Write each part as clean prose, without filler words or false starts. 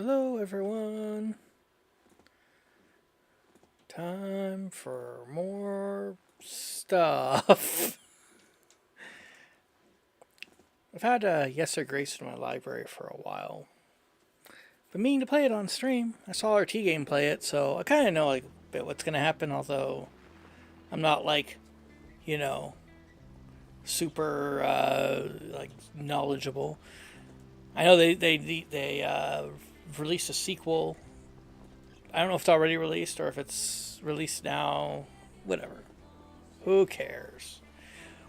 Hello, everyone. Time for more stuff. I've had Yes or Grace in my library for a while. Been meaning to play it on stream. I saw our T game play it, so I kind of know like a bit what's gonna happen. Although I'm not like, you know, super like knowledgeable. I know they released a sequel. I don't know if it's already released or if it's released now. Whatever. Who cares?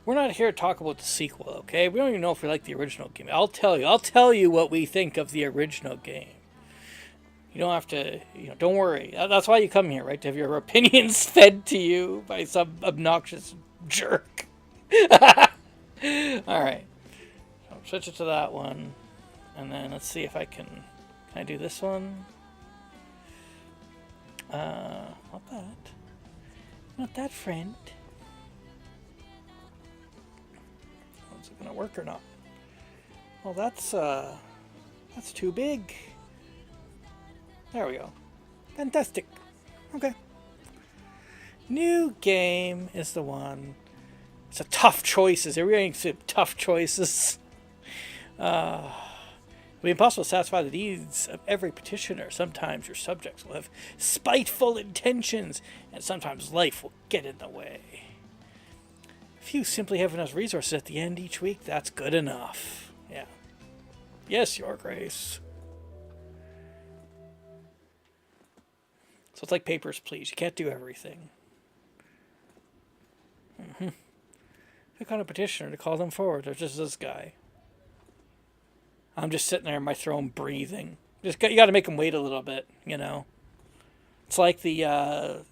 We're not here to talk about the sequel, okay? We don't even know if we like the original game. I'll tell you what we think of the original game. You don't have to, don't worry. That's why you come here, right? To have your opinions fed to you by some obnoxious jerk. Alright. So switch it to that one. And then let's see if I can I do this one? Not that. Not that, friend. Is it gonna work or not? Well, that's too big. There we go. Fantastic. Okay. New game is the one. It's a tough choices. They're really some tough choices. It'll be impossible to satisfy the needs of every petitioner. Sometimes your subjects will have spiteful intentions, and sometimes life will get in the way. If you simply have enough resources at the end each week, that's good enough. Yeah. Yes, Your Grace. So it's like Papers, Please. You can't do everything. Click on a petitioner to call them forward. There's just this guy. I'm just sitting there in my throne breathing. You got to make them wait a little bit, you know. It's like the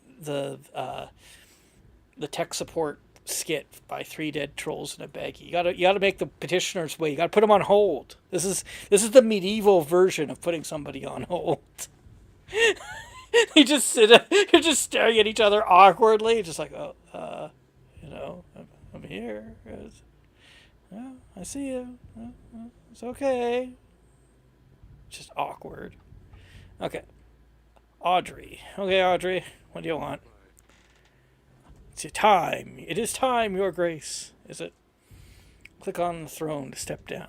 tech support skit by Three Dead Trolls in a Baggie. You gotta make the petitioners wait. You gotta put them on hold. This is the medieval version of putting somebody on hold. You just you're just staring at each other awkwardly, just like, I'm here. Yeah, I see you. It's okay. Just awkward. Okay. Audrey. Okay, Audrey. What do you want? It's your time. It is time, Your Grace. Is it? Click on the throne to step down.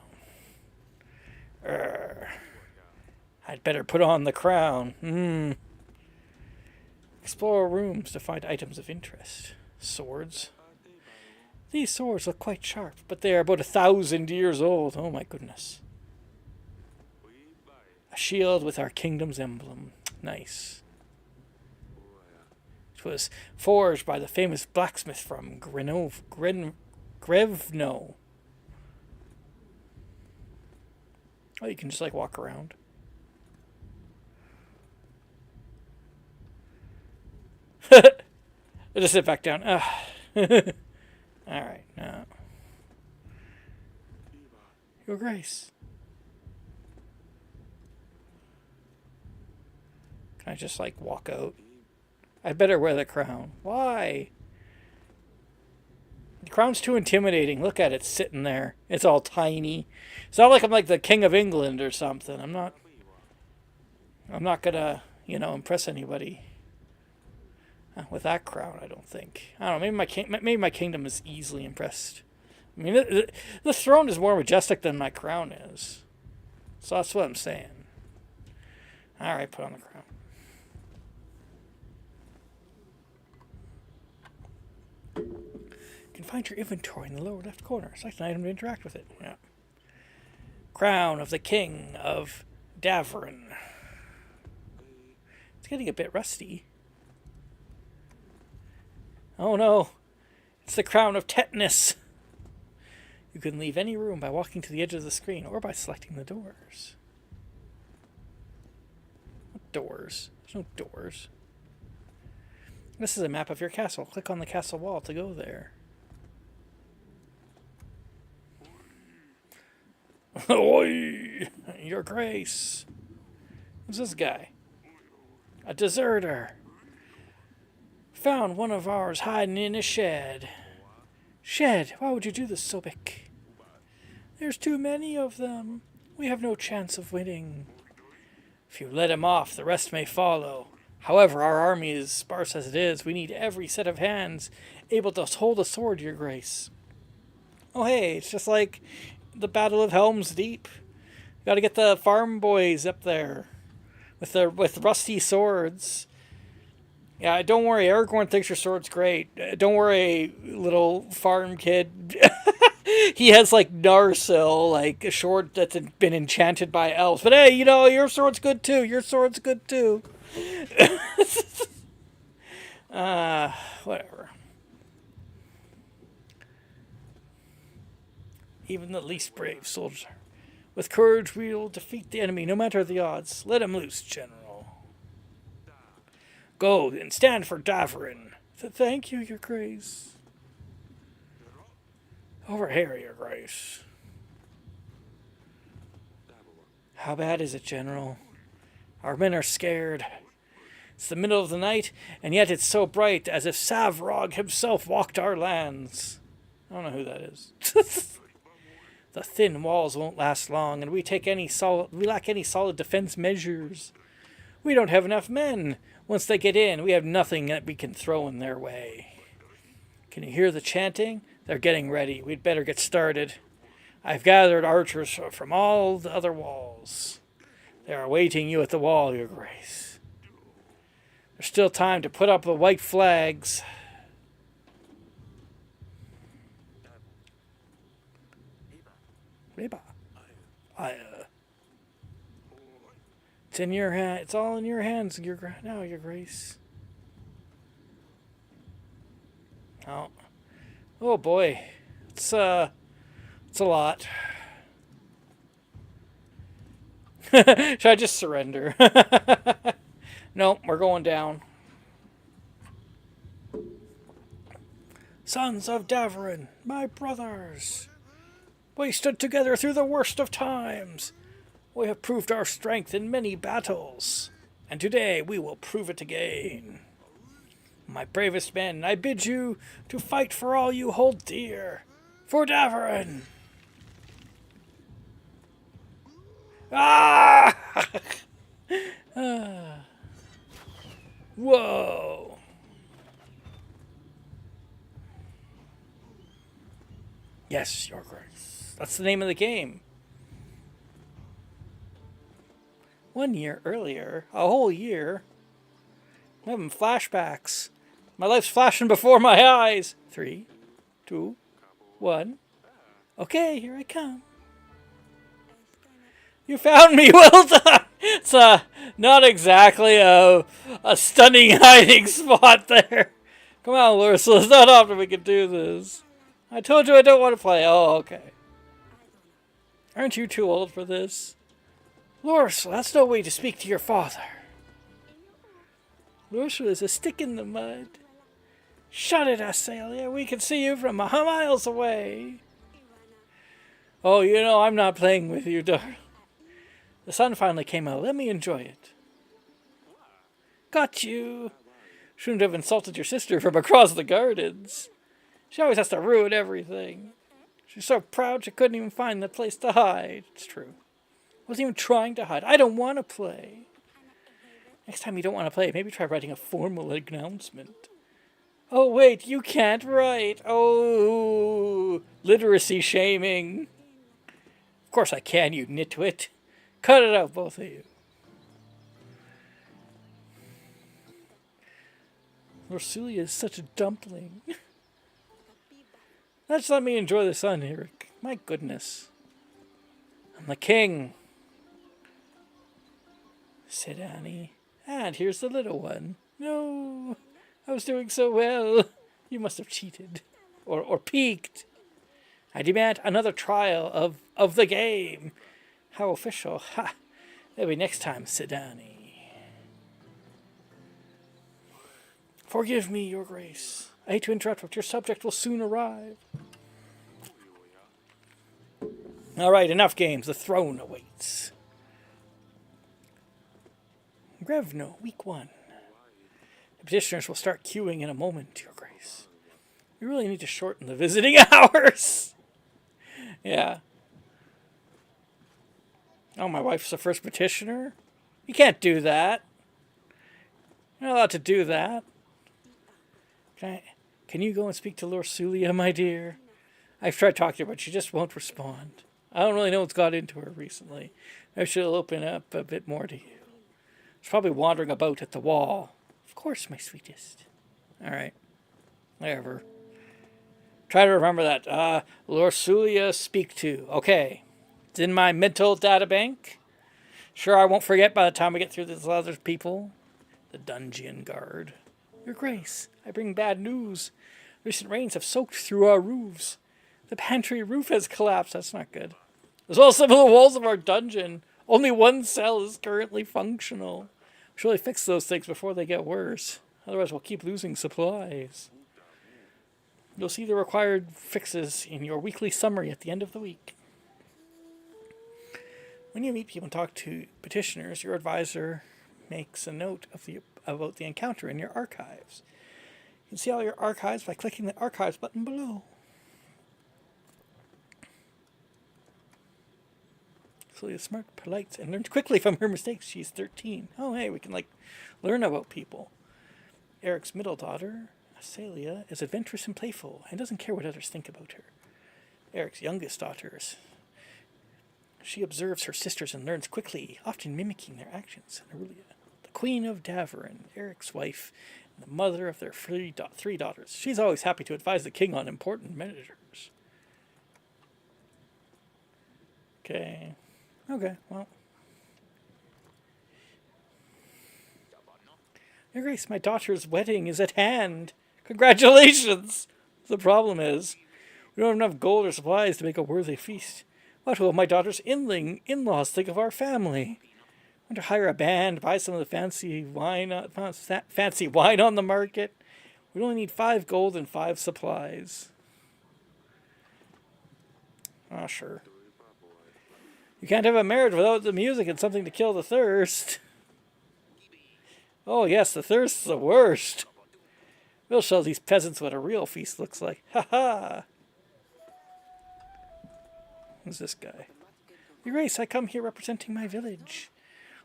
I'd better put on the crown. Explore rooms to find items of interest. Swords. These swords look quite sharp, but they are about 1,000 years old. Oh my goodness. A shield with our kingdom's emblem. Nice. It was forged by the famous blacksmith from Grevno. Oh, you can just like walk around. I'll just sit back down. Alright, now. Your Grace. Can I just like walk out? I better wear the crown. Why? The crown's too intimidating. Look at it sitting there. It's all tiny. It's not like I'm like the King of England or something. I'm not gonna, impress anybody with that crown, I don't think. I don't know, maybe my kingdom is easily impressed. I mean, the throne is more majestic than my crown is. So that's what I'm saying. Alright, put on the crown. You can find your inventory in the lower left corner. Select an item to interact with it. Yeah. Crown of the King of Davern. It's getting a bit rusty. Oh no, it's the crown of tetanus. You can leave any room by walking to the edge of the screen or by selecting the doors. What doors? There's no doors. This is a map of your castle. Click on the castle wall to go there. Oi! Your Grace. Who's this guy? A deserter. Found one of ours hiding in a shed. Shed? Why would you do this, Sobek? There's too many of them. We have no chance of winning. If you let him off, the rest may follow. However, our army is sparse as it is. We need every set of hands able to hold a sword, your grace. Oh, hey, it's just like the Battle of Helm's Deep. Got to get the farm boys up there with rusty swords. Yeah, don't worry. Aragorn thinks your sword's great. Don't worry, little farm kid. He has like Narsil, like a sword that's been enchanted by elves. But hey, your sword's good too. Your sword's good too. Whatever. Even the least brave soldier. With courage, we will defeat the enemy, no matter the odds. Let him loose, General. Go and stand for Davarin. Thank you, Your Grace. Over here, Your Grace. How bad is it, General? Our men are scared. It's the middle of the night, and yet it's so bright, as if Savrog himself walked our lands. I don't know who that is. The thin walls won't last long, and we lack any solid defense measures. We don't have enough men. Once they get in, we have nothing that we can throw in their way. Can you hear the chanting? They're getting ready. We'd better get started. I've gathered archers from all the other walls. They are awaiting you at the wall, Your Grace. There's still time to put up the white flags. It's in your hand. It's all in your hands, Your Grace. Oh boy, it's a lot. Should I just surrender? No, we're going down. Sons of Davarin, my brothers. We stood together through the worst of times. We have proved our strength in many battles, and today we will prove it again. My bravest men, I bid you to fight for all you hold dear, for Davarin. Ah! Whoa. Yes, Your Grace. That's the name of the game. 1 year earlier, a whole year. I'm having flashbacks. My life's flashing before my eyes. 3, 2, 1. Okay, here I come. You found me. Well done. It's not exactly a stunning hiding spot there. Come on, Larissa. It's not often we can do this. I told you I don't want to play. Oh, okay. Aren't you too old for this? Larissa, that's no way to speak to your father. Larissa is a stick in the mud. Shut it, Asalia. We can see you from miles away. Oh, I'm not playing with you, darling. The sun finally came out. Let me enjoy it. Got you. Shouldn't have insulted your sister from across the gardens. She always has to ruin everything. She's so proud she couldn't even find the place to hide. It's true. I wasn't even trying to hide. I don't want to play. Next time you don't want to play, maybe try writing a formal announcement. Oh, wait, you can't write. Oh, literacy shaming. Of course I can, you nitwit. Cut it out, both of you. Ursulia is such a dumpling. Let's let me enjoy the sun, Eric. My goodness. I'm the king. Said Annie. And here's the little one. No, I was doing so well. You must have cheated. Or peeked. I demand another trial of the game. How official. Ha! Maybe next time, Sidani. Forgive me, Your Grace. I hate to interrupt, but your subject will soon arrive. All right, enough games. The throne awaits. Grevno, week 1. The petitioners will start queuing in a moment, Your Grace. We really need to shorten the visiting hours. Yeah. Oh, my wife's the first petitioner? You can't do that. You're not allowed to do that. Can you go and speak to Lord Sulia, my dear? I've tried talking to her, but she just won't respond. I don't really know what's got into her recently. Maybe she'll open up a bit more to you. She's probably wandering about at the wall. Of course, my sweetest. All right. Whatever. Try to remember that. Lord Sulia, speak to. Okay. It's in my mental data bank. Sure, I won't forget by the time we get through these other people. The dungeon guard. Your Grace, I bring bad news. Recent rains have soaked through our roofs. The pantry roof has collapsed. That's not good. As well as some of the walls of our dungeon. Only one cell is currently functional. We should really fix those things before they get worse. Otherwise, we'll keep losing supplies. You'll see the required fixes in your weekly summary at the end of the week. When you meet people and talk to petitioners, your advisor makes a note about the encounter in your archives. You can see all your archives by clicking the archives button below. Celia's smart, polite, and learns quickly from her mistakes. She's 13. Oh, hey, we can, learn about people. Eric's middle daughter, Celia, is adventurous and playful and doesn't care what others think about her. Eric's youngest daughter, she observes her sisters and learns quickly, often mimicking their actions. Aurelia, the Queen of Davarin, Eric's wife, and the mother of their three daughters. She's always happy to advise the king on important measures. Okay, well. Your Grace, my daughter's wedding is at hand. Congratulations! The problem is, we don't have enough gold or supplies to make a worthy feast. What will my daughter's in-laws think of our family? I want to hire a band, buy some of the fancy wine on the market. We only need 5 gold and 5 supplies. Ah, sure. You can't have a marriage without the music and something to kill the thirst. Oh yes, the thirst's the worst. We'll show these peasants what a real feast looks like. Ha ha! Who's this guy? Your Grace, I come here representing my village.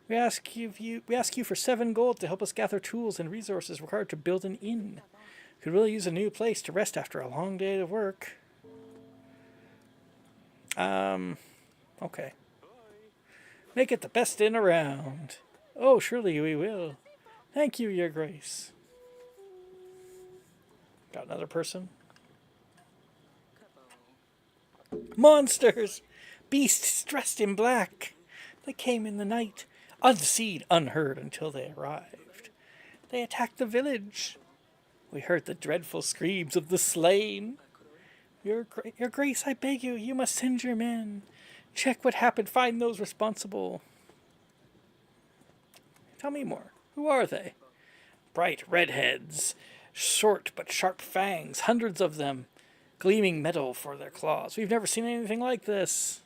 We ask you for 7 gold to help us gather tools and resources required to build an inn. Could really use a new place to rest after a long day of work. Okay. Make it the best inn around. Oh, surely we will. Thank you, Your Grace. Got another person? Monsters! Beasts dressed in black. They came in the night, unseen, unheard until they arrived. They attacked the village. We heard the dreadful screams of the slain. Your Grace, I beg you, you must send your men. Check what happened, find those responsible. Tell me more. Who are they? Bright redheads, short but sharp fangs, hundreds of them, gleaming metal for their claws. We've never seen anything like this.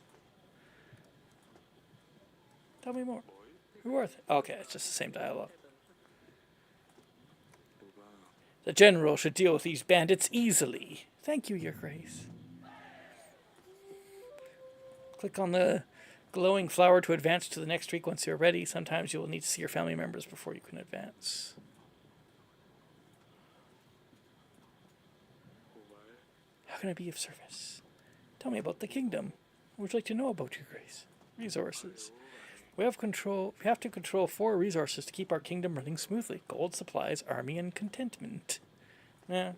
Tell me more. Who are they? Okay, it's just the same dialogue. The general should deal with these bandits easily. Thank you, Your Grace. Click on the glowing flower to advance to the next week once you're ready. Sometimes you will need to see your family members before you can advance. How can I be of service? Tell me about the kingdom. What would you like to know about, Your Grace? Resources. We have to control 4 resources to keep our kingdom running smoothly. Gold, supplies, army, and contentment. Yeah.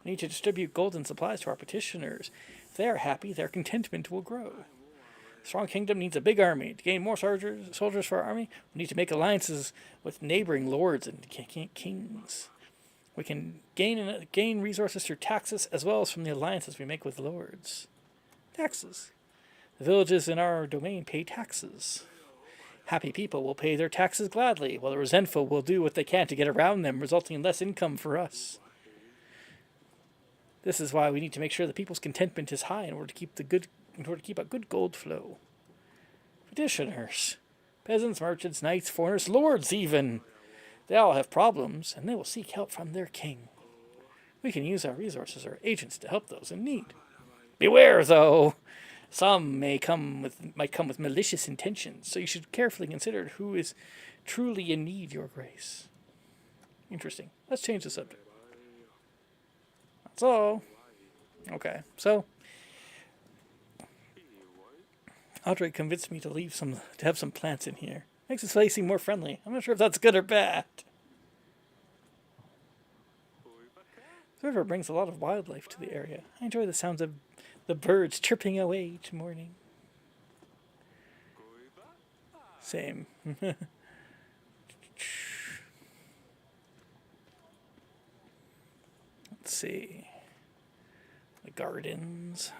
We need to distribute gold and supplies to our petitioners. If they are happy, their contentment will grow. A strong kingdom needs a big army. To gain more soldiers for our army, we need to make alliances with neighboring lords and kings. We can gain resources through taxes as well as from the alliances we make with lords. Taxes. The villages in our domain pay taxes. Happy people will pay their taxes gladly, while the resentful will do what they can to get around them, resulting in less income for us. This is why we need to make sure the people's contentment is high in order to keep a good gold flow. Petitioners, peasants, merchants, knights, foreigners, lords even. They all have problems, and they will seek help from their king. We can use our resources or agents to help those in need. Beware, though. Some might come with malicious intentions, so you should carefully consider who is truly in need, Your Grace. Interesting. Let's change the subject. That's all. Okay, so Audrey convinced me to have some plants in here. Makes this place seem more friendly. I'm not sure if that's good or bad. The river brings a lot of wildlife to the area. I enjoy the sounds of the birds chirping away each morning. Same. Let's see. The gardens.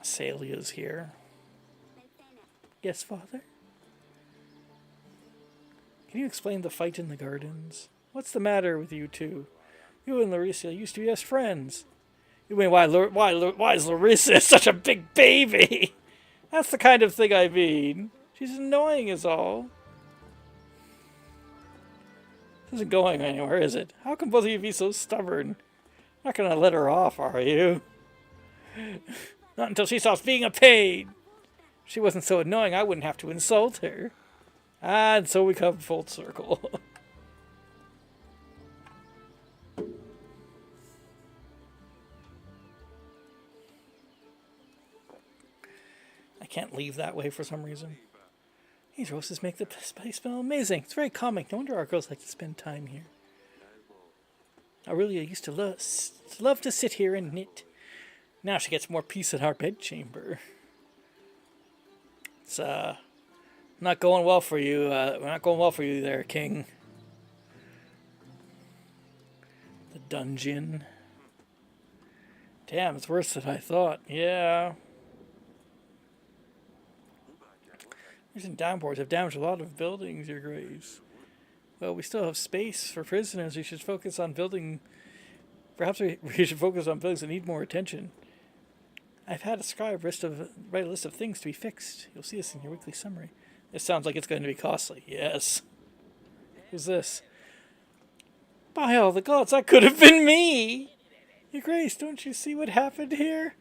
Azaleas here. Yes, Father? Can you explain the fight in the gardens? What's the matter with you two? You and Larissa used to be best friends. You mean why is Larissa such a big baby? That's the kind of thing I mean. She's annoying is all. This isn't going anywhere, is it? How can both of you be so stubborn? Not gonna let her off, are you? Not until she stops being a pain. If she wasn't so annoying, I wouldn't have to insult her. And so we come full circle. I can't leave that way for some reason. These roses make the place smell amazing. It's very calming. No wonder our girls like to spend time here. Aurelia used to love to sit here and knit. Now she gets more peace in our bedchamber. It's not going well for you. Not going well for you there, King. The dungeon. Damn, it's worse than I thought. Yeah. Recent downpours have damaged a lot of buildings, Your Grace. Well, we still have space for prisoners. We should focus on building. Perhaps we should focus on buildings that need more attention. I've had a scribe write a list of things to be fixed. You'll see this in your weekly summary. This sounds like it's going to be costly. Yes. Who's this? By all the gods, that could have been me! Your Grace, don't you see what happened here?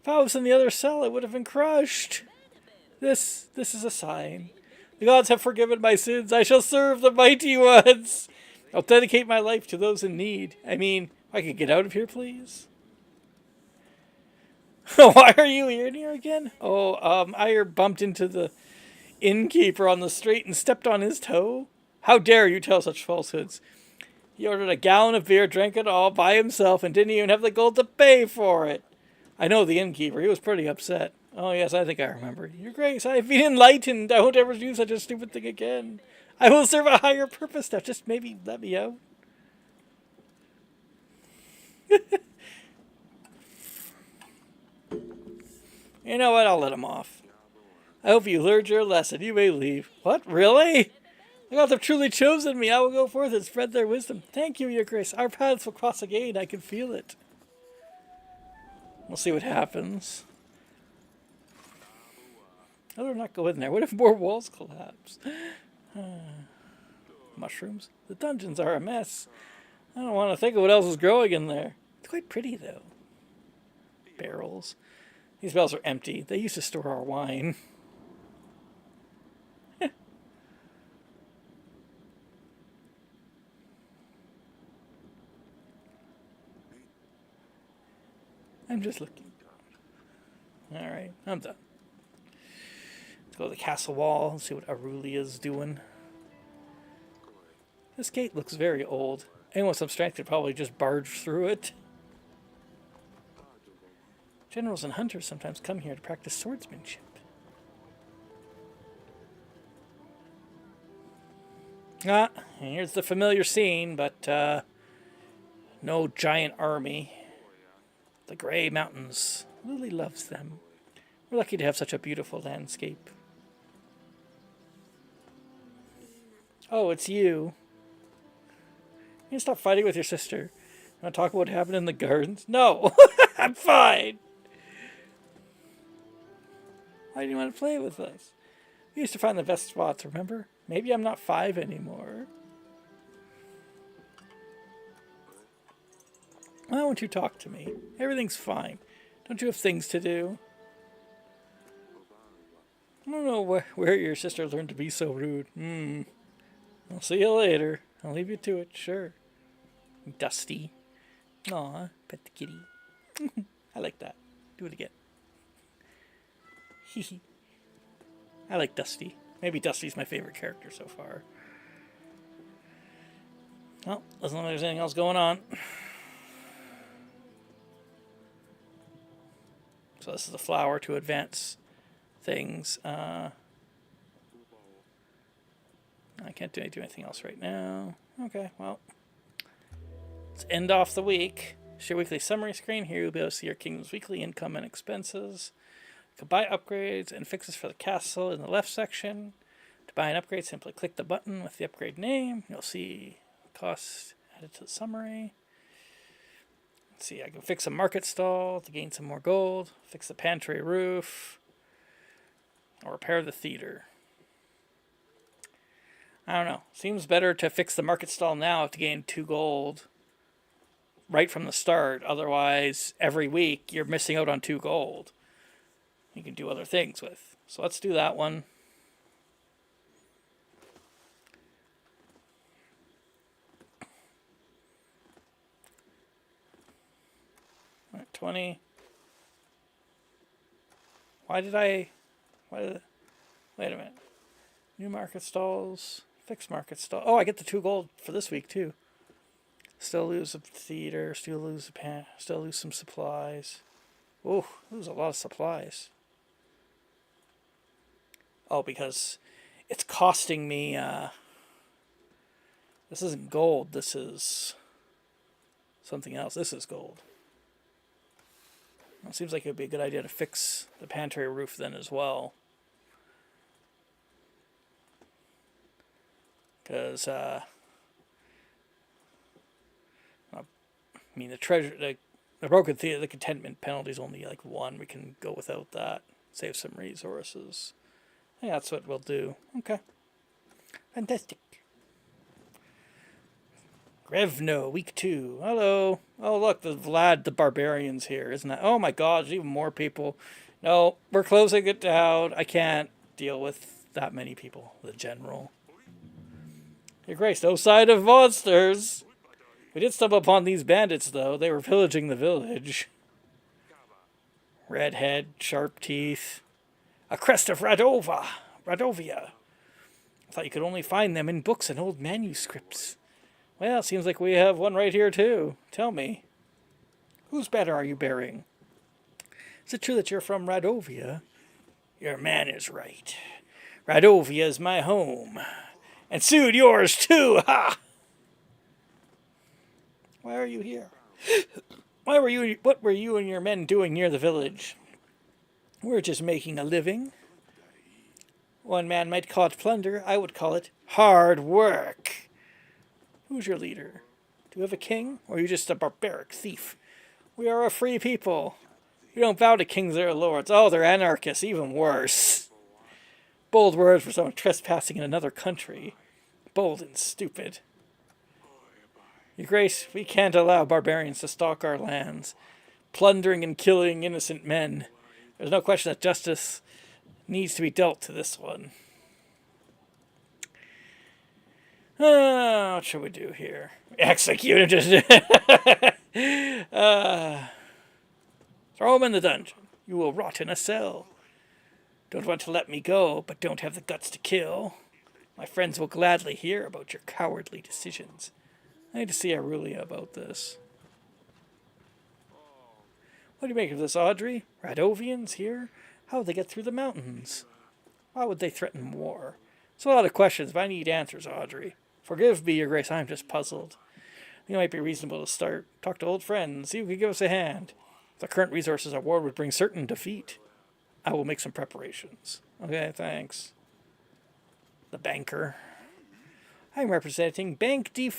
If I was in the other cell, I would have been crushed. This is a sign. The gods have forgiven my sins. I shall serve the mighty ones. I'll dedicate my life to those in need. I mean, I could get out of here, please. Why are you in here again? Oh, I bumped into the innkeeper on the street and stepped on his toe. How dare you tell such falsehoods? He ordered a gallon of beer, drank it all by himself, and didn't even have the gold to pay for it. I know the innkeeper. He was pretty upset. Oh, yes, I think I remember. Your Grace, I have been enlightened. I won't ever do such a stupid thing again. I will serve a higher purpose now. Just maybe let me out. You know what? I'll let him off. I hope you learned your lesson. You may leave. What? Really? The gods have truly chosen me. I will go forth and spread their wisdom. Thank you, Your Grace. Our paths will cross again. I can feel it. We'll see what happens. I better not go in there. What if more walls collapse? Mushrooms? The dungeons are a mess. I don't want to think of what else is growing in there. It's quite pretty, though. Barrels. These barrels are empty. They used to store our wine. I'm just looking. Alright, I'm done. Let's go to the castle wall and see what Aurelia's doing. This gate looks very old. Anyone with some strength could probably just barge through it. Generals and hunters sometimes come here to practice swordsmanship. Ah, and here's the familiar scene, but no giant army. The Grey Mountains. Lily loves them. We're lucky to have such a beautiful landscape. Oh, it's you. You stop fighting with your sister. Want to talk about what happened in the gardens? No! I'm fine! Why do you want to play with us? We used to find the best spots, remember? Maybe I'm not 5 anymore. Why won't you talk to me? Everything's fine. Don't you have things to do? I don't know where your sister learned to be so rude. I'll see you later. I'll leave you to it, sure. Dusty. Aw, pet the kitty. I like that. Do it again. Hee I like Dusty. Maybe Dusty's my favorite character so far. Well, as long as there's anything else going on. So this is the flower to advance things. I can't do anything else right now. Okay, well. Let's end off the week. It's your weekly summary screen. Here you'll be able to see your kingdom's weekly income and expenses. You can buy upgrades and fixes for the castle in the left section. To buy an upgrade, simply click the button with the upgrade name. You'll see costs added to the summary. Let's see, I can fix a market stall to gain some more gold. Fix the pantry roof. Or repair the theater. I don't know. Seems better to fix the market stall now to gain 2 gold right from the start. Otherwise, every week you're missing out on 2 gold. You can do other things with. So let's do that one. All right, 20. Wait a minute. New market stalls. Fix market stall. Oh, I get the 2 gold for this week too. Still lose the theater. Still lose some supplies. Oh, lose a lot of supplies. Oh, because it's costing me. This isn't gold. This is something else. This is gold. Well, it seems like it would be a good idea to fix the pantry roof then as well. Because, I mean, the broken theater, the contentment penalty is only like 1. We can go without that. Save some resources. Yeah, that's what we'll do. Okay. Fantastic. Grevno, week 2. Hello. Oh, look, the Vlad the Barbarian's here, isn't that? Oh my god, there's even more people. No, we're closing it down. I can't deal with that many people. The general. Your Grace, no sign of monsters. We did stumble upon these bandits, though. They were pillaging the village. Red head, sharp teeth. A crest of Radovia. I thought you could only find them in books and old manuscripts. Well, it seems like we have one right here, too. Tell me, whose banner are you bearing? Is it true that you're from Radovia? Your man is right. Radovia is my home. And soon yours, too! Ha! Why are you here? What were you and your men doing near the village? We're just making a living. One man might call it plunder. I would call it hard work. Who's your leader? Do you have a king? Or are you just a barbaric thief? We are a free people. We don't bow to kings or lords. Oh, they're anarchists. Even worse. Bold words for someone trespassing in another country. Bold and stupid. Your Grace, we can't allow barbarians to stalk our lands, plundering and killing innocent men. There's no question that justice needs to be dealt to this one. What should we do here? Execute him. Throw him in the dungeon. You will rot in a cell. Don't want to let me go, but don't have the guts to kill. My friends will gladly hear about your cowardly decisions. I need to see Aurelia about this. What do you make of this, Audrey? Radovians here? How would they get through the mountains? Why would they threaten war? It's a lot of questions, but I need answers, Audrey. Forgive me, Your Grace, I'm just puzzled. I think it might be reasonable to start. Talk to old friends, see who can give us a hand. The current resources of war would bring certain defeat. I will make some preparations. Okay, thanks. The banker. I'm representing Bank di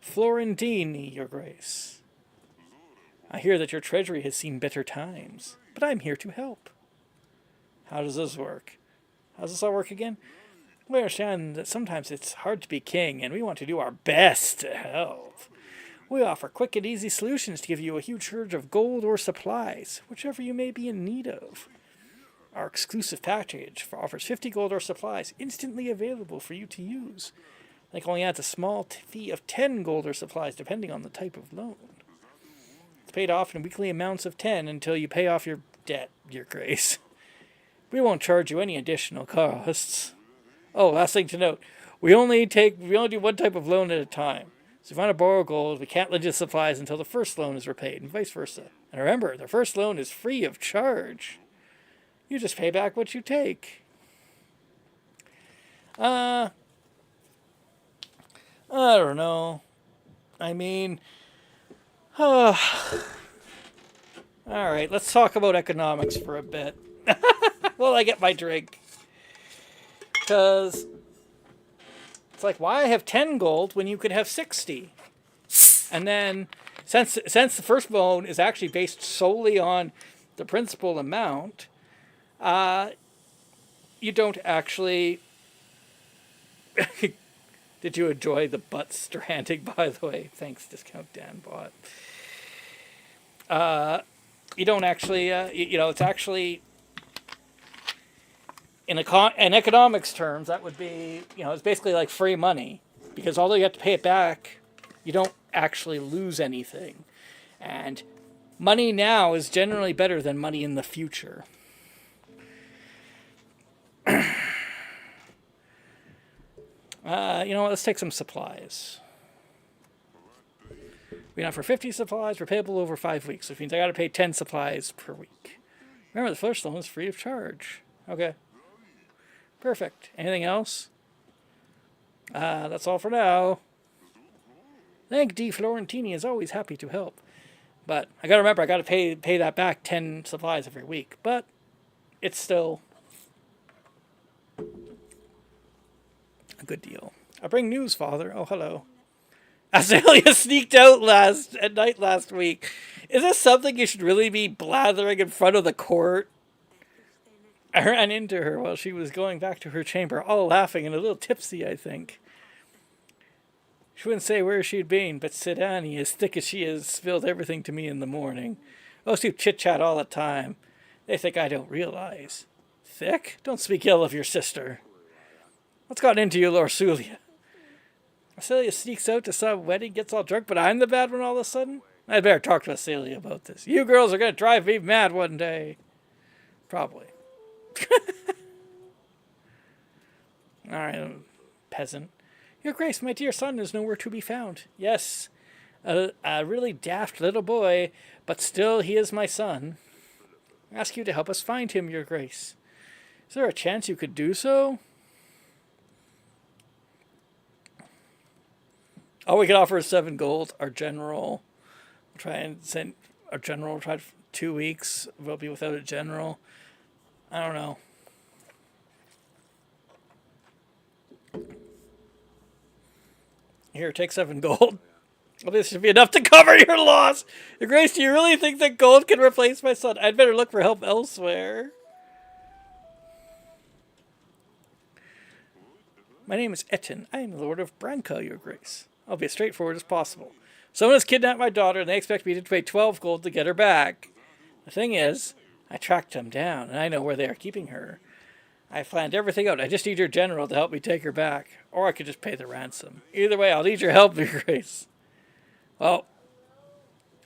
Florentini, Your Grace. I hear that your treasury has seen better times, but I'm here to help. How does this work? How does this all work again? We understand that sometimes it's hard to be king, and we want to do our best to help. We offer quick and easy solutions to give you a huge surge of gold or supplies, whichever you may be in need of. Our exclusive package offers 50 gold or supplies instantly available for you to use. Like only adds a small fee of 10 gold or supplies depending on the type of loan. It's paid off in weekly amounts of 10 until you pay off your debt, Your Grace. We won't charge you any additional costs. Oh, last thing to note. We only do one type of loan at a time. So if you want to borrow gold, we can't lend you supplies until the first loan is repaid, and vice versa. And remember, the first loan is free of charge. You just pay back what you take. I don't know. I mean, alright, let's talk about economics for a bit. While I get my drink. Because it's like, why have 10 gold when you could have 60? And then, since the first loan is actually based solely on the principal amount, you don't actually... Did you enjoy the butt stranding, by the way? Thanks, Discount Dan bought. You don't actually, it's actually... In economics terms, that would be, it's basically like free money. Because although you have to pay it back, you don't actually lose anything. And money now is generally better than money in the future. You know what, let's take some supplies. We offer 50 supplies, repayable over 5 weeks, which means I gotta pay 10 supplies per week. Remember, the first loan is free of charge. Okay. Perfect. Anything else? That's all for now. Thank D. Florentini is always happy to help. But I gotta remember, I gotta pay that back 10 supplies every week. But it's still a good deal. I bring news, Father. Oh, hello. Azalea sneaked out at night last week. Is this something you should really be blathering in front of the court? I ran into her while she was going back to her chamber, all laughing and a little tipsy, I think. She wouldn't say where she'd been, but Sidani, as thick as she is, spilled everything to me in the morning. Those two chit-chat all the time. They think I don't realize. Thick? Don't speak ill of your sister. What's gotten into you, Lorsulia? Acelia sneaks out to some wedding, gets all drunk, but I'm the bad one all of a sudden? I'd better talk to Acelia about this. You girls are going to drive me mad one day. Probably. Alright, peasant. Your Grace, my dear son is nowhere to be found. Yes, a really daft little boy, but still he is my son. I ask you to help us find him, Your Grace. Is there a chance you could do so? Oh, we could offer 7 gold. Our general will try and send... Our general will try 2 weeks. We'll be without a general. I don't know. Here, take 7 gold. Well, this should be enough to cover your loss. Your Grace, do you really think that gold can replace my son? I'd better look for help elsewhere. My name is Etten. I am the Lord of Branca, Your Grace. I'll be as straightforward as possible. Someone has kidnapped my daughter, and they expect me to pay 12 gold to get her back. The thing is, I tracked them down, and I know where they are keeping her. I planned everything out. I just need your general to help me take her back. Or I could just pay the ransom. Either way, I'll need your help, Your Grace. Well,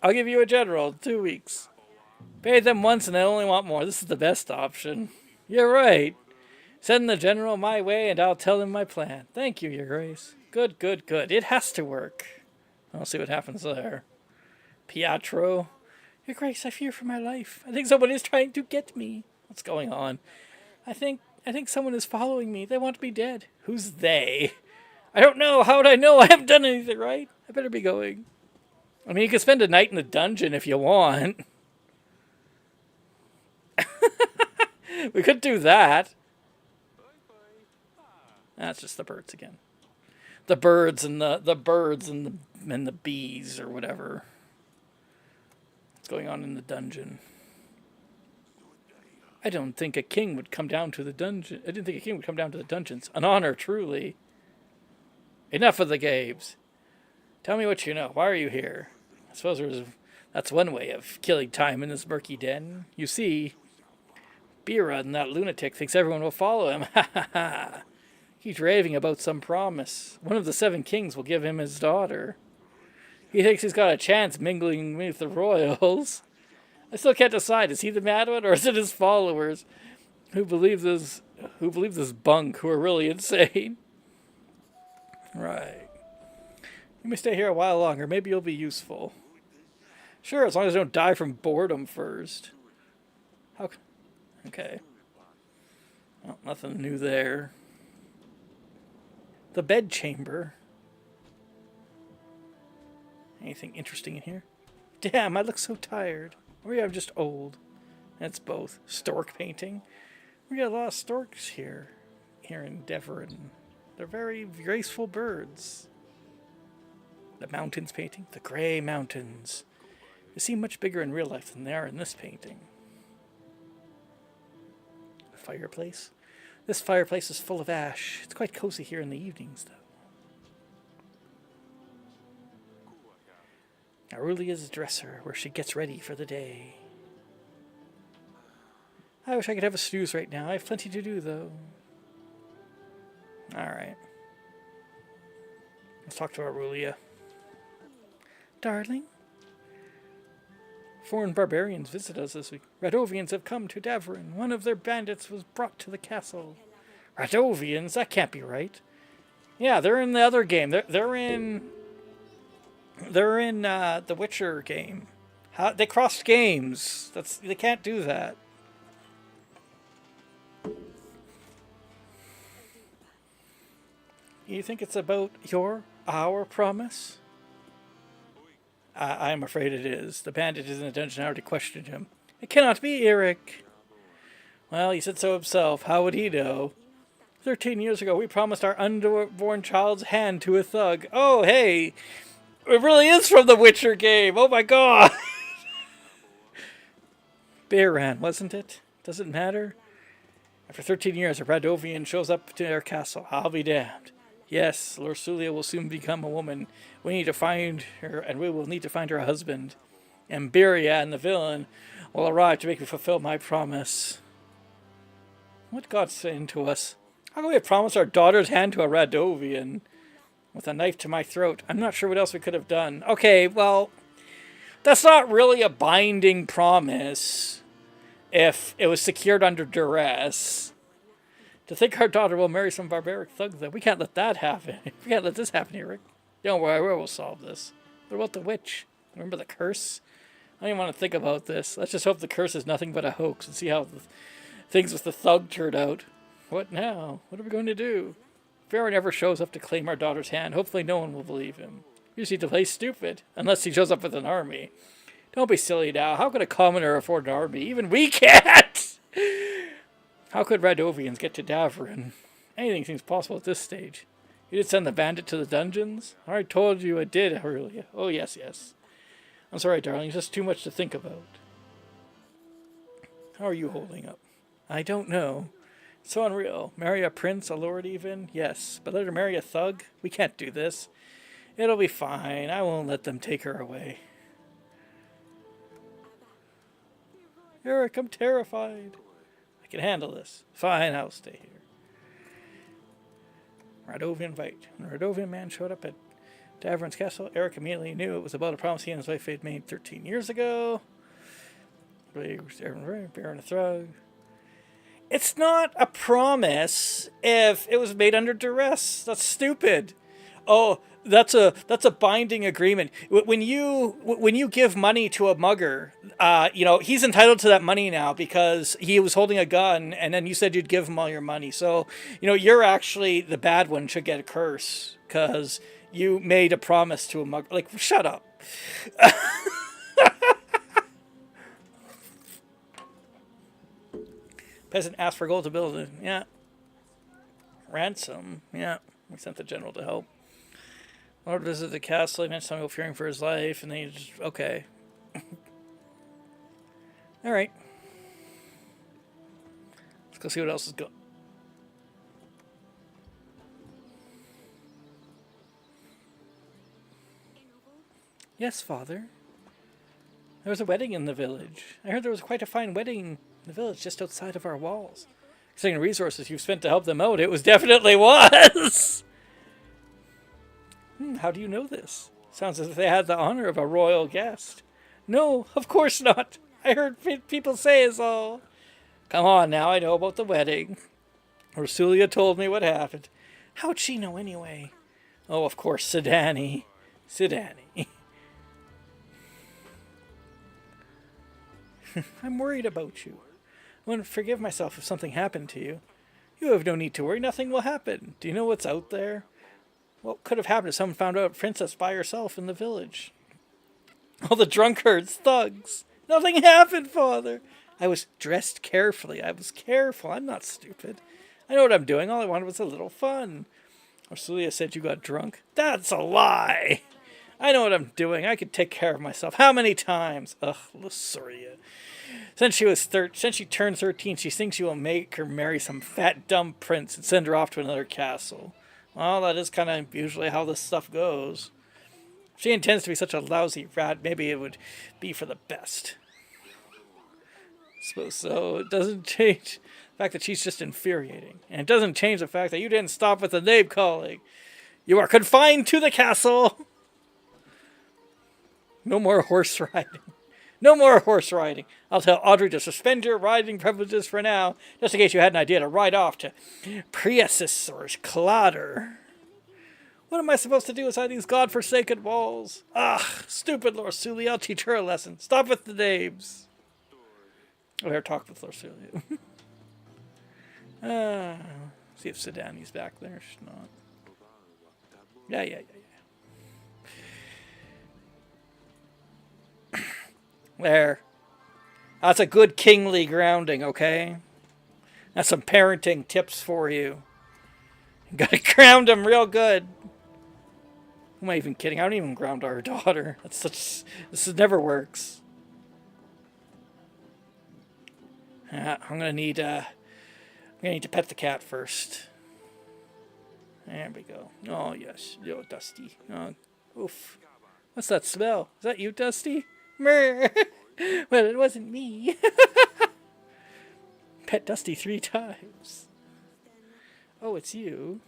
I'll give you a general in 2 weeks. Paid them once and I only want more. This is the best option. You're right. Send the general my way and I'll tell him my plan. Thank you, Your Grace. Good, good, good. It has to work. I'll see what happens there. Pietro. Your Grace, I fear for my life. I think someone is trying to get me. What's going on? I think someone is following me. They want me dead. Who's they? I don't know. How would I know? I haven't done anything right. I better be going. I mean, you can spend a night in the dungeon if you want. We could do that. That's just the birds again. The birds and the birds and the bees or whatever. What's going on in the dungeon? I don't think a king would come down to the dungeon. I didn't think a king would come down to the dungeons. An honor, truly. Enough of the games. Tell me what you know. Why are you here? I suppose that's one way of killing time in this murky den. You see, Birad, that lunatic, thinks everyone will follow him. Ha ha ha. He's raving about some promise. One of the 7 kings will give him his daughter. He thinks he's got a chance mingling with the royals. I still can't decide. Is he the mad one, or is it his followers who believe this bunk, who are really insane? Right. You may stay here a while longer. Maybe you'll be useful. Sure, as long as I don't die from boredom first. How? Okay. Well, nothing new there. The bed chamber. Anything interesting in here? Damn, I look so tired. Or maybe I'm just old. That's both. Stork painting. We got a lot of storks here in Deverin. They're very graceful birds. The mountains painting. The grey mountains. They seem much bigger in real life than they are in this painting. The fireplace. This fireplace is full of ash. It's quite cozy here in the evenings, though. Aurealia's dresser, where she gets ready for the day. I wish I could have a snooze right now. I have plenty to do, though. Alright. Let's talk to Aurelia. Darling? Foreign barbarians visit us this week. Radovians have come to Deverin. One of their bandits was brought to the castle. Radovians? That can't be right. Yeah, they're in the other game. They're in the Witcher game. They crossed games. They can't do that. You think it's about our promise? I'm afraid it is. The bandit is in the dungeon. I already questioned him. It cannot be, Eric. Well, he said so himself. How would he know? 13 years ago, we promised our unborn child's hand to a thug. Oh, hey! It really is from the Witcher game! Oh my god! Baran, wasn't it? Doesn't matter. After 13 years, a Radovian shows up to their castle. I'll be damned. Yes, Lorsulia will soon become a woman. We need to find her, and we will need to find her husband. And Beria and the villain will arrive to make me fulfill my promise. What God's saying to us? How can we have promised our daughter's hand to a Radovian? With a knife to my throat. I'm not sure what else we could have done. Okay, well, that's not really a binding promise if it was secured under duress. To think our daughter will marry some barbaric thug, though, we can't let that happen. We can't let this happen, Eric. Don't worry, we'll solve this. What about the witch? Remember the curse? I don't even want to think about this. Let's just hope the curse is nothing but a hoax and see how things with the thug turn out. What now? What are we going to do? Pharaoh never shows up to claim our daughter's hand. Hopefully no one will believe him. You just need to play stupid, unless he shows up with an army. Don't be silly now. How could a commoner afford an army? Even we can't! How could Radovians get to Deverin? Anything seems possible at this stage. You did send the bandit to the dungeons? I already told you I did, Aurelia. Oh, yes. I'm sorry, darling. It's just too much to think about. How are you holding up? I don't know. It's so unreal. Marry a prince, a lord even? Yes. But let her marry a thug? We can't do this. It'll be fine. I won't let them take her away. Eric, I'm terrified. I can handle this. Fine, I'll stay here. Radovian fight. When the Radovian man showed up at Davern's castle, Eric immediately knew it was about a promise he and his wife had made 13 years ago. Baron a Thrug. It's not a promise if it was made under duress. That's stupid. Oh, that's a binding agreement. When you give money to a mugger, he's entitled to that money now because he was holding a gun, and then you said you'd give him all your money. So, you're actually the bad one, should get a curse because you made a promise to a mugger. Like, shut up. Peasant asked for gold to build it. Yeah. Ransom. Yeah. We sent the general to help. Lord visited the castle. He mentioned something fearing for his life, and then he just... Okay. Alright. Let's go see what else is going. Yes, Father. There was a wedding in the village. I heard there was quite a fine wedding in the village just outside of our walls. Considering the resources you've spent to help them out, it was definitely was. How do you know this? Sounds as if they had the honor of a royal guest. No, of course not. I heard people say is all. Come on now, I know about the wedding. Ursulia told me what happened. How'd she know anyway? Oh, of course, Sidani. Sidani. I'm worried about you. I wouldn't forgive myself if something happened to you. You have no need to worry, nothing will happen. Do you know what's out there? What could have happened if someone found out Princess by herself in the village? All the drunkards, thugs. Nothing happened, Father. I was dressed carefully. I was careful. I'm not stupid. I know what I'm doing. All I wanted was a little fun. Ursulia said you got drunk. That's a lie. I know what I'm doing. I could take care of myself. How many times? Ugh, Lusuria. Since she turned 13, she thinks you will make her marry some fat, dumb prince and send her off to another castle. Well, that is kind of usually how this stuff goes. If she intends to be such a lousy rat, maybe it would be for the best. I suppose so. It doesn't change the fact that she's just infuriating. And it doesn't change the fact that you didn't stop with the name calling. You are confined to the castle. No more horse riding. No more horse riding. I'll tell Audrey to suspend your riding privileges for now, just in case you had an idea to ride off to Priasis or Clatter. What am I supposed to do inside these godforsaken walls? Ah, stupid Lorsulia. I'll teach her a lesson. Stop with the names. I better talk with Lorsulia. See if Sidani's back there. She's not. Yeah. There. That's a good kingly grounding, okay? That's some parenting tips for you. You gotta ground them real good. Who am I even kidding? I don't even ground our daughter. This never works. I'm gonna need to pet the cat first. There we go. Oh yes, yo, Dusty. Oh, oof. What's that smell? Is that you, Dusty? Well, it wasn't me. Pet Dusty 3 times. Oh, it's you.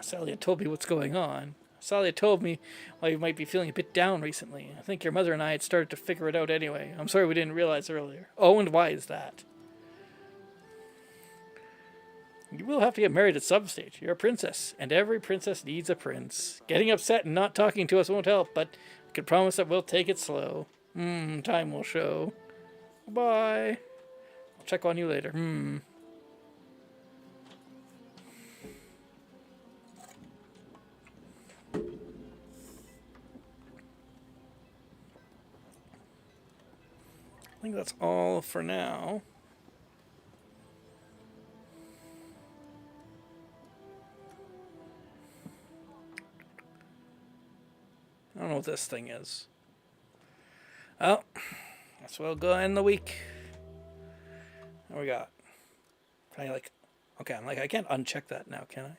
Salia told me what's going on. Salia told me why you might be feeling a bit down recently. I think your mother and I had started to figure it out anyway. I'm sorry we didn't realize earlier. Oh, and why is that? You will have to get married at some stage. You're a princess, and every princess needs a prince. Getting upset and not talking to us won't help, but I can promise that we'll take it slow. Time will show. Bye. I'll check on you later. I think that's all for now. I don't know what this thing is. Oh, guess we'll go end the week. What we got? Can I okay, I can't uncheck that now, can I?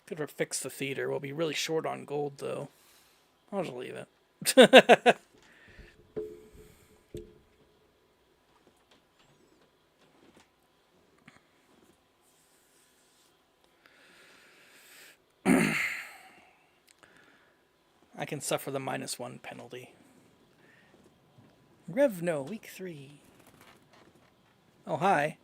Could fix the theater. We'll be really short on gold, though. I'll just leave it. I can suffer the -1 penalty. Revno, week 3. Oh, hi.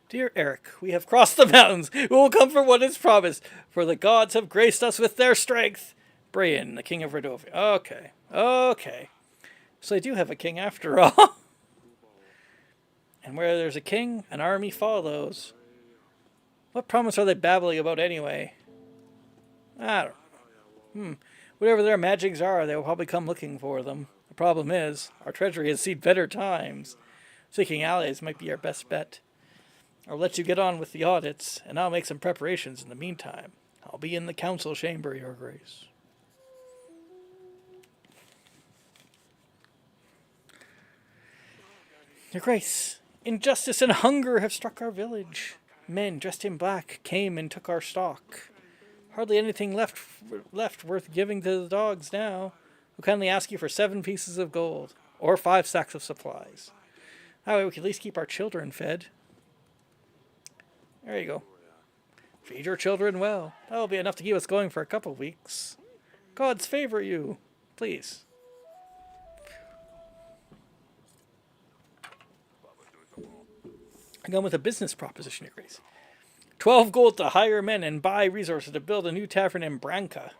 Dear Eric, we have crossed the mountains. We will come for what is promised, for the gods have graced us with their strength. Brian, the king of Redovia. Okay. So they do have a king after all. And where there's a king, an army follows. What promise are they babbling about anyway? I don't know. Whatever their magics are, they will probably come looking for them. The problem is, our treasury has seen better times. Seeking allies might be our best bet. I'll let you get on with the audits, and I'll make some preparations in the meantime. I'll be in the council chamber, Your Grace. Your Grace, Injustice and hunger have struck our village. Men dressed in black came and took our stock. Hardly anything left worth giving to the dogs now. We'll kindly ask you for 7 pieces of gold, or 5 sacks of supplies. That way we can at least keep our children fed. There you go. Feed your children well. That'll be enough to keep us going for a couple of weeks. Gods favor you. Please. I come with a business proposition, Your Grace. 12 gold to hire men and buy resources to build a new tavern in Branca.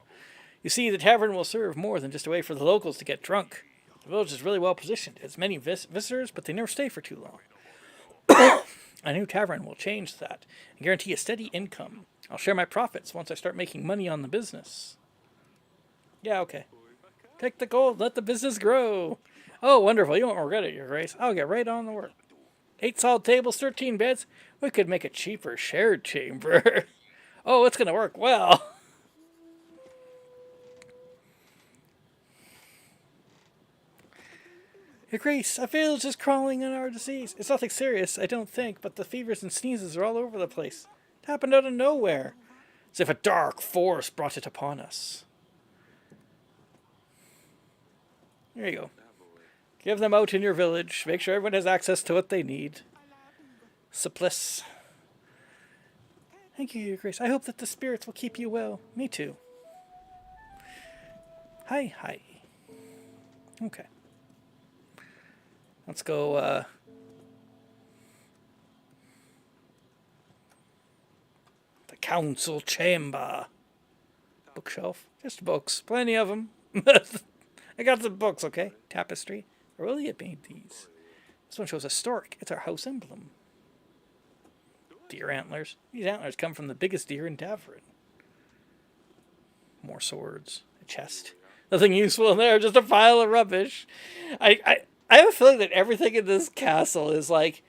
You see, the tavern will serve more than just a way for the locals to get drunk. The village is really well positioned. It has many visitors, but they never stay for too long. A new tavern will change that and guarantee a steady income. I'll share my profits once I start making money on the business. Yeah, okay. Take the gold, let the business grow. Oh, wonderful. You won't regret it, Your Grace. I'll get right on the work. 8 solid tables, 13 beds. We could make a cheaper shared chamber. Oh, it's going to work well. Your Grace, a village is crawling in our disease. It's nothing serious, I don't think, but the fevers and sneezes are all over the place. It happened out of nowhere. As if a dark force brought it upon us. There you go. Give them out in your village. Make sure everyone has access to what they need. Supplice. Thank you, Your Grace. I hope that the spirits will keep you well. Me too. Hi. Okay. Let's go, the council chamber. Bookshelf. Just books. Plenty of them. I got the books, okay? Tapestry. Aurelia made these. This one shows a stork. It's our house emblem. Deer antlers. These antlers come from the biggest deer in Tavern. More swords. A chest. Nothing useful in there, just a pile of rubbish. I have a feeling that everything in this castle is like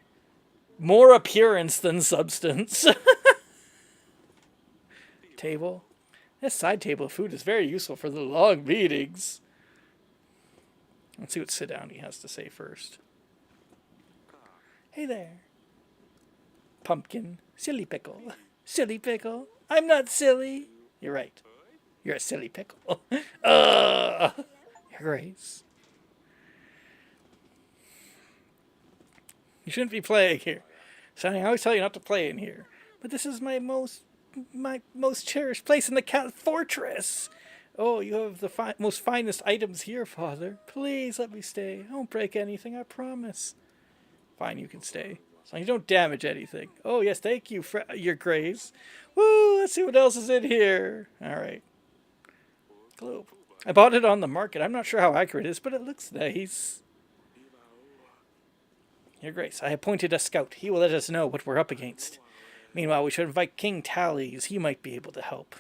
more appearance than substance. Table. This side table of food is very useful for the long meetings. Let's see what sit down he has to say first. Hey there. Pumpkin. Silly pickle. Silly pickle. I'm not silly. You're right. You're a silly pickle. Your Grace. You shouldn't be playing here. Sonny, I always tell you not to play in here. But this is my most cherished place in the fortress. Oh, you have the most finest items here, Father. Please let me stay. I won't break anything, I promise. Fine, you can stay. As long as you don't damage anything. Oh, yes, thank you, Your Grace. Woo, let's see what else is in here. All right. Globe. I bought it on the market. I'm not sure how accurate it is, but it looks nice. Your Grace, I appointed a scout. He will let us know what we're up against. Meanwhile, we should invite King Tallies. He might be able to help.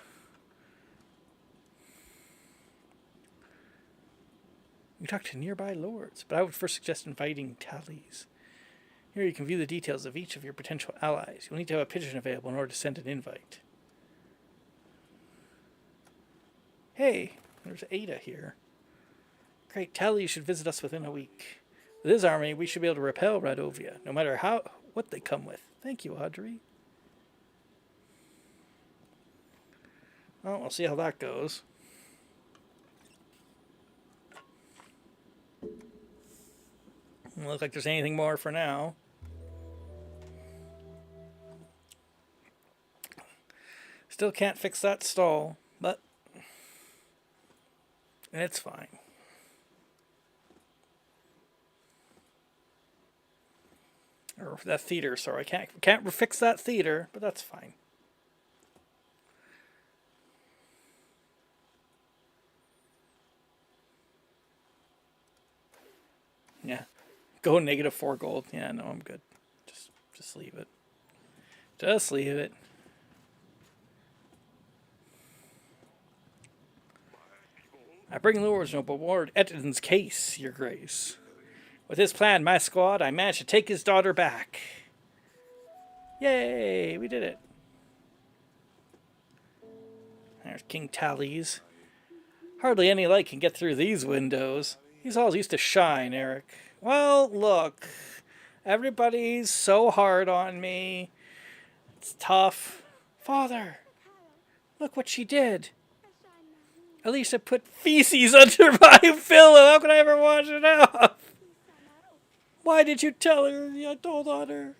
We talk to nearby lords, but I would first suggest inviting Tallies. Here you can view the details of each of your potential allies. You'll need to have a pigeon available in order to send an invite. Hey, there's Ada here. Great, Tallies should visit us within a week. With his army, we should be able to repel Radovia, no matter what they come with. Thank you, Audrey. Well, we'll see how that goes. Doesn't look like there's anything more for now. Still can't fix that stall, but it's fine. Or that theater, sorry. Can't fix that theater, but that's fine. Yeah. Go -4 gold. Yeah, no, I'm good. Just leave it. Just leave it. I bring Lord's Noble Ward Etton's case, Your Grace. With his plan, my squad, I managed to take his daughter back. Yay, we did it. There's King Tallies. Hardly any light can get through these windows. These halls used to shine, Eric. Well, look. Everybody's so hard on me. It's tough. Father, look what she did. Elisa put feces under my pillow. How could I ever wash it off? Why did you tell her? I told on her.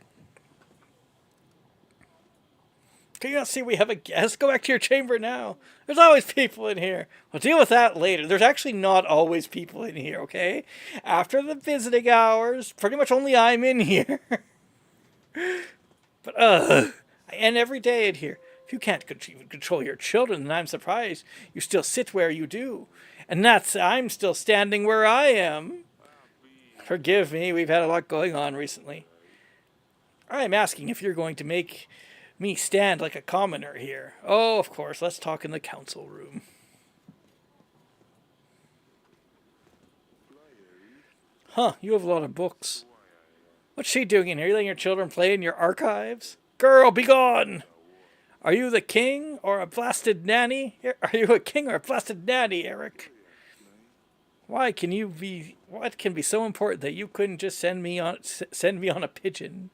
Can you not see we have a guest? Go back to your chamber now. There's always people in here. We'll deal with that later. There's actually not always people in here, okay? After the visiting hours, pretty much only I'm in here. But, I end every day in here. If you can't even control your children, then I'm surprised you still sit where you do. And I'm still standing where I am. Forgive me, we've had a lot going on recently. I'm asking if you're going to make me stand like a commoner here. Oh, of course, let's talk in the council room. Huh, you have a lot of books. What's she doing in here? You letting your children play in your archives? Girl, be gone! Are you the king or a blasted nanny? Are you a king or a blasted nanny, Eric? What can be so important that you couldn't just send me on a pigeon?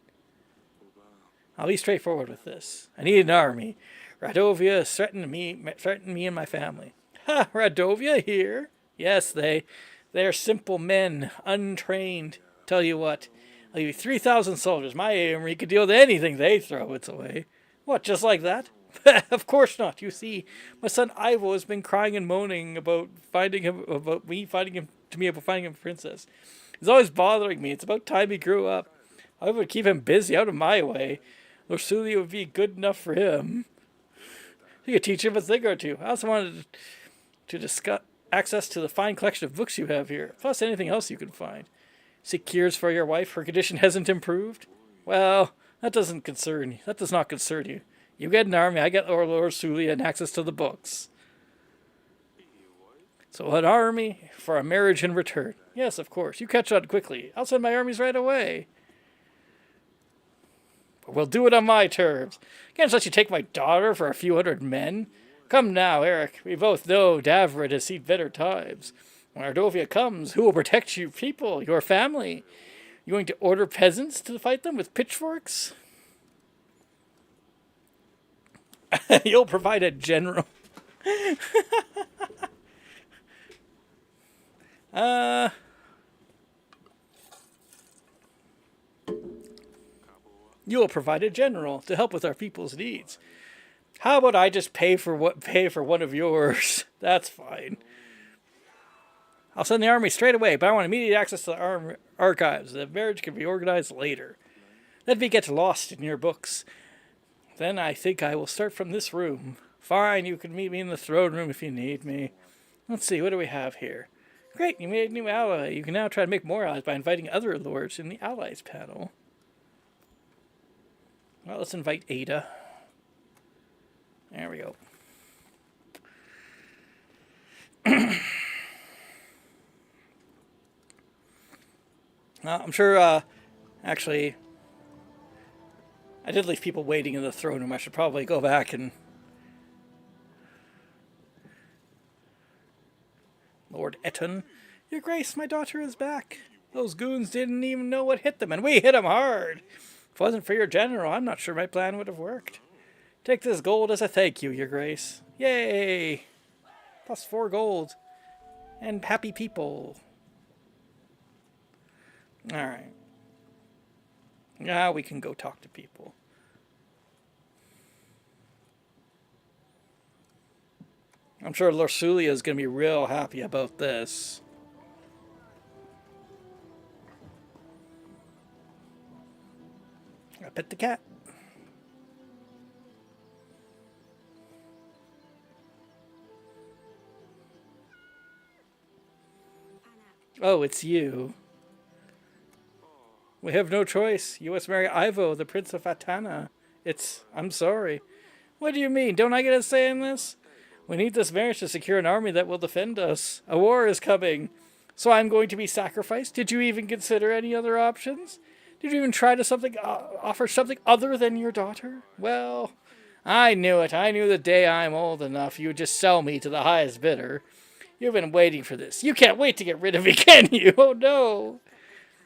I'll be straightforward with this. I need an army. Radovia is threatening me and my family. Ha! Radovia here? Yes, they're simple men, untrained. Tell you what, I'll give you 3,000 soldiers. My army could deal with anything they throw its way. What, just like that? Of course not. You see, my son Ivo has been crying and moaning about finding him a princess. He's always bothering me. It's about time he grew up. I would keep him busy out of my way. Lorsulia would be good enough for him. You could teach him a thing or two. I also wanted to discuss access to the fine collection of books you have here, plus anything else you can find. Seek cures for your wife. Her condition hasn't improved. Well, that does not concern you. You get an army, I get Lorsulia and access to the books. So an army for a marriage in return. Yes, of course. You catch on quickly. I'll send my armies right away. But we'll do it on my terms. Can't just let you take my daughter for a few hundred men. Come now, Eric. We both know Davrid has seen better times. When Ardovia comes, who will protect you people, your family? You going to order peasants to fight them with pitchforks? You'll provide a general. You'll provide a general to help with our people's needs. How about I just pay for one of yours? That's fine. I'll send the army straight away, but I want immediate access to the archives. The marriage can be organized later. Let me get lost in your books. Then I think I will start from this room. Fine, you can meet me in the throne room if you need me. Let's see, what do we have here? Great, you made a new ally. You can now try to make more allies by inviting other lords in the allies panel. Well, let's invite Ada. There we go. I'm sure, actually, I did leave people waiting in the throne room. I should probably go back and... Lord Eton. Your Grace, my daughter is back. Those goons didn't even know what hit them, and we hit them hard. If it wasn't for your general, I'm not sure my plan would have worked. Take this gold as a thank you, Your Grace. Yay! Plus 4 gold. And happy people. Alright. Now we can go talk to people. I'm sure Lorsulia is going to be real happy about this. I pet the cat. Oh, it's you. We have no choice. You must marry Ivo, the Prince of Atana. I'm sorry. What do you mean? Don't I get a say in this? We need this marriage to secure an army that will defend us. A war is coming. So I'm going to be sacrificed? Did you even consider any other options? Did you even try to offer something other than your daughter? Well, I knew it. I knew the day I'm old enough you would just sell me to the highest bidder. You've been waiting for this. You can't wait to get rid of me, can you? Oh, no.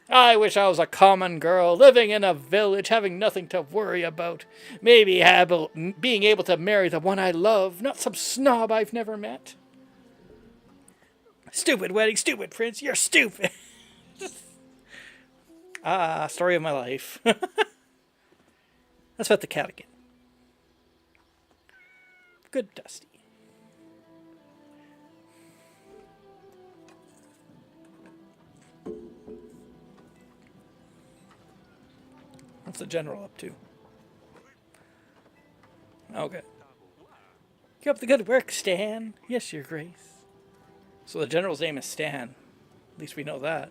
I wish I was a common girl, living in a village, having nothing to worry about. Maybe being able to marry the one I love, not some snob I've never met. Stupid wedding, stupid prince, you're stupid. Story of my life. Let's pet the cat again. Good Dusty. What's the general up to? Okay. Keep up the good work, Stan. Yes, your grace. So the general's name is Stan. At least we know that.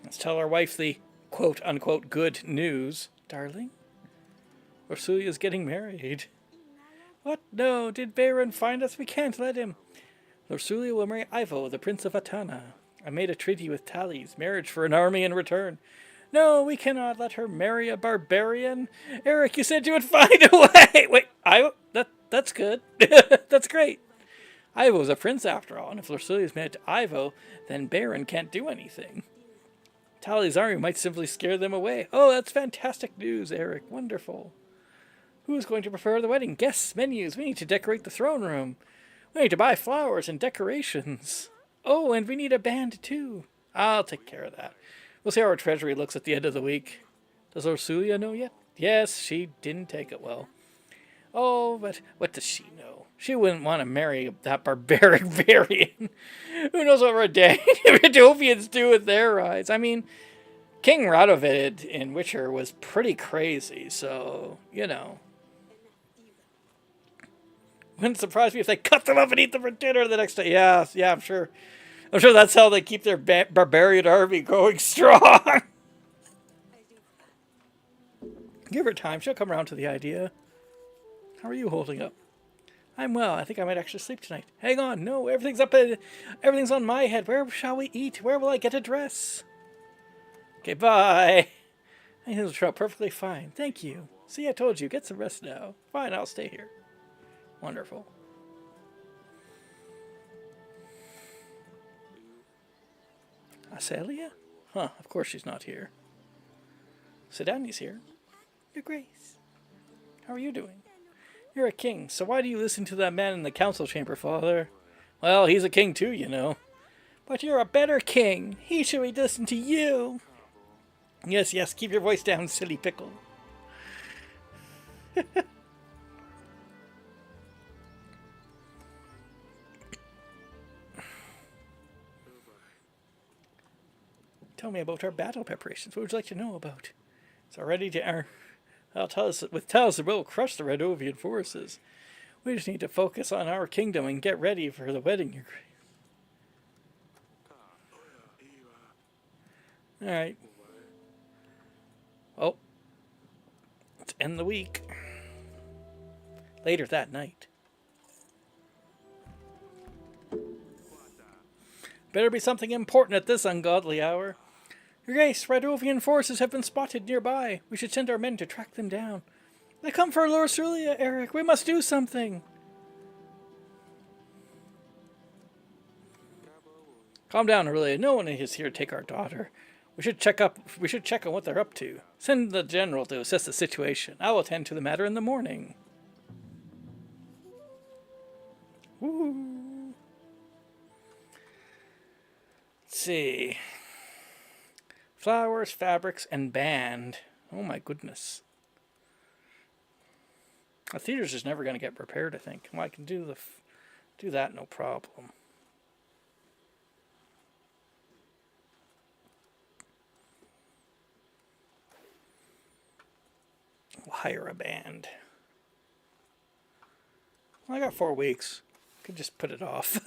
Let's tell our wife the quote-unquote good news. Darling, Ursulia's getting married. What? No, did Baron find us? We can't let him. Ursulia will marry Ivo, the Prince of Atana. I made a treaty with Thales, marriage for an army in return. No, we cannot let her marry a barbarian. Eric, you said you would find a way. Wait, that's good. That's great. Ivo's a prince after all, and if Ursulia's married to Ivo, then Baron can't do anything. Thales' army might simply scare them away. Oh, that's fantastic news, Eric. Wonderful. Who's going to prepare the wedding? Guests, menus. We need to decorate the throne room. We need to buy flowers and decorations. Oh, and we need a band, too. I'll take care of that. We'll see how our treasury looks at the end of the week. Does Ursulia know yet? Yes, she didn't take it well. Oh, but what does she know? She wouldn't want to marry that barbaric variant. Who knows what Radovians do with their rides? I mean, King Radovid in Witcher was pretty crazy, so, you know. Wouldn't surprise me if they cut them up and eat them for dinner the next day. Yeah, I'm sure. I'm sure that's how they keep their barbarian army going strong. Give her time. She'll come around to the idea. How are you holding up? I'm well. I think I might actually sleep tonight. Hang on. No, everything's on my head. Where shall we eat? Where will I get a dress? Okay, bye. Everything will turn out perfectly fine. Thank you. See, I told you. Get some rest now. Fine, I'll stay here. Wonderful. Acelia? Huh, of course she's not here. Sidani's here. Your Grace. How are you doing? You're a king, so why do you listen to that man in the council chamber, Father? Well, he's a king too, you know. But you're a better king. He should listen to you. Yes, keep your voice down, silly pickle. Tell me about our battle preparations. What would you like to know about? It's already to Thales will crush the Radovian forces. We just need to focus on our kingdom and get ready for the wedding, Your Grace. Alright. Well, let's end the week. Later that night. Better be something important at this ungodly hour. Your Grace, Radovian forces have been spotted nearby. We should send our men to track them down. They come for Ursulia, Eric. We must do something. Calm down, Aurelia. No one is here to take our daughter. We should check on what they're up to. Send the general to assess the situation. I will attend to the matter in the morning. Woo. Let's see. Flowers, fabrics, and band. Oh my goodness. A theater's just never going to get repaired, I think. Well, I can do that, no problem. We'll hire a band. Well, I got 4 weeks. Could just put it off.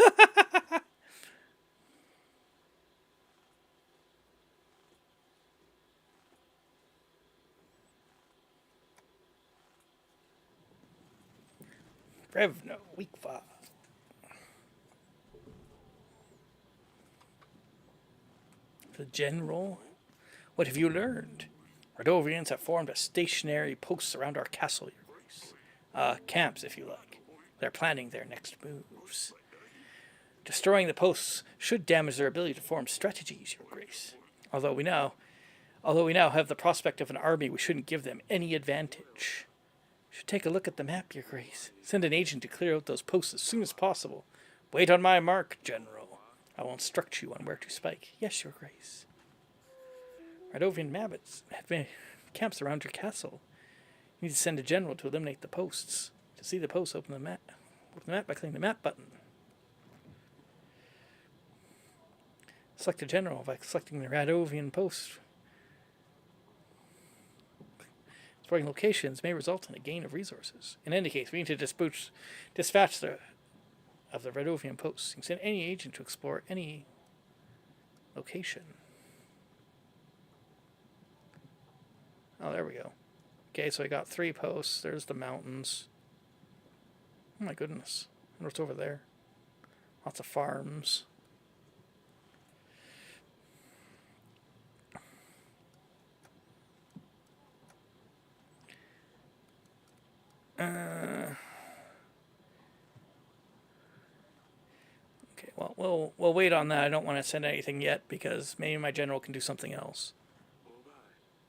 Revno, week 5. The general. What have you learned? Radovians have formed a stationary posts around our castle, Your Grace. Camps, if you like. They're planning their next moves. Destroying the posts should damage their ability to form strategies, Your Grace. Although we now have the prospect of an army, we shouldn't give them any advantage. Should take a look at the map, Your Grace. Send an agent to clear out those posts as soon as possible. Wait on my mark, General. I will instruct you on where to spike. Yes, Your Grace. Radovian Mabbits have camps around your castle. You need to send a general to eliminate the posts. To see the posts, open the map by clicking the map button. Select a general by selecting the Radovian post. Exploring locations may result in a gain of resources. In any case, we need to dispatch the Radovian posts. You can send any agent to explore any location. Oh, there we go. Okay, so I got 3 posts. There's the mountains. Oh my goodness. I wonder what's over there. Lots of farms. Okay, well, we'll wait on that. I don't want to send anything yet because maybe my general can do something else.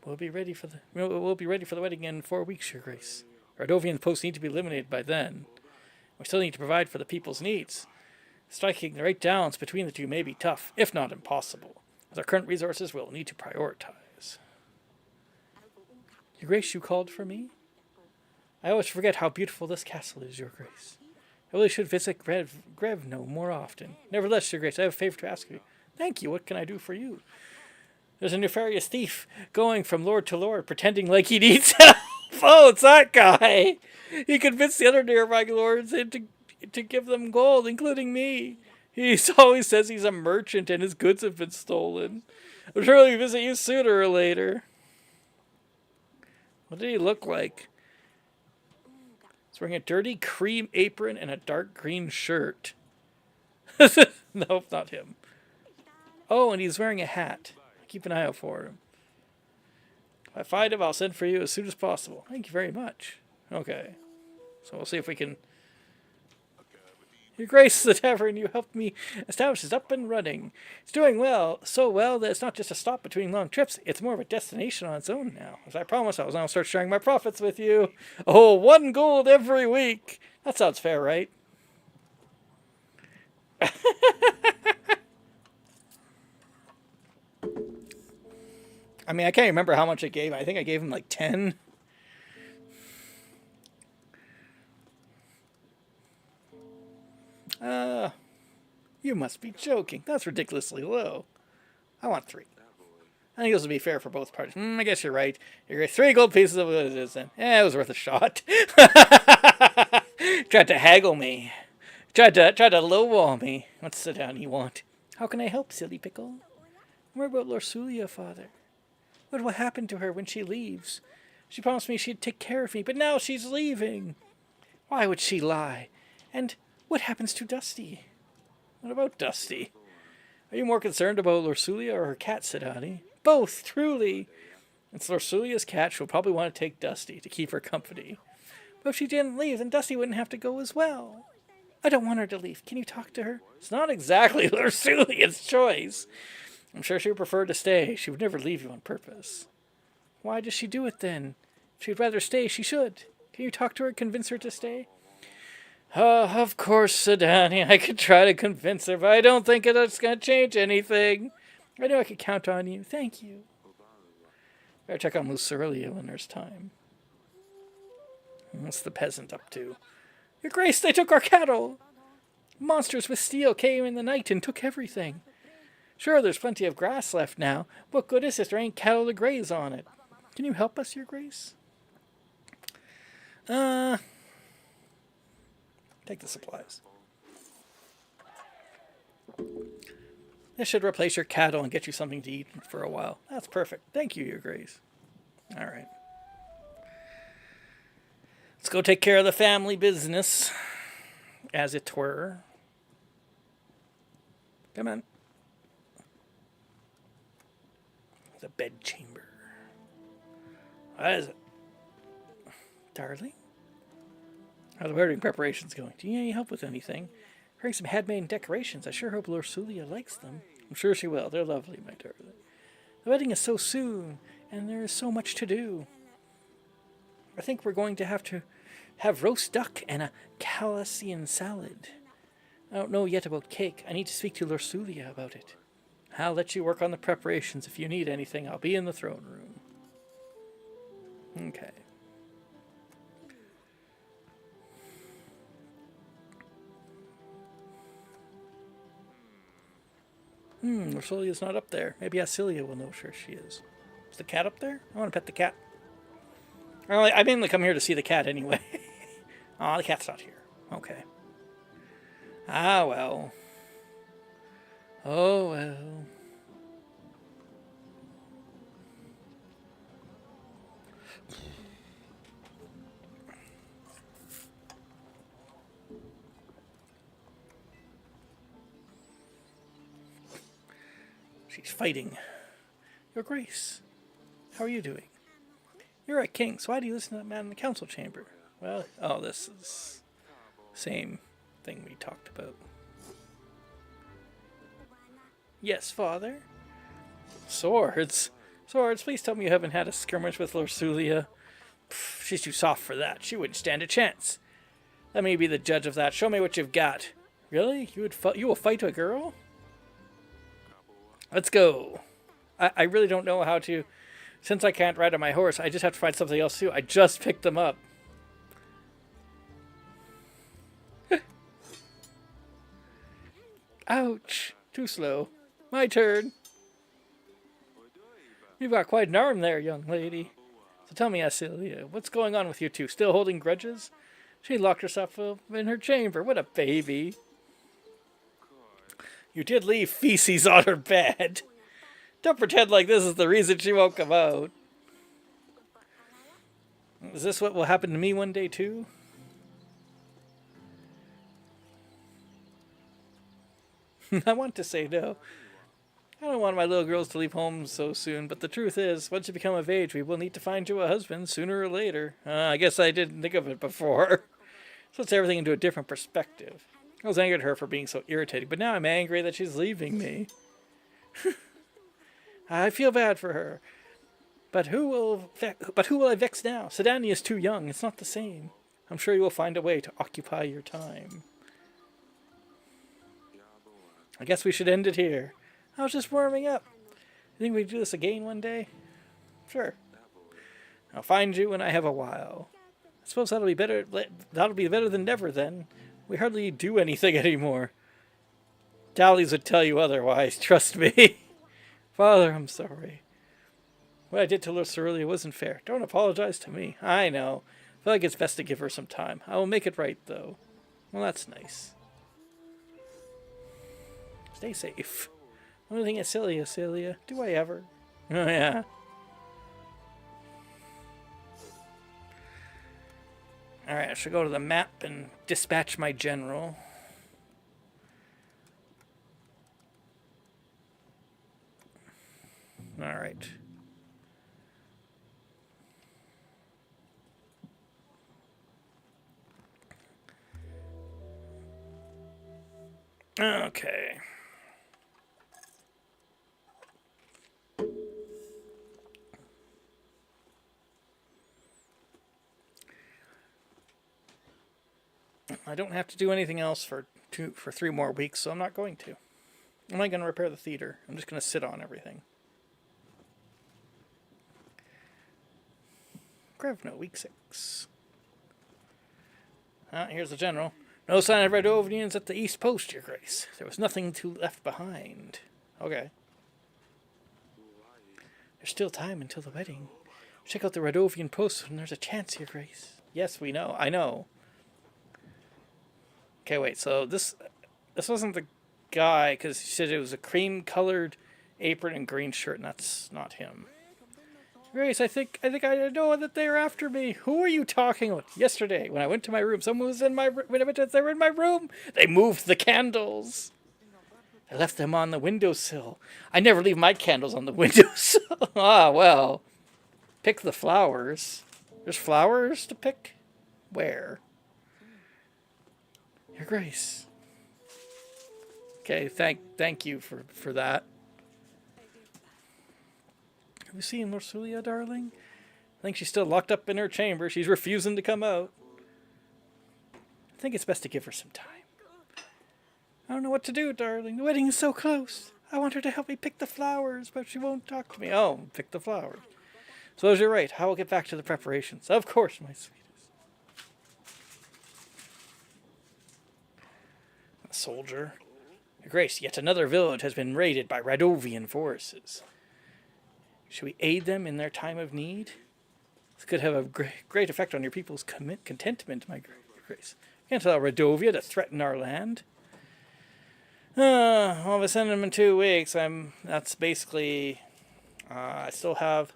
We'll be ready for the wedding in 4 weeks, Your Grace. Radovian posts need to be eliminated by then. We still need to provide for the people's needs. Striking the right balance between the two may be tough, if not impossible. With our current resources, we'll need to prioritize. Your Grace, you called for me? I always forget how beautiful this castle is, Your Grace. I really should visit Grevno more often. Nevertheless, Your Grace, I have a favor to ask you. Thank you. What can I do for you? There's a nefarious thief going from lord to lord, pretending like he needs help. Oh, it's that guy. He convinced the other nearby lords to give them gold, including me. He always says he's a merchant and his goods have been stolen. I'm sure he'll visit you sooner or later. What did he look like? He's wearing a dirty cream apron and a dark green shirt. Nope, not him. Oh, and he's wearing a hat. Keep an eye out for him. If I find him, I'll send for you as soon as possible. Thank you very much. Okay. So we'll see if we can... Your Grace, the tavern you helped me establish is up and running. It's doing well, so well that it's not just a stop between long trips. It's more of a destination on its own now. As I promised, I was going to start sharing my profits with you. Oh, 1 gold every week. That sounds fair, right? I mean, I can't remember how much I gave him. I think I gave him like 10. You must be joking. That's ridiculously low. I want 3. I think this will be fair for both parties. I guess you're right. You're 3 gold pieces of it is then. It was worth a shot. Tried to haggle me. Tried to lowball me. What's the down you want? How can I help, silly pickle? What about Lorsulia, father? What will happen to her when she leaves? She promised me she'd take care of me, but now she's leaving. Why would she lie? And what happens to Dusty? What about Dusty? Are you more concerned about Lorsulia or her cat, Sidani? Both, truly. It's Lorsulia's cat. She'll probably want to take Dusty to keep her company. But if she didn't leave, then Dusty wouldn't have to go as well. I don't want her to leave. Can you talk to her? It's not exactly Lorsulia's choice. I'm sure she would prefer to stay. She would never leave you on purpose. Why does she do it then? If she'd rather stay, she should. Can you talk to her and convince her to stay? Of course, Sidani. I could try to convince her, but I don't think it's going to change anything. I know I could count on you. Thank you. Better check on Luceria when there's time. What's the peasant up to? Your Grace, they took our cattle! Monsters with steel came in the night and took everything. Sure, there's plenty of grass left now. What good is it? There ain't cattle to graze on it. Can you help us, Your Grace? Take the supplies. This should replace your cattle and get you something to eat for a while. That's perfect. Thank you, Your Grace. All right. Let's go take care of the family business, as it were. Come on. The bedchamber. What is it? Darling? How are the wedding preparations going? Do you need any help with anything? Bring some handmade decorations. I sure hope Lorsulia likes them. I'm sure she will. They're lovely, my darling. The wedding is so soon, and there is so much to do. I think we're going to have roast duck and a Calassian salad. I don't know yet about cake. I need to speak to Lorsulia about it. I'll let you work on the preparations. If you need anything, I'll be in the throne room. Okay. Lorsulia's not up there. Maybe Asilia will know where she is. Is the cat up there? I want to pet the cat. Well, I mainly come here to see the cat anyway. Aw, the cat's not here. Okay. Ah, well. Oh, well. She's fighting. Your Grace, how are you doing? You're a king, so why do you listen to that man in the council chamber? Well, oh, this is same thing we talked about. Yes, father? Swords? Swords, please tell me you haven't had a skirmish with Lorsulia. She's too soft for that. She wouldn't stand a chance. Let me be the judge of that. Show me what you've got. Really? You will fight a girl? Let's go. I really don't know how to... Since I can't ride on my horse, I just have to find something else to do. I just picked them up. Ouch. Too slow. My turn. You've got quite an arm there, young lady. So tell me, Asilia, what's going on with you two? Still holding grudges? She locked herself up in her chamber. What a baby. You did leave feces on her bed. Don't pretend like this is the reason she won't come out. Is this what will happen to me one day, too? I want to say no. I don't want my little girls to leave home so soon, but the truth is, once you become of age, we will need to find you a husband sooner or later. I guess I didn't think of it before. So it's everything into a different perspective. I was angry at her for being so irritating, but now I'm angry that she's leaving me. I feel bad for her. But who will I vex now? Sedani is too young. It's not the same. I'm sure you will find a way to occupy your time. I guess we should end it here. I was just warming up. You think we do this again one day? Sure. I'll find you when I have a while. I suppose that'll be better. That'll be better than never then. We hardly do anything anymore. Dallies would tell you otherwise. Trust me. Father, I'm sorry. What I did to Lorsulia wasn't fair. Don't apologize to me. I know. I feel like it's best to give her some time. I will make it right, though. Well, that's nice. Stay safe. Only thing is Celia. Do I ever? Oh, yeah. Alright, I should go to the map and dispatch my general. Alright. Okay. I don't have to do anything else for 3 more weeks, so I'm not going to. I'm not going to repair the theater. I'm just going to sit on everything. Grevno, week 6. Here's the general. No sign of Radovians at the East Post, Your Grace. There was nothing left behind. Okay. There's still time until the wedding. Check out the Radovian post when there's a chance, Your Grace. Yes, we know. I know. Okay, wait. So this wasn't the guy, because he said it was a cream-colored apron and green shirt, and that's not him. Grace, I think I know that they're after me. Who are you talking about? Yesterday, when I went to my room, someone was in my room. They were in my room. They moved the candles. I left them on the windowsill. I never leave my candles on the windowsill. Ah, well. Pick the flowers. There's flowers to pick? Where? Your Grace. Okay, thank you for that. Have you seen Marsulia, darling? I think she's still locked up in her chamber. She's refusing to come out. I think it's best to give her some time. I don't know what to do, darling. The wedding is so close. I want her to help me pick the flowers, but she won't talk to me. Oh, pick the flowers. Suppose you're right. I will get back to the preparations. Of course, my sweetest. A soldier. Your Grace, yet another village has been raided by Radovian forces. Should we aid them in their time of need? This could have a great effect on your people's contentment, my Grace. You can't allow Radovia to threaten our land. Well, if I send them in 2 weeks, that's basically, I still have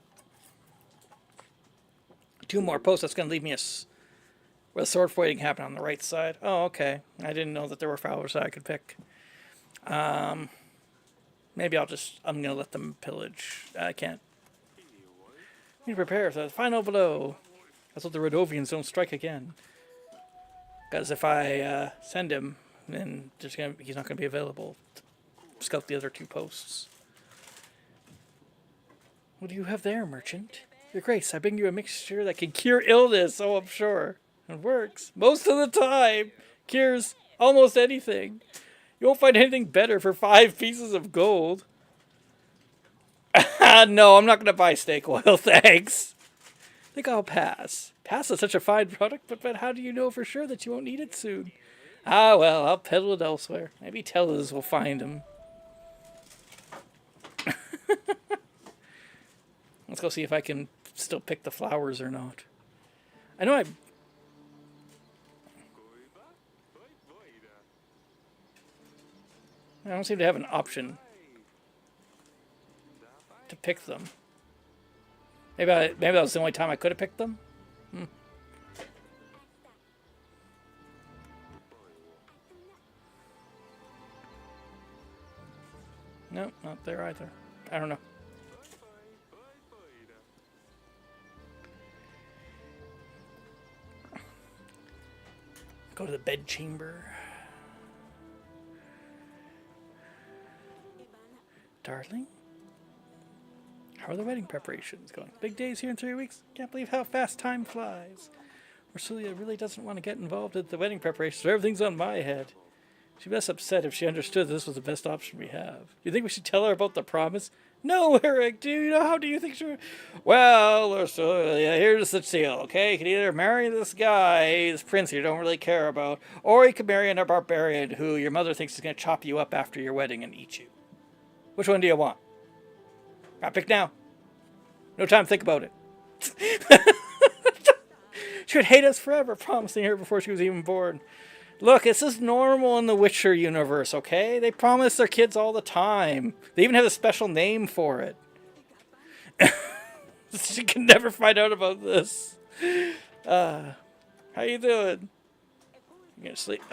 2 more posts. That's going to leave me where the sword fighting happened on the right side. Oh, okay. I didn't know that there were flowers that I could pick. Maybe I'm going to let them pillage. I can't. I need to prepare for the final blow. That's what the Radovians don't strike again. Because if I send him, then he's not going to be available to scout the other 2 posts. What do you have there, merchant? Your Grace, I bring you a mixture that can cure illness. Oh, I'm sure. It works. Most of the time. Cures almost anything. You won't find anything better for 5 pieces of gold. No, I'm not going to buy snake oil, thanks. I think I'll pass. Pass is such a fine product, but how do you know for sure that you won't need it soon? Ah, well, I'll peddle it elsewhere. Maybe Tellers will find him. Let's go see if I can still pick the flowers or not. I know I don't seem to have an option to pick them. Maybe that was the only time I could have picked them. No, not there either. I don't know. Go to the bedchamber. Darling? How are the wedding preparations going? Big days here in 3 weeks? Can't believe how fast time flies. Marsulia really doesn't want to get involved in the wedding preparations, so everything's on my head. She'd be less upset if she understood this was the best option we have. Do you think we should tell her about the promise? No, Eric, how do you think she would? Well, Marsulia, here's the deal, okay? You can either marry this guy, this prince you don't really care about, or you can marry a barbarian who your mother thinks is going to chop you up after your wedding and eat you. Which one do you want? Gotta pick now. No time to think about it. She would hate us forever, promising her before she was even born. Look, this is normal in the Witcher universe, okay? They promise their kids all the time. They even have a special name for it. She can never find out about this. How you doing? You gonna sleep?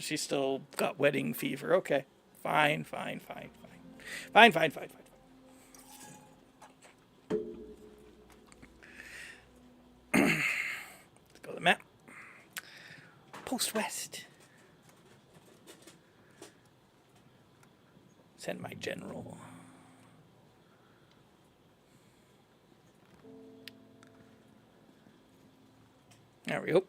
She's still got wedding fever. Okay. Fine. Let's go to the map. Post west. Send my general. There we go.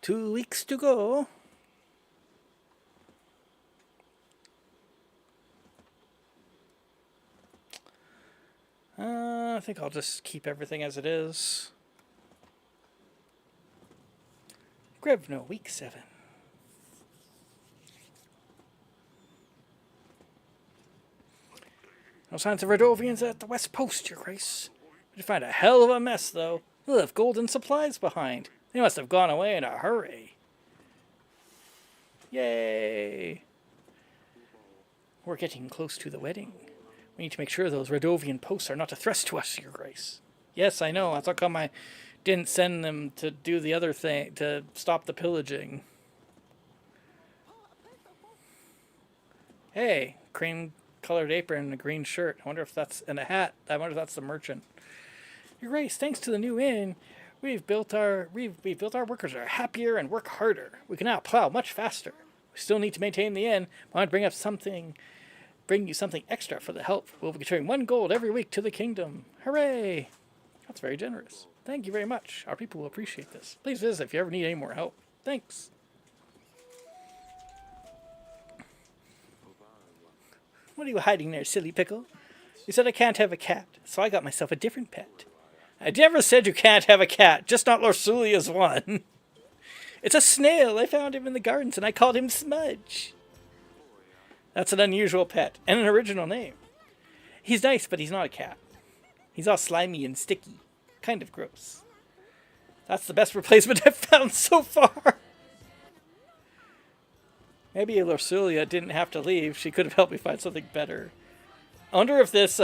2 weeks to go. I think I'll just keep everything as it is. Grevno, week 7. No signs of Radovians at the West Post, Your Grace. You'd find a hell of a mess, though. They'll have golden supplies behind. They must have gone away in a hurry. Yay! We're getting close to the wedding. We need to make sure those Radovian posts are not a threat to us, Your Grace. Yes, I know. That's how come I didn't send them to do the other thing, to stop the pillaging. Hey, cream-colored apron and a green shirt. I wonder if that's, and a hat. I wonder if that's the merchant. Your Grace, thanks to the new inn, we've built our workers are happier and work harder. We can now plow much faster. We still need to maintain the inn. I want to bring you something extra for the help. We'll be returning 1 gold every week to the kingdom. Hooray! That's very generous. Thank you very much. Our people will appreciate this. Please visit if you ever need any more help. Thanks. What are you hiding there, silly pickle? You said I can't have a cat, so I got myself a different pet. I never said you can't have a cat, just not Lorsulia's one. It's a snail. I found him in the gardens, and I called him Smudge. That's an unusual pet, and an original name. He's nice, but he's not a cat. He's all slimy and sticky. Kind of gross. That's the best replacement I've found so far. Maybe Lorsulia didn't have to leave. She could have helped me find something better. I wonder if this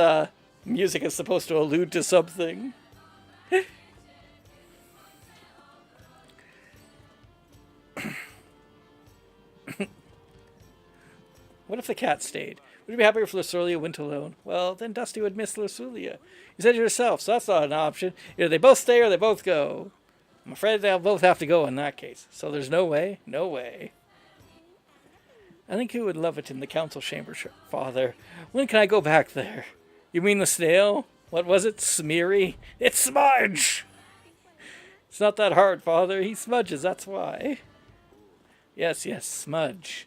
music is supposed to allude to something. What if the cat stayed? Would you be happier if Lorsulia went alone? Well, then Dusty would miss Lorsulia. You said it yourself, so that's not an option. Either they both stay or they both go. I'm afraid they'll both have to go in that case. So there's no way? No way. I think you would love it in the council chamber, Father. When can I go back there? You mean the snail? What was it? Smeary? It's Smudge! It's not that hard, Father. He smudges, that's why. Yes, Smudge.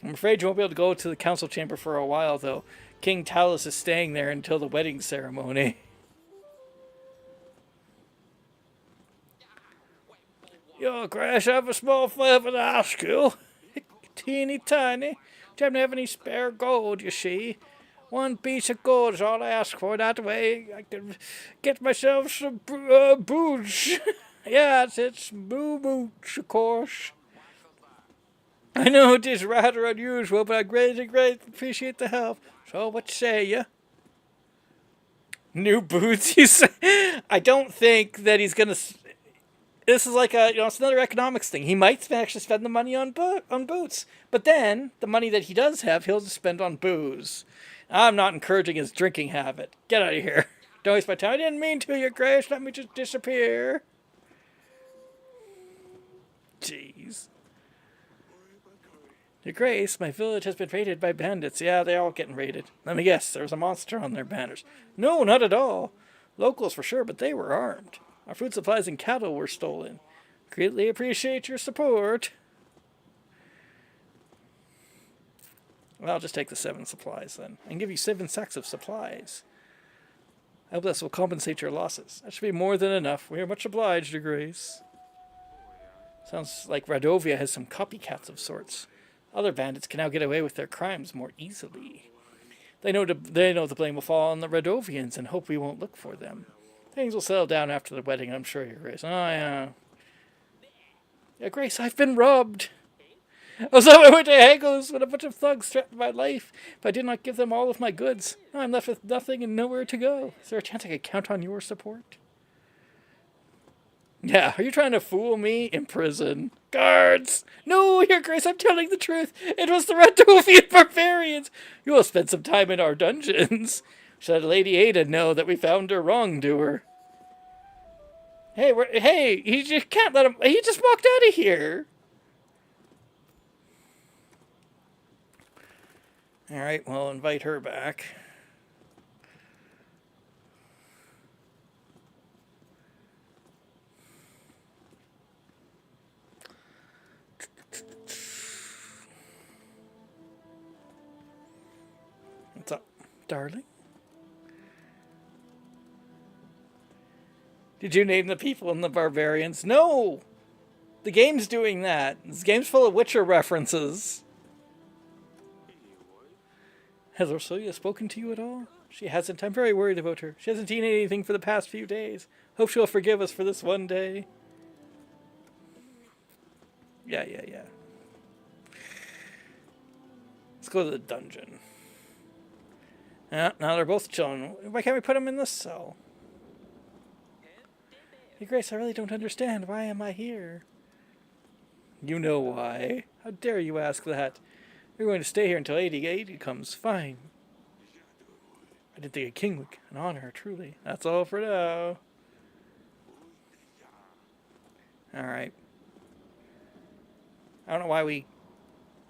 I'm afraid you won't be able to go to the council chamber for a while, though. King Talus is staying there until the wedding ceremony. Your Grace, I have a small favor to ask you. Teeny tiny. Do you happen to have any spare gold, you see? 1 piece of gold is all I ask for. That way I can get myself some boots. Yes, it's boots, of course. I know it is rather unusual, but I greatly appreciate the help. So, what say you? New boots, you say? I don't think that he's going to... This is like it's another economics thing. He might actually spend the money on boots. But then, the money that he does have, he'll just spend on booze. I'm not encouraging his drinking habit. Get out of here. Don't waste my time. I didn't mean to, Your Grace. Let me just disappear. Jeez. Your Grace, my village has been raided by bandits. Yeah, they're all getting raided. Let me guess, there was a monster on their banners. No, not at all. Locals for sure, but they were armed. Our food supplies and cattle were stolen. Greatly appreciate your support. Well, I'll just take the 7 supplies then. And give you 7 sacks of supplies. I hope this will compensate your losses. That should be more than enough. We are much obliged, Your Grace. Sounds like Radovia has some copycats of sorts. Other bandits can now get away with their crimes more easily. They know the blame will fall on the Radovians and hope we won't look for them. Things will settle down after the wedding, I'm sure, Your Grace. Oh, yeah. Your Grace, I've been robbed. I was on my way to Haggles when a bunch of thugs threatened my life, but I did not give them all of my goods. Now I'm left with nothing and nowhere to go. Is there a chance I could count on your support? Yeah, are you trying to fool me? In prison. Guards! No, Your Grace, I'm telling the truth. It was the Radovian barbarians. You will spend some time in our dungeons. Should Lady Ada know that we found her wrongdoer? Hey, you just can't let him... He just walked out of here. Alright, well, invite her back. What's up, darling? Did you name the people and the barbarians? No! The game's doing that. This game's full of Witcher references. Has Lorsulia spoken to you at all? She hasn't. I'm very worried about her. She hasn't eaten anything for the past few days. Hope she'll forgive us for this one day. Yeah. Let's go to the dungeon. Now they're both chilling. Why can't we put them in this cell? Your Grace, I really don't understand. Why am I here? You know why. How dare you ask that? We're going to stay here until 80 comes. Fine. I didn't think a king would an honor, truly. That's all for now. Alright. I don't know why we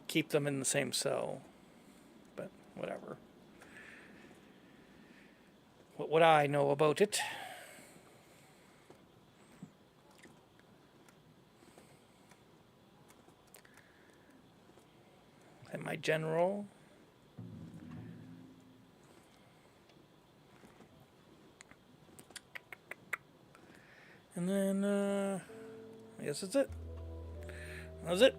keep them in the same cell, but whatever. What would I know about it? And my general. And then, I guess that's it. That's it.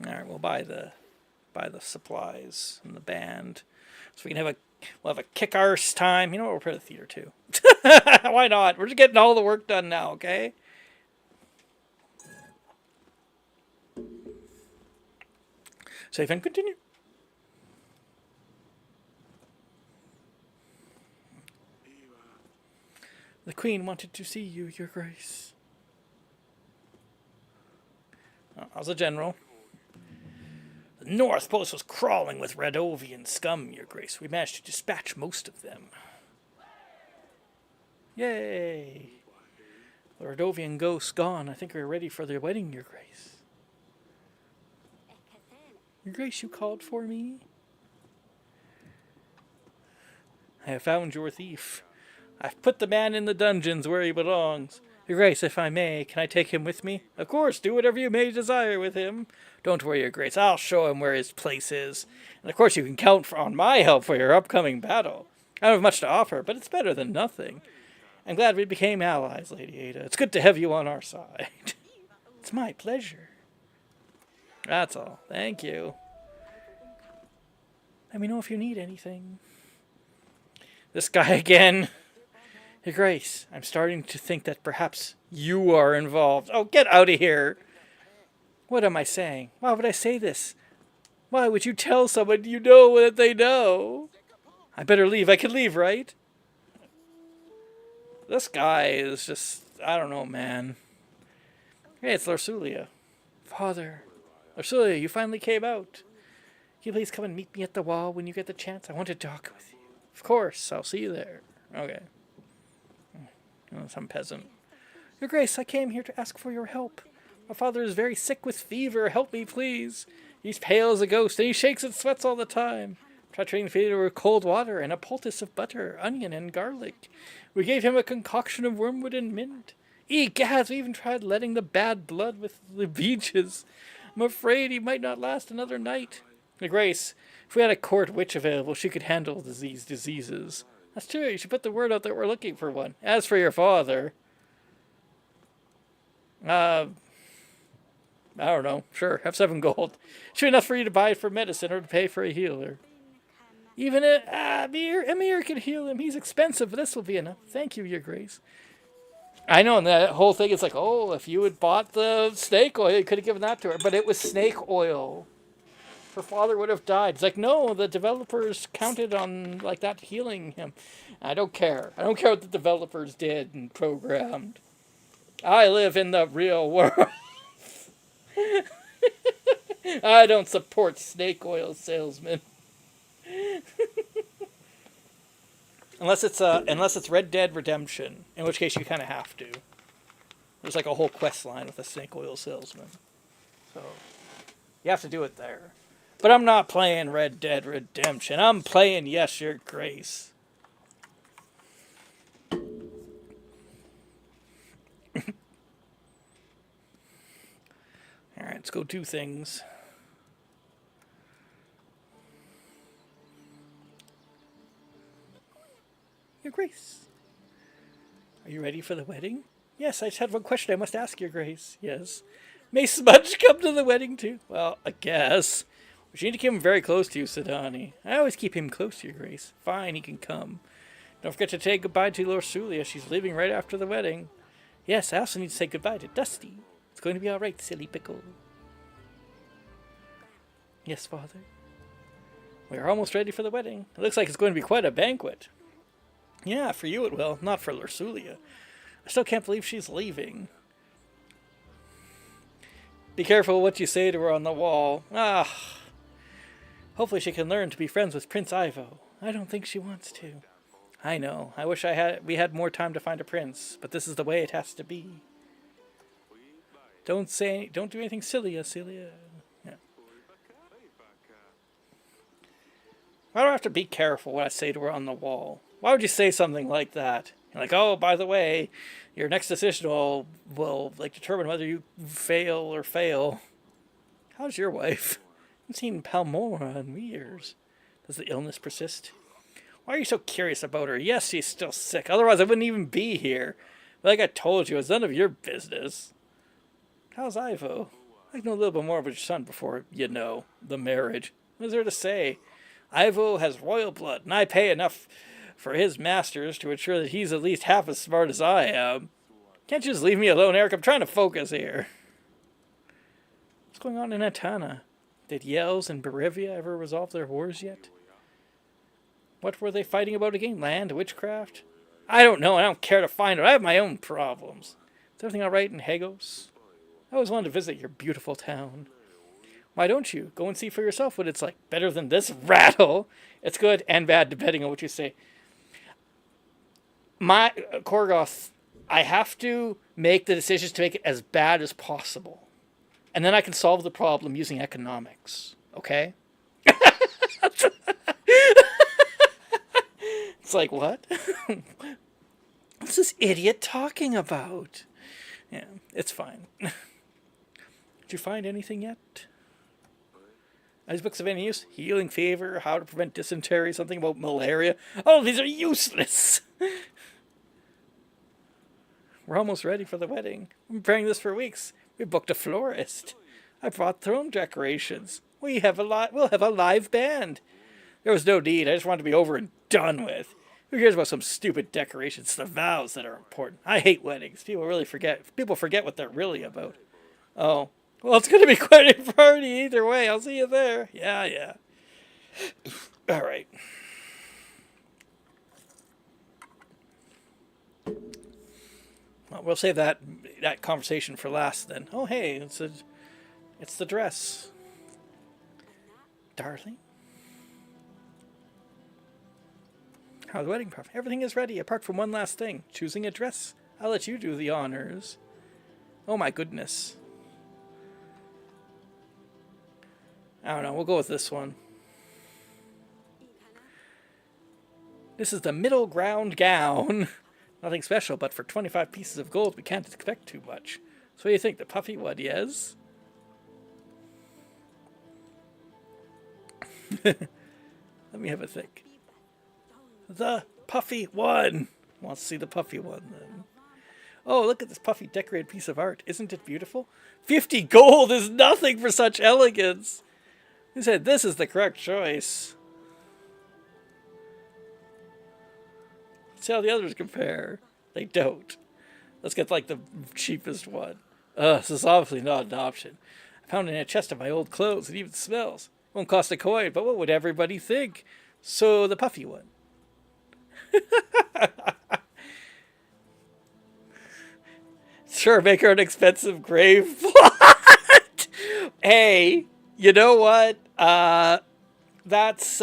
Alright, we'll buy the supplies and the band. So we can have we'll have a kick-arse time. You know what, we'll prepare the theater too. Why not? We're just getting all the work done now, okay? Save and continue. The Queen wanted to see you, Your Grace. How's the general? The North Post was crawling with Radovian scum, Your Grace. We managed to dispatch most of them. Yay! The Radovian ghost's gone. I think we're ready for the wedding, Your Grace. Your Grace, you called for me? I have found your thief. I've put the man in the dungeons where he belongs. Your Grace, if I may, can I take him with me? Of course, do whatever you may desire with him. Don't worry, Your Grace, I'll show him where his place is. And of course you can count on my help for your upcoming battle. I don't have much to offer, but it's better than nothing. I'm glad we became allies, Lady Ada. It's good to have you on our side. It's my pleasure. That's all. Thank you. Let me know if you need anything. This guy again. Your Grace, I'm starting to think that perhaps you are involved. Oh, get out of here. What am I saying? Why would I say this? Why would you tell someone you know that they know? I better leave. I can leave, right? This guy is just, I don't know, man. Hey, it's Larsulia. Father. Larsulia, you finally came out. Can you please come and meet me at the wall when you get the chance? I want to talk with you. Of course, I'll see you there. Okay. Oh, some peasant. Your Grace, I came here to ask for your help. My father is very sick with fever. Help me, please. He's pale as a ghost, and he shakes and sweats all the time. Try treating fever with cold water and a poultice of butter, onion, and garlic. We gave him a concoction of wormwood and mint. Egad, we even tried letting the bad blood with the beaches. I'm afraid he might not last another night. Your Grace, if we had a court witch available, she could handle these diseases. That's true. You should put the word out that we're looking for one. As for your father, I don't know. Sure, have 7 gold. Should be enough for you to buy it for medicine or to pay for a healer. Even Emir can heal him. He's expensive, but this will be enough. Thank you, Your Grace. I know, and that whole thing is like, oh, if you had bought the snake oil, you could have given that to her. But it was snake oil. Her father would have died. It's like, no, the developers counted on like that healing him. I don't care. I don't care what the developers did and programmed. I live in the real world. I don't support snake oil salesmen. unless it's Red Dead Redemption, in which case you kind of have to. There's like a whole quest line with a snake oil salesman. So you have to do it there. But I'm not playing Red Dead Redemption. I'm playing Yes, Your Grace. Alright, let's go do things. Your Grace. Are you ready for the wedding? Yes, I just had one question I must ask, Your Grace. Yes. May Smudge come to the wedding too? Well, I guess. But you need to keep him very close to you, Sidani. I always keep him close to Your Grace. Fine, he can come. Don't forget to say goodbye to Lorsulia. She's leaving right after the wedding. Yes, I also need to say goodbye to Dusty. It's going to be all right, silly pickle. Yes, Father. We are almost ready for the wedding. It looks like it's going to be quite a banquet. Yeah, for you it will. Not for Lorsulia. I still can't believe she's leaving. Be careful what you say to her on the wall. Ah. Hopefully she can learn to be friends with Prince Ivo. I don't think she wants to. I know. I wish we had more time to find a prince, but this is the way it has to be. Don't do anything silly, Celia. Yeah. Why do I have to be careful what I say to her on the wall? Why would you say something like that? You're like, oh, by the way, your next decision will like determine whether you fail or fail. How's your wife? I haven't seen Palmora in years. Does the illness persist? Why are you so curious about her? Yes, she's still sick. Otherwise, I wouldn't even be here. But like I told you, it's none of your business. How's Ivo? I know a little bit more about your son before, you know, the marriage. What is there to say? Ivo has royal blood, and I pay enough for his masters to ensure that he's at least half as smart as I am. Can't you just leave me alone, Eric? I'm trying to focus here. What's going on in Atana? Did Yells and Berivia ever resolve their wars yet? What were they fighting about again? Land? Witchcraft? I don't know. I don't care to find out. I have my own problems. Is everything all right in Hagos? I always wanted to visit your beautiful town. Why don't you? Go and see for yourself what it's like. Better than this rattle. It's good and bad depending on what you say. My Korgoth, I have to make the decisions to make it as bad as possible. And then I can solve the problem using economics. Okay? It's like, what? What's this idiot talking about? Yeah, it's fine. Did you find anything yet? Are these books of any use? Healing fever, how to prevent dysentery, something about malaria. Oh, these are useless! We're almost ready for the wedding. I've been preparing this for weeks. We booked a florist. I brought throne decorations. We'll have a live band. There was no need. I just wanted to be over and done with. Who cares about some stupid decorations? It's the vows that are important. I hate weddings. People forget what they're really about. Oh. Well, it's going to be quite a party either way. I'll see you there. Yeah. All right. Well, we'll save that conversation for last then. Oh, hey, it's the dress. Darling? How's the wedding party? Everything is ready, apart from one last thing. Choosing a dress. I'll let you do the honors. Oh my goodness. I don't know, we'll go with this one. This is the middle ground gown. Nothing special, but for 25 pieces of gold, we can't expect too much. So what do you think, the puffy one, yes? Let me have a think. The puffy one. Wants to see the puffy one, then. Oh, look at this puffy decorated piece of art. Isn't it beautiful? 50 gold is nothing for such elegance. Who said this is the correct choice? Let's see how the others compare. They don't. Let's get like the cheapest one. This is obviously not an option. I found it in a chest of my old clothes. It even smells. Won't cost a coin, but what would everybody think? So the puffy one. Sure, make her an expensive grave plot. Hey, you know what? That's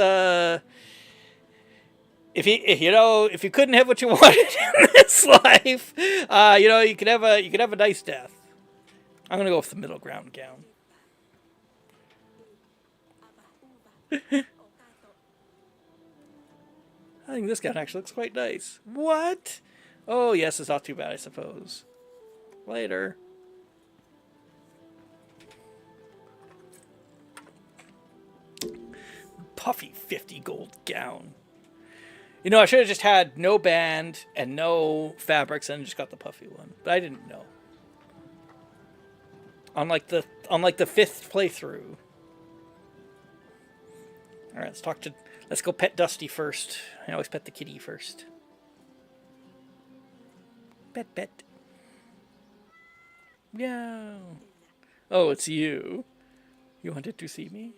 if you couldn't have what you wanted in this life, you could have a nice death. I'm gonna go with the middle ground gown. I think this gown actually looks quite nice. What? Oh yes, it's not too bad, I suppose. Later. Puffy 50 gold gown. You know, I should have just had no band and no fabrics and just got the puffy one. But I didn't know. Unlike the 5th playthrough. Alright, let's go pet Dusty first. I always pet the kitty first. Pet. Meow. Oh, it's you. You wanted to see me?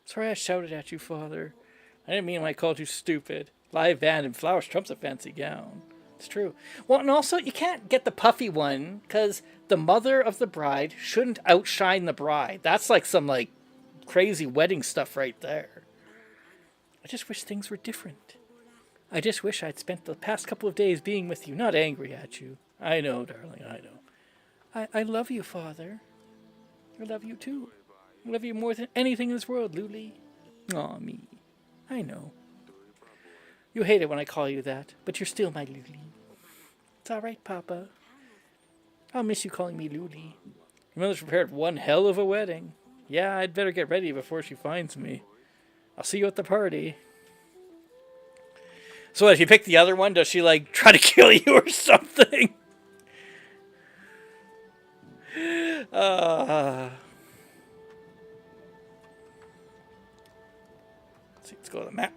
Sorry I shouted at you, Father. I didn't mean when I called you stupid. Live band and flowers trumps a fancy gown. It's true. Well, and also, you can't get the puffy one, because the mother of the bride shouldn't outshine the bride. That's like some, crazy wedding stuff right there. I just wish things were different. I just wish I'd spent the past couple of days being with you, not angry at you. I know, darling, I know. I love you, Father. I love you, too. I love you more than anything in this world, Luli. Aw, me. I know. You hate it when I call you that, but you're still my Luli. It's all right, Papa. I'll miss you calling me Luli. Your mother's prepared one hell of a wedding. Yeah, I'd better get ready before she finds me. I'll see you at the party. So if you pick the other one, does she, like, try to kill you or something? Let's go to the map.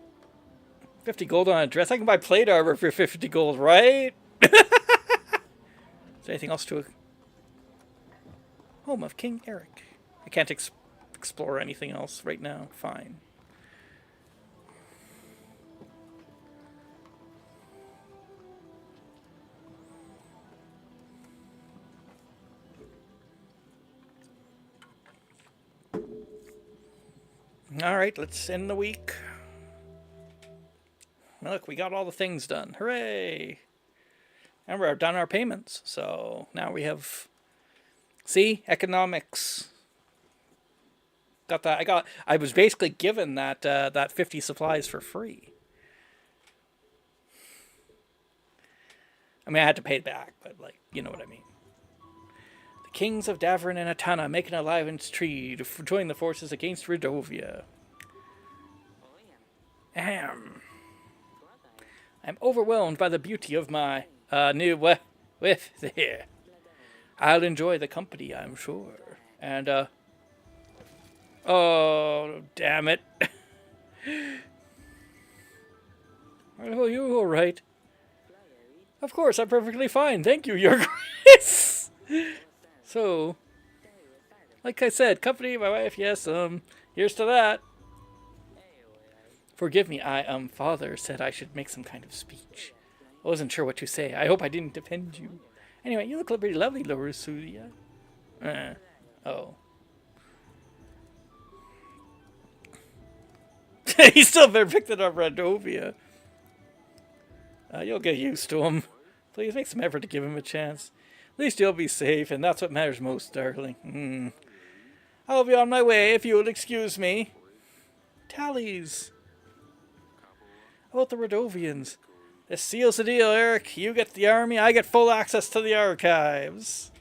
50 gold on a dress. I can buy plate armor for 50 gold, right? Is there anything else to... Home of King Eric. I can't explore anything else right now. Fine. Alright, let's end the week. Look, we got all the things done. Hooray! And we're done our payments. So now we have... See? Economics. Got that. I was basically given that that 50 supplies for free. I mean, I had to pay it back, but, like, you know what I mean. The kings of Davern and Atana make an alliance treaty to join the forces against Redovia. Ahem. I'm overwhelmed by the beauty of my new with here. I'll enjoy the company, I'm sure. And, oh, damn it. Oh, you all right? Of course, I'm perfectly fine. Thank you, Your Grace. So, like I said, company, my wife, yes, here's to that. Forgive me, Father said I should make some kind of speech. I wasn't sure what to say. I hope I didn't offend you. Anyway, you look pretty lovely, Lorusulia. Oh. He's still very picked up Radovia. You'll get used to him. Please make some effort to give him a chance. At least you'll be safe, and that's what matters most, darling. I'll be on my way if you'll excuse me. Tallies. About the Radovians. This seals the deal, Eric. You get the army, I get full access to the archives.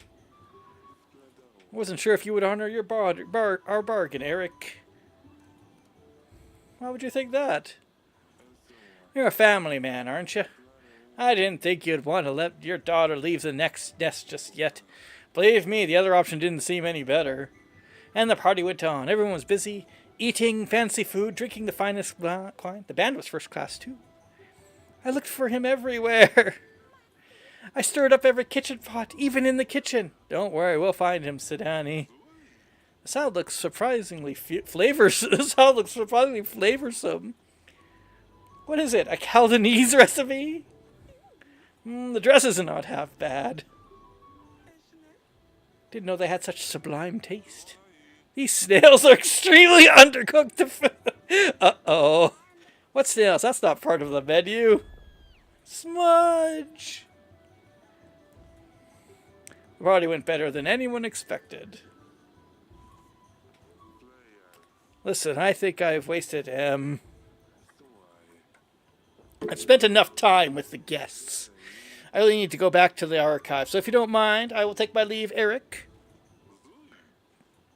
I wasn't sure if you would honor your our bargain, Eric. Why would you think that? You're a family man, aren't you? I didn't think you'd want to let your daughter leave the next nest just yet. Believe me, the other option didn't seem any better. And the party went on. Everyone was busy, eating fancy food, drinking the finest wine. The band was first class, too. I looked for him everywhere. I stirred up every kitchen pot, even in the kitchen. Don't worry, we'll find him, said Annie. The salad looks surprisingly flavorsome. What is it, a Caldanese recipe? The dresses are not half bad. Didn't know they had such sublime taste. These snails are extremely undercooked. Uh-oh. What snails? That's not part of the menu. Smudge. The party went better than anyone expected. Listen, I think I've wasted, I've spent enough time with the guests. I really need to go back to the archive. So if you don't mind, I will take my leave, Eric.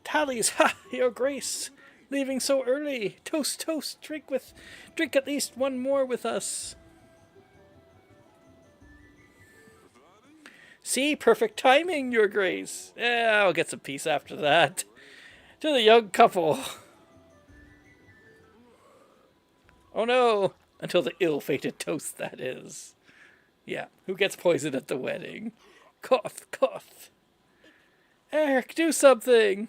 Tallies, ha, Your Grace. Leaving so early. Toast, toast. Drink at least one more with us. See, perfect timing, Your Grace. Yeah, I'll get some peace after that. To the young couple. Oh no. Until the ill-fated toast, that is. Yeah, who gets poisoned at the wedding? Cough, cough. Eric, do something.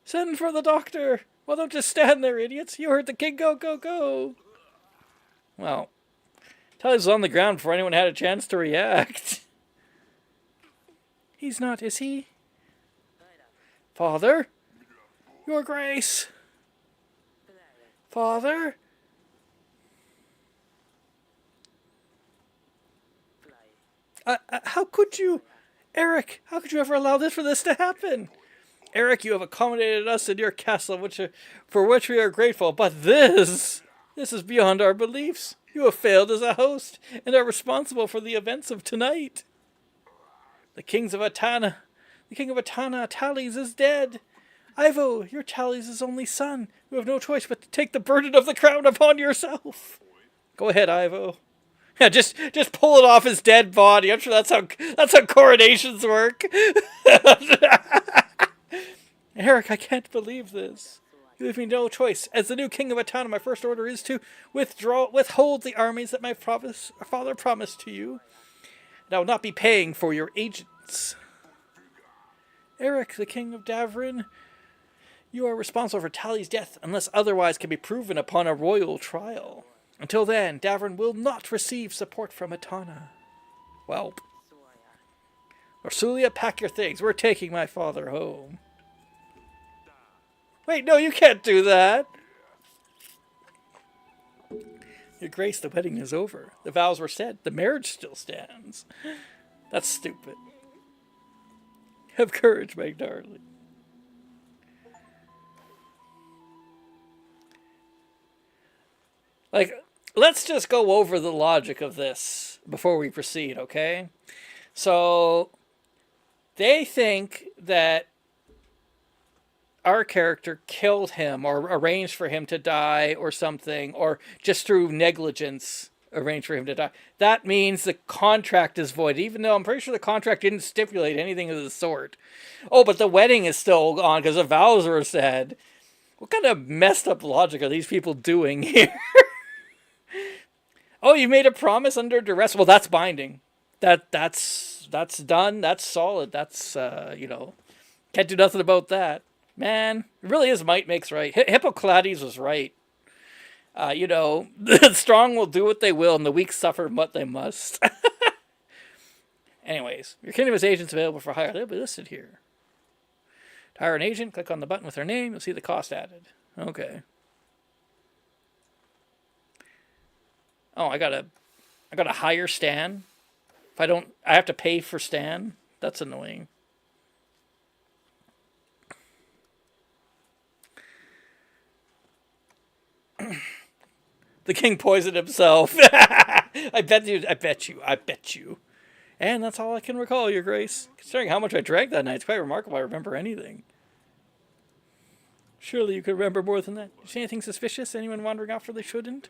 Send for the doctor. Well, don't just stand there, idiots. You heard the king go, go, go. Well, Tully's was on the ground before anyone had a chance to react. He's not, is he? Father? Your Grace. Father? How could you? Eric, how could you ever allow this for this to happen? Eric, you have accommodated us in your castle, for which we are grateful, but this is beyond our beliefs. You have failed as a host, and are responsible for the events of tonight. The King of Atana, Tales, is dead. Ivo, you're Tales' only son. You have no choice but to take the burden of the crown upon yourself. Go ahead, Ivo. Yeah, just pull it off his dead body. I'm sure that's how coronations work. Eric, I can't believe this. You leave me no choice. As the new king of Atana, my first order is to withhold the armies that my father promised to you. And I will not be paying for your agents. Eric, the king of Davrin, you are responsible for Tali's death unless otherwise can be proven upon a royal trial. Until then, Davrin will not receive support from Atana. Welp. Orsulia, pack your things. We're taking my father home. Wait, no, you can't do that. Your Grace, the wedding is over. The vows were said. The marriage still stands. That's stupid. Have courage, my darling. Like, let's just go over the logic of this before we proceed, okay? So, they think that our character killed him or arranged for him to die or something, or just through negligence arranged for him to die. That means the contract is void, even though I'm pretty sure the contract didn't stipulate anything of the sort. Oh, but the wedding is still on because the vows were said. What kind of messed up logic are these people doing here? Oh, you made a promise under duress. Well, that's binding. That's done. That's solid. That's, can't do nothing about that. Man, it really is might makes right. Hippocrates was right. The strong will do what they will, and the weak suffer what they must. Anyways, your kingdom is agents available for hire. They'll be listed here. To hire an agent, click on the button with their name. You'll see the cost added. Okay. Oh, I gotta hire Stan. If I don't, I have to pay for Stan. That's annoying. The king poisoned himself. I bet you. And that's all I can recall, Your Grace. Considering how much I drank that night, it's quite remarkable I remember anything. Surely you could remember more than that. Did you see anything suspicious? Anyone wandering off where they shouldn't?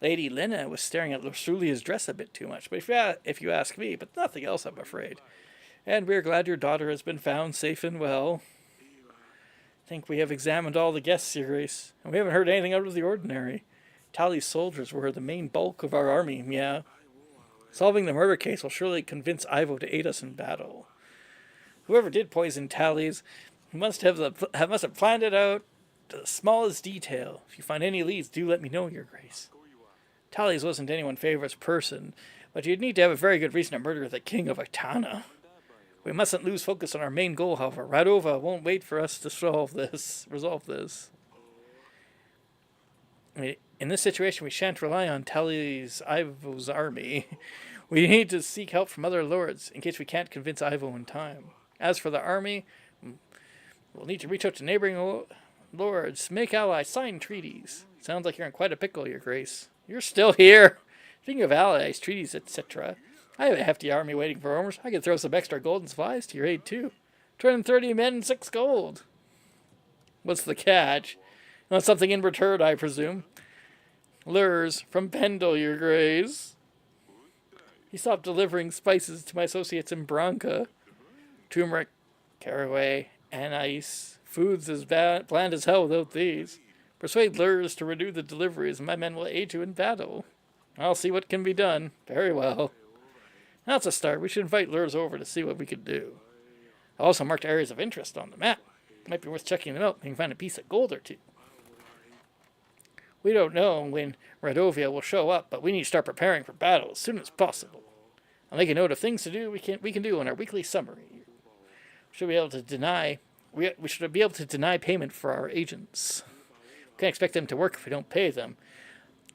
Lady Lena was staring at Lusulia's dress a bit too much, but if you ask me, but nothing else, I'm afraid. And we're glad your daughter has been found safe and well. I think we have examined all the guests, Your Grace, and we haven't heard anything out of the ordinary. Tali's soldiers were the main bulk of our army, yeah. Solving the murder case will surely convince Ivo to aid us in battle. Whoever did poison Tali's must have planned it out to the smallest detail. If you find any leads, do let me know, Your Grace. Tali's wasn't anyone's favorite person, but you'd need to have a very good reason to murder the king of Atana. We mustn't lose focus on our main goal, however. Radova won't wait for us to resolve this. In this situation, we shan't rely on Tali's Ivo's army. We need to seek help from other lords, in case we can't convince Ivo in time. As for the army, we'll need to reach out to neighboring lords, make allies, sign treaties. Sounds like you're in quite a pickle, Your Grace. You're still here. Speaking of allies, treaties, etc., I have a hefty army waiting for orders. I could throw some extra gold and supplies to your aid, too. 230 men and 6 gold. What's the catch? You want something in return, I presume. Lures from Pendle, Your Grace. He stopped delivering spices to my associates in Branca. Turmeric, caraway, anise. Food's as bland as hell without these. Persuade Lures to renew the deliveries, and my men will aid you in battle. I'll see what can be done. Very well. That's a start. We should invite Lures over to see what we can do. I also marked areas of interest on the map. Might be worth checking them out. You can find a piece of gold or two. We don't know when Radovia will show up, but we need to start preparing for battle as soon as possible. I'll make a note of things to do we can do in our weekly summary. We should be able to deny payment for our agents. Can't expect them to work if we don't pay them.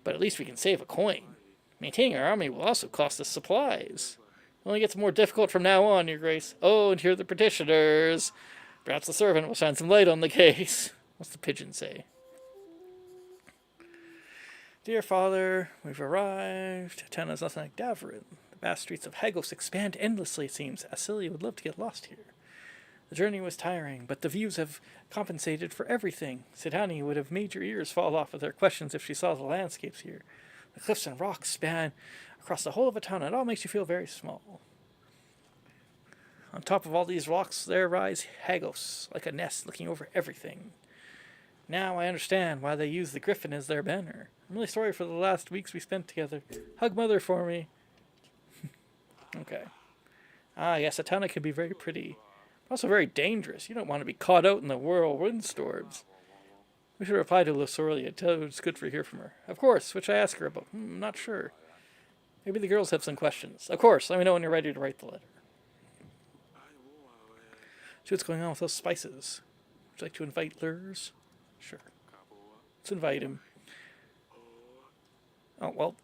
But at least we can save a coin. Maintaining our army will also cost us supplies. It only gets more difficult from now on, Your Grace. Oh, and here are the petitioners. Perhaps the servant will shine some light on the case. What's the pigeon say? Dear Father, we've arrived. Town is nothing like Davarin. The vast streets of Hagos expand endlessly, it seems. Asilia would love to get lost here. The journey was tiring, but the views have compensated for everything. Sidhani would have made your ears fall off with her questions if she saw the landscapes here. The cliffs and rocks span across the whole of a town, and it all makes you feel very small. On top of all these rocks, there rise Hagos, like a nest looking over everything. Now I understand why they use the griffin as their banner. I'm really sorry for the last weeks we spent together. Hug Mother for me. Okay. Ah, yes, Atana can be very pretty. Also very dangerous. You don't want to be caught out in the whirlwind storms. We should reply to Lusoria and tell her it's good to hear from her. Of course, which I ask her about. I'm not sure. Maybe the girls have some questions. Of course, let me know when you're ready to write the letter. See what's going on with those spices. Would you like to invite Lurs? Sure. Let's invite him. Oh, well.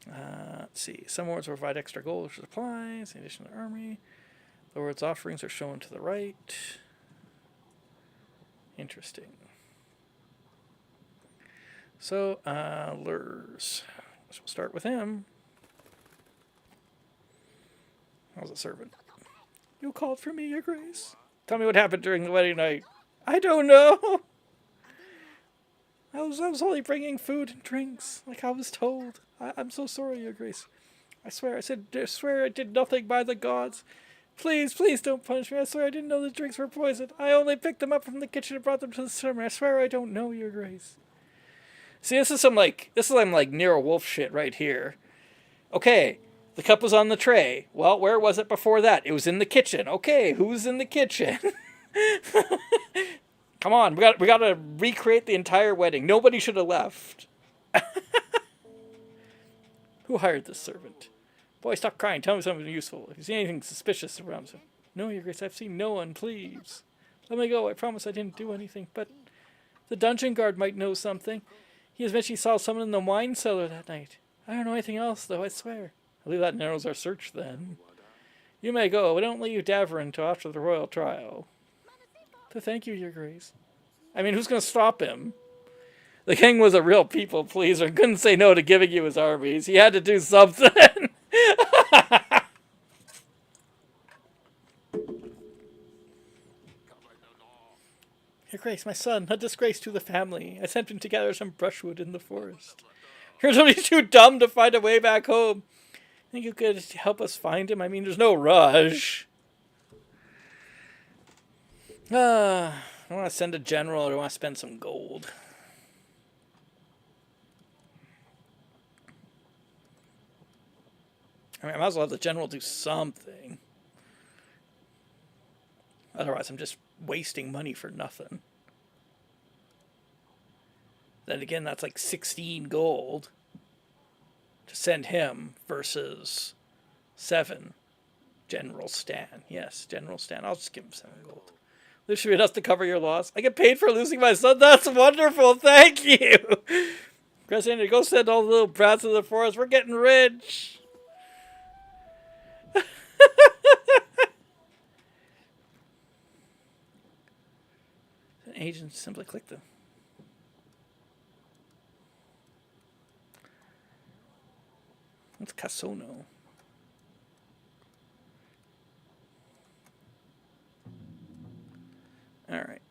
Let's see. Some wards will provide extra gold for supplies in addition to the army. The ward's offerings are shown to the right. Interesting. So, Lurs. So we'll start with him. How's the servant? You called for me, Your Grace. Tell me what happened during the wedding night. I don't know. I was only bringing food and drinks, like I was told. I'm so sorry, Your Grace. I swear I did nothing by the gods. Please don't punish me. I swear I didn't know the drinks were poisoned. I only picked them up from the kitchen and brought them to the ceremony. I swear I don't know, Your Grace. See, this is some Nero Wolf shit right here. Okay, the cup was on the tray. Well, where was it before that? It was in the kitchen. Okay, who's in the kitchen? Come on, we got to recreate the entire wedding. Nobody should have left. Who hired this servant? Boy, stop crying. Tell me something useful. If you see anything suspicious around him. No, Your Grace, I've seen no one, please. Let me go. I promise I didn't do anything. But the dungeon guard might know something. He eventually saw someone in the wine cellar that night. I don't know anything else, though, I swear. I believe that narrows our search, then. You may go, but don't leave Davarin until after the royal trial. To thank you, Your Grace. I mean, who's going to stop him? The king was a real people pleaser. Couldn't say no to giving you his armies. He had to do something. Your Grace, my son, a disgrace to the family. I sent him to gather some brushwood in the forest. You're totally too dumb to find a way back home. Think you could help us find him? I mean, there's no rush. I want to send a general or I want to spend some gold. I mean, I might as well have the general do something. Otherwise, I'm just wasting money for nothing. Then again, that's like 16 gold to send him versus 7. General Stan. Yes, General Stan. I'll just give him 7 gold. This should be enough to cover your loss. I get paid for losing my son. That's wonderful. Thank you. President, go send all the little brats in the forest. We're getting rich. Agents, simply click them. What's Casono? All right.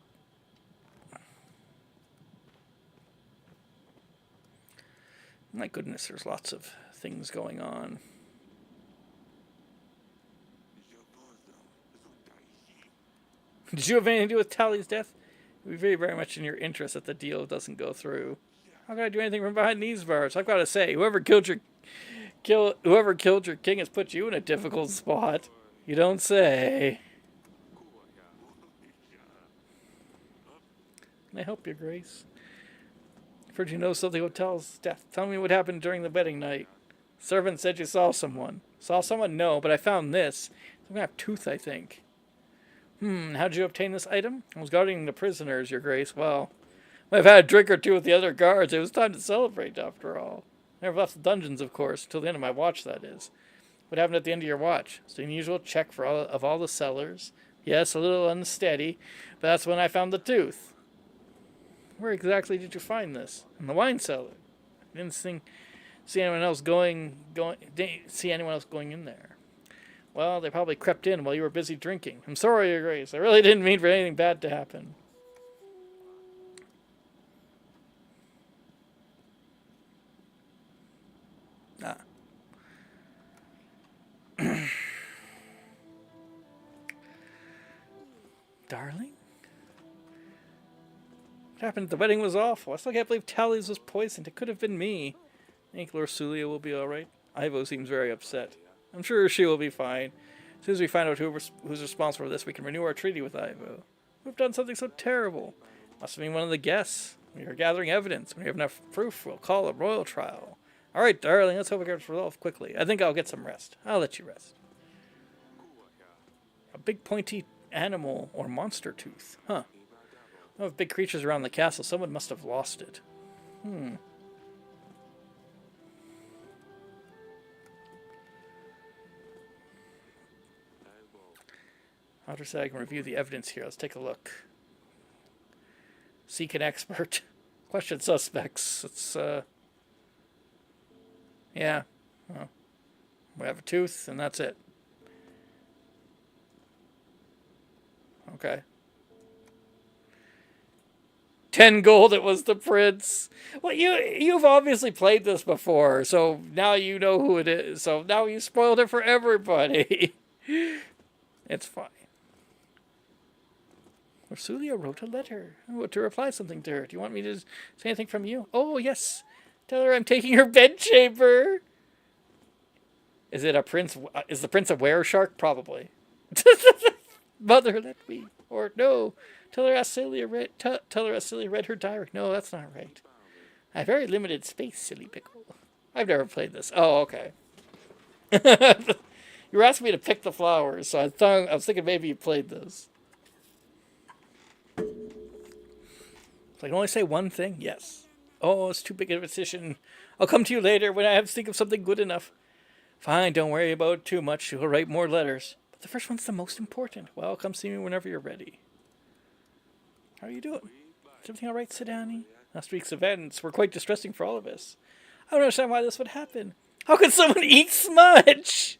My goodness, there's lots of things going on. Did you have anything to do with Tally's death? It would be very, very much in your interest that the deal doesn't go through. How can I do anything from behind these bars? I've got to say, whoever killed your king has put you in a difficult spot. You don't say. Can I help you, Grace? I've heard you know something about Tal's death. Tell me what happened during the wedding night. Servant said you saw someone. Saw someone? No, but I found this. I'm gonna have tooth, I think. How'd you obtain this item? I was guarding the prisoners, Your Grace. Well, I've had a drink or two with the other guards. It was time to celebrate, after all. Never left the dungeons, of course, till the end of my watch, that is. What happened at the end of your watch? It's the usual check for all the cellars. Yes, a little unsteady, but that's when I found the tooth. Where exactly did you find this? In the wine cellar. I didn't see anyone else didn't see anyone else going in there. Well, they probably crept in while you were busy drinking. I'm sorry, Your Grace. I really didn't mean for anything bad to happen. Ah. Darling? What happened? The wedding was awful. I still can't believe Tally's was poisoned. It could have been me. I think Lorsulia will be alright. Ivo seems very upset. I'm sure she will be fine. As soon as we find out who's responsible for this, we can renew our treaty with Ivo. We've done something so terrible. Must have been one of the guests. We are gathering evidence. When we have enough proof, we'll call a royal trial. Alright, darling, let's hope it gets resolved quickly. I think I'll get some rest. I'll let you rest. A big pointy animal or monster tooth. Huh. I have big creatures around the castle. Someone must have lost it. Otter said I can review the evidence here. Let's take a look. Seek an expert. Question suspects. It's, yeah. Well, we have a tooth, and that's it. Okay. 10 gold, it was the prince. Well, you've obviously played this before, so now you know who it is. So now you spoiled it for everybody. It's fine. Ursulia wrote a letter. To reply something to her. Do you want me to say anything from you? Oh, yes. Tell her I'm taking her bedchamber. Is it a prince? Is the prince a were-shark? Probably. Mother, let me. Or no. Tell her Acelia read her diary. No, that's not right. I have very limited space, silly pickle. I've never played this. Oh, okay. You were asking me to pick the flowers, so I was thinking maybe you played this. So I can only say one thing? Yes. Oh, it's too big of a decision. I'll come to you later when I have to think of something good enough. Fine, don't worry about it too much. You'll write more letters. But the first one's the most important. Well, come see me whenever you're ready. How are you doing? Is everything all right, Sidani? Last week's events were quite distressing for all of us. I don't understand why this would happen. How could someone eat Smudge?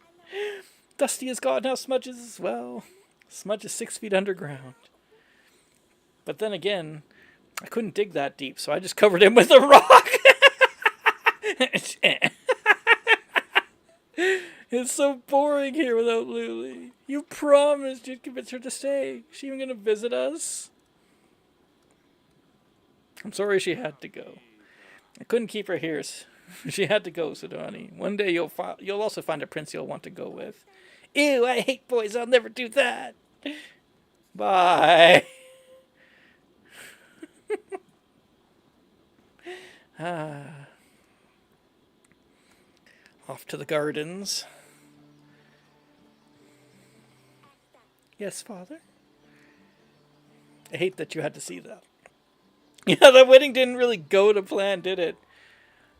Dusty is gone now. Smudge is as well. Smudge is 6 feet underground. But then again, I couldn't dig that deep, so I just covered him with a rock. It's so boring here without Luli. You promised you'd convince her to stay. Is she even going to visit us? I'm sorry she had to go. I couldn't keep her here. She had to go, Sidani. One day you'll also find a prince you'll want to go with. Ew, I hate boys. I'll never do that. Bye. Off to the gardens. Yes, Father? I hate that you had to see that. Yeah, the wedding didn't really go to plan, did it?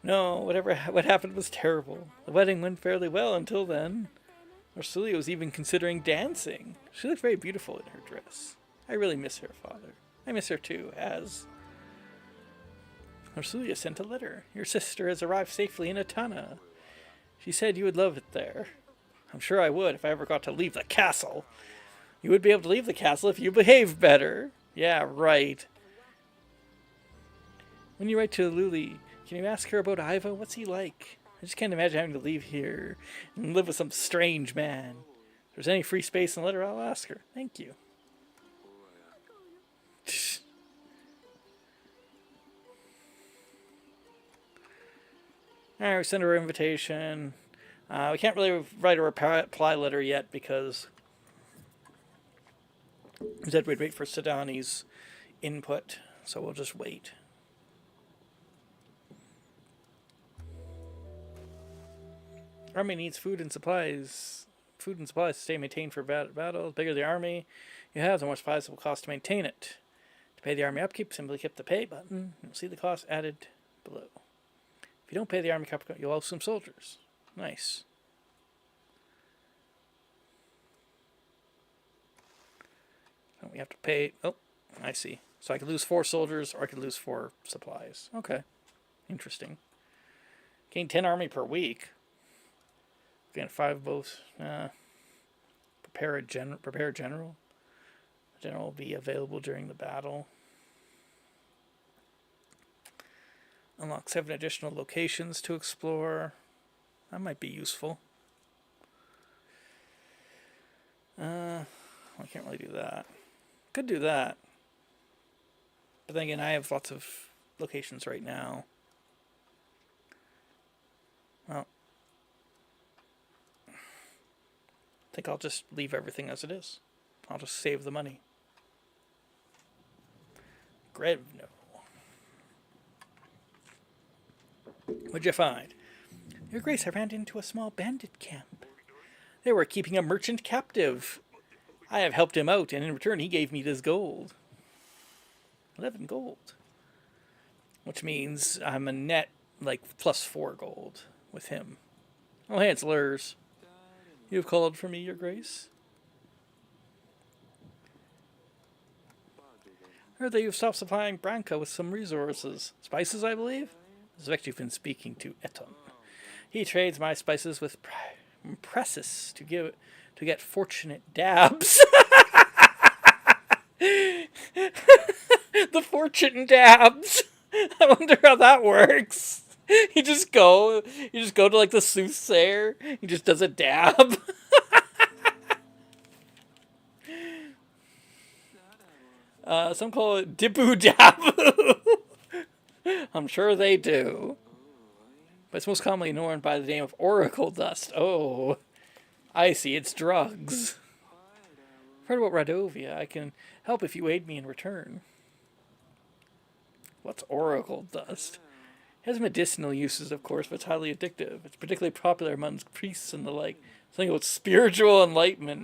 No, what happened was terrible. The wedding went fairly well until then. Ursulia was even considering dancing. She looked very beautiful in her dress. I really miss her, Father. I miss her too, as... Ursulia sent a letter. Your sister has arrived safely in Atana. She said you would love it there. I'm sure I would if I ever got to leave the castle. You would be able to leave the castle if you behaved better. Yeah, right. When you write to Luli, can you ask her about Ivo? What's he like? I just can't imagine having to leave here and live with some strange man. If there's any free space in the letter, I'll ask her. Thank you. Alright, we sent her an invitation. We can't really write a reply letter yet because we said we'd wait for Sidani's input, so we'll just wait. Army needs food and supplies food and supplies to stay maintained for battle. The bigger the army you have, the more supplies it will cost to maintain it. To pay the army upkeep, simply click the pay button. You'll see the cost added below. If you don't pay the army upkeep, you'll lose some soldiers. Nice. So we have to pay. Oh, I see. So I could lose 4 soldiers, or I could lose 4 supplies. Okay. Interesting. Gain 10 army per week. Gain 5 both. Prepare a general. The general will be available during the battle. Unlock 7 additional locations to explore. That might be useful. I can't really do that. Could do that. But then again, I have lots of locations right now. Well, I think I'll just leave everything as it is. I'll just save the money. Grevno. What'd you find? Your Grace, I ran into a small bandit camp. They were keeping a merchant captive. I have helped him out, and in return he gave me this gold. 11 gold. Which means I'm a net, like, plus 4 gold with him. Oh, hey, it's Lurs. You have called for me, Your Grace? I heard that you've stopped supplying Branca with some resources. Spices, I believe? I suspect you've been speaking to Eton. He trades my spices with Presses to get fortunate dabs. The fortune dabs. I wonder how that works. You just go to like the soothsayer. He just does a dab. Some call it Dibu Dabu. I'm sure they do. But it's most commonly known by the name of Oracle Dust. Oh, I see. It's drugs. I've heard about Radovia. I can help if you aid me in return. What's Oracle Dust? It has medicinal uses, of course, but it's highly addictive. It's particularly popular among priests and the like. Something about spiritual enlightenment.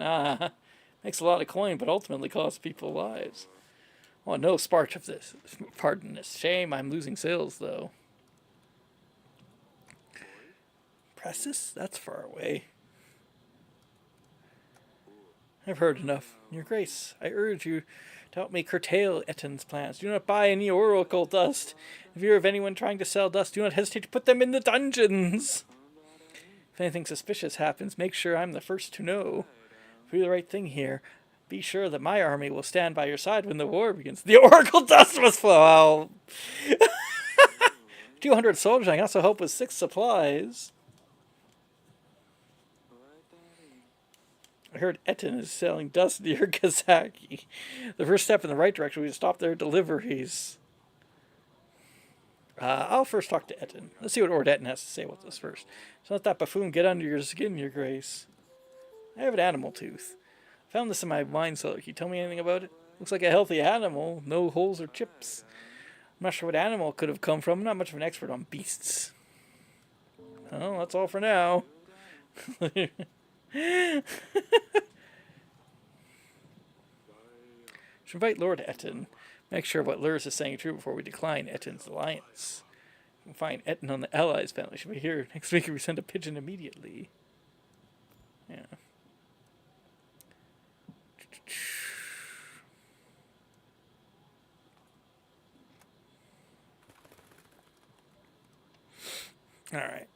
Makes a lot of coin, but ultimately costs people lives. Oh, no spark of this. Pardon this. Shame I'm losing sales, though. Presses? That's far away. I've heard enough. Your Grace, I urge you to help me curtail Eton's plans. Do not buy any oracle dust. If you hear of anyone trying to sell dust, do not hesitate to put them in the dungeons. If anything suspicious happens, make sure I'm the first to know. Do the right thing here. Be sure that my army will stand by your side when the war begins. The oracle dust must flow. 200 soldiers. I can also help with 6 supplies. I heard Eton is selling dust near Kazaki. The first step in the right direction will be to stop their deliveries. I'll first talk to Eton. Let's see what Ord Eton has to say about this first. So let that buffoon get under your skin, Your Grace. I have an animal tooth. I found this in my wine cellar. Can you tell me anything about it? Looks like a healthy animal. No holes or chips. I'm not sure what animal it could have come from. I'm not much of an expert on beasts. Well, that's all for now. Should invite Lord Eton. Make sure what Lurs is saying is true before we decline Eton's alliance. We can find Eton on the Allies family. Should be here next week if we send a pigeon immediately. Yeah. Alright.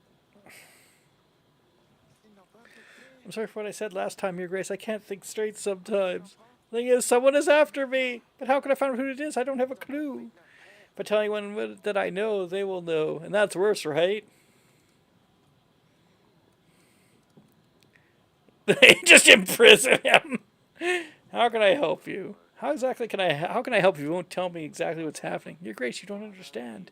I'm sorry for what I said last time, Your Grace. I can't think straight sometimes. The thing is, someone is after me. But how can I find out who it is? I don't have a clue. If I tell anyone that I know, they will know. And that's worse, right? They just imprison him. How can I help you? How can I help you? You won't tell me exactly what's happening. Your Grace, you don't understand.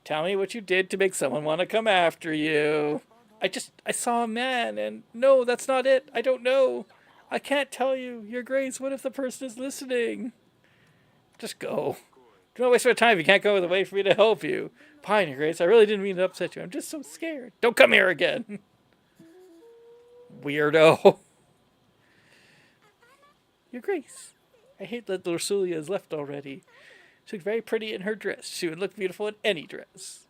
Tell me what you did to make someone want to come after you. I saw a man, and no, that's not it. I don't know. I can't tell you. Your Grace, what if the person is listening? Just go. Do not waste your time if you can't go the way for me to help you. Fine, Your Grace, I really didn't mean to upset you. I'm just so scared. Don't come here again. Weirdo. Your Grace, I hate that Lorsulia has left already. She looked very pretty in her dress. She would look beautiful in any dress.